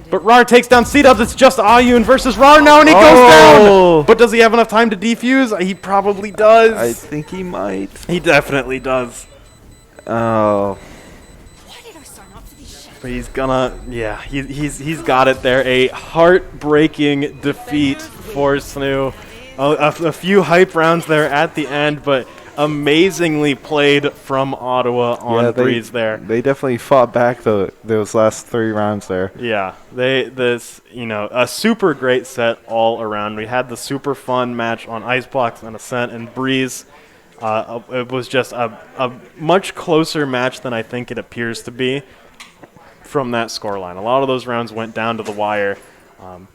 But Rar takes down C-Dubs. It's just Ayun versus Rar now, and he goes down. But does he have enough time to defuse? He probably does. I think he might. He definitely does. Oh. Why did I sign up for this shit? But he's gonna, yeah, he's got it there. A heartbreaking defeat for SNHU. A few hype rounds there at the end, but amazingly played from Ottawa on Breeze there. They definitely fought back those last 3 rounds there. Yeah, a super great set all around. We had the super fun match on Ice Blocks and Ascent and Breeze. It was just a much closer match than I think it appears to be from that scoreline. A lot of those rounds went down to the wire.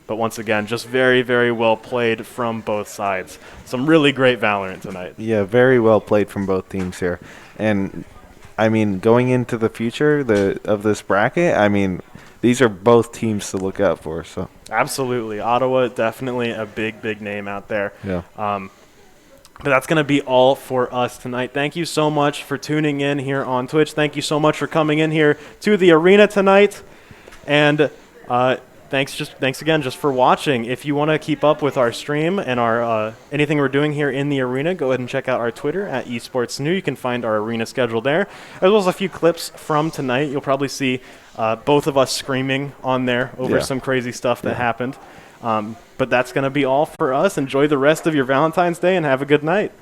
But once again, just very, very well played from both sides. Some really great Valorant tonight. Yeah, very well played from both teams here. And, I mean, going into the future of this bracket, I mean, these are both teams to look out for. So Absolutely. Ottawa, definitely a big, big name out there. Yeah. But that's going to be all for us tonight. Thank you so much for tuning in here on Twitch. Thank you so much for coming in here to the arena tonight. And Thanks again just for watching. If you want to keep up with our stream and our anything we're doing here in the arena, go ahead and check out our Twitter at eSportsNew. You can find our arena schedule there, as well as a few clips from tonight. You'll probably see both of us screaming on there over some crazy stuff that happened. But that's going to be all for us. Enjoy the rest of your Valentine's Day and have a good night.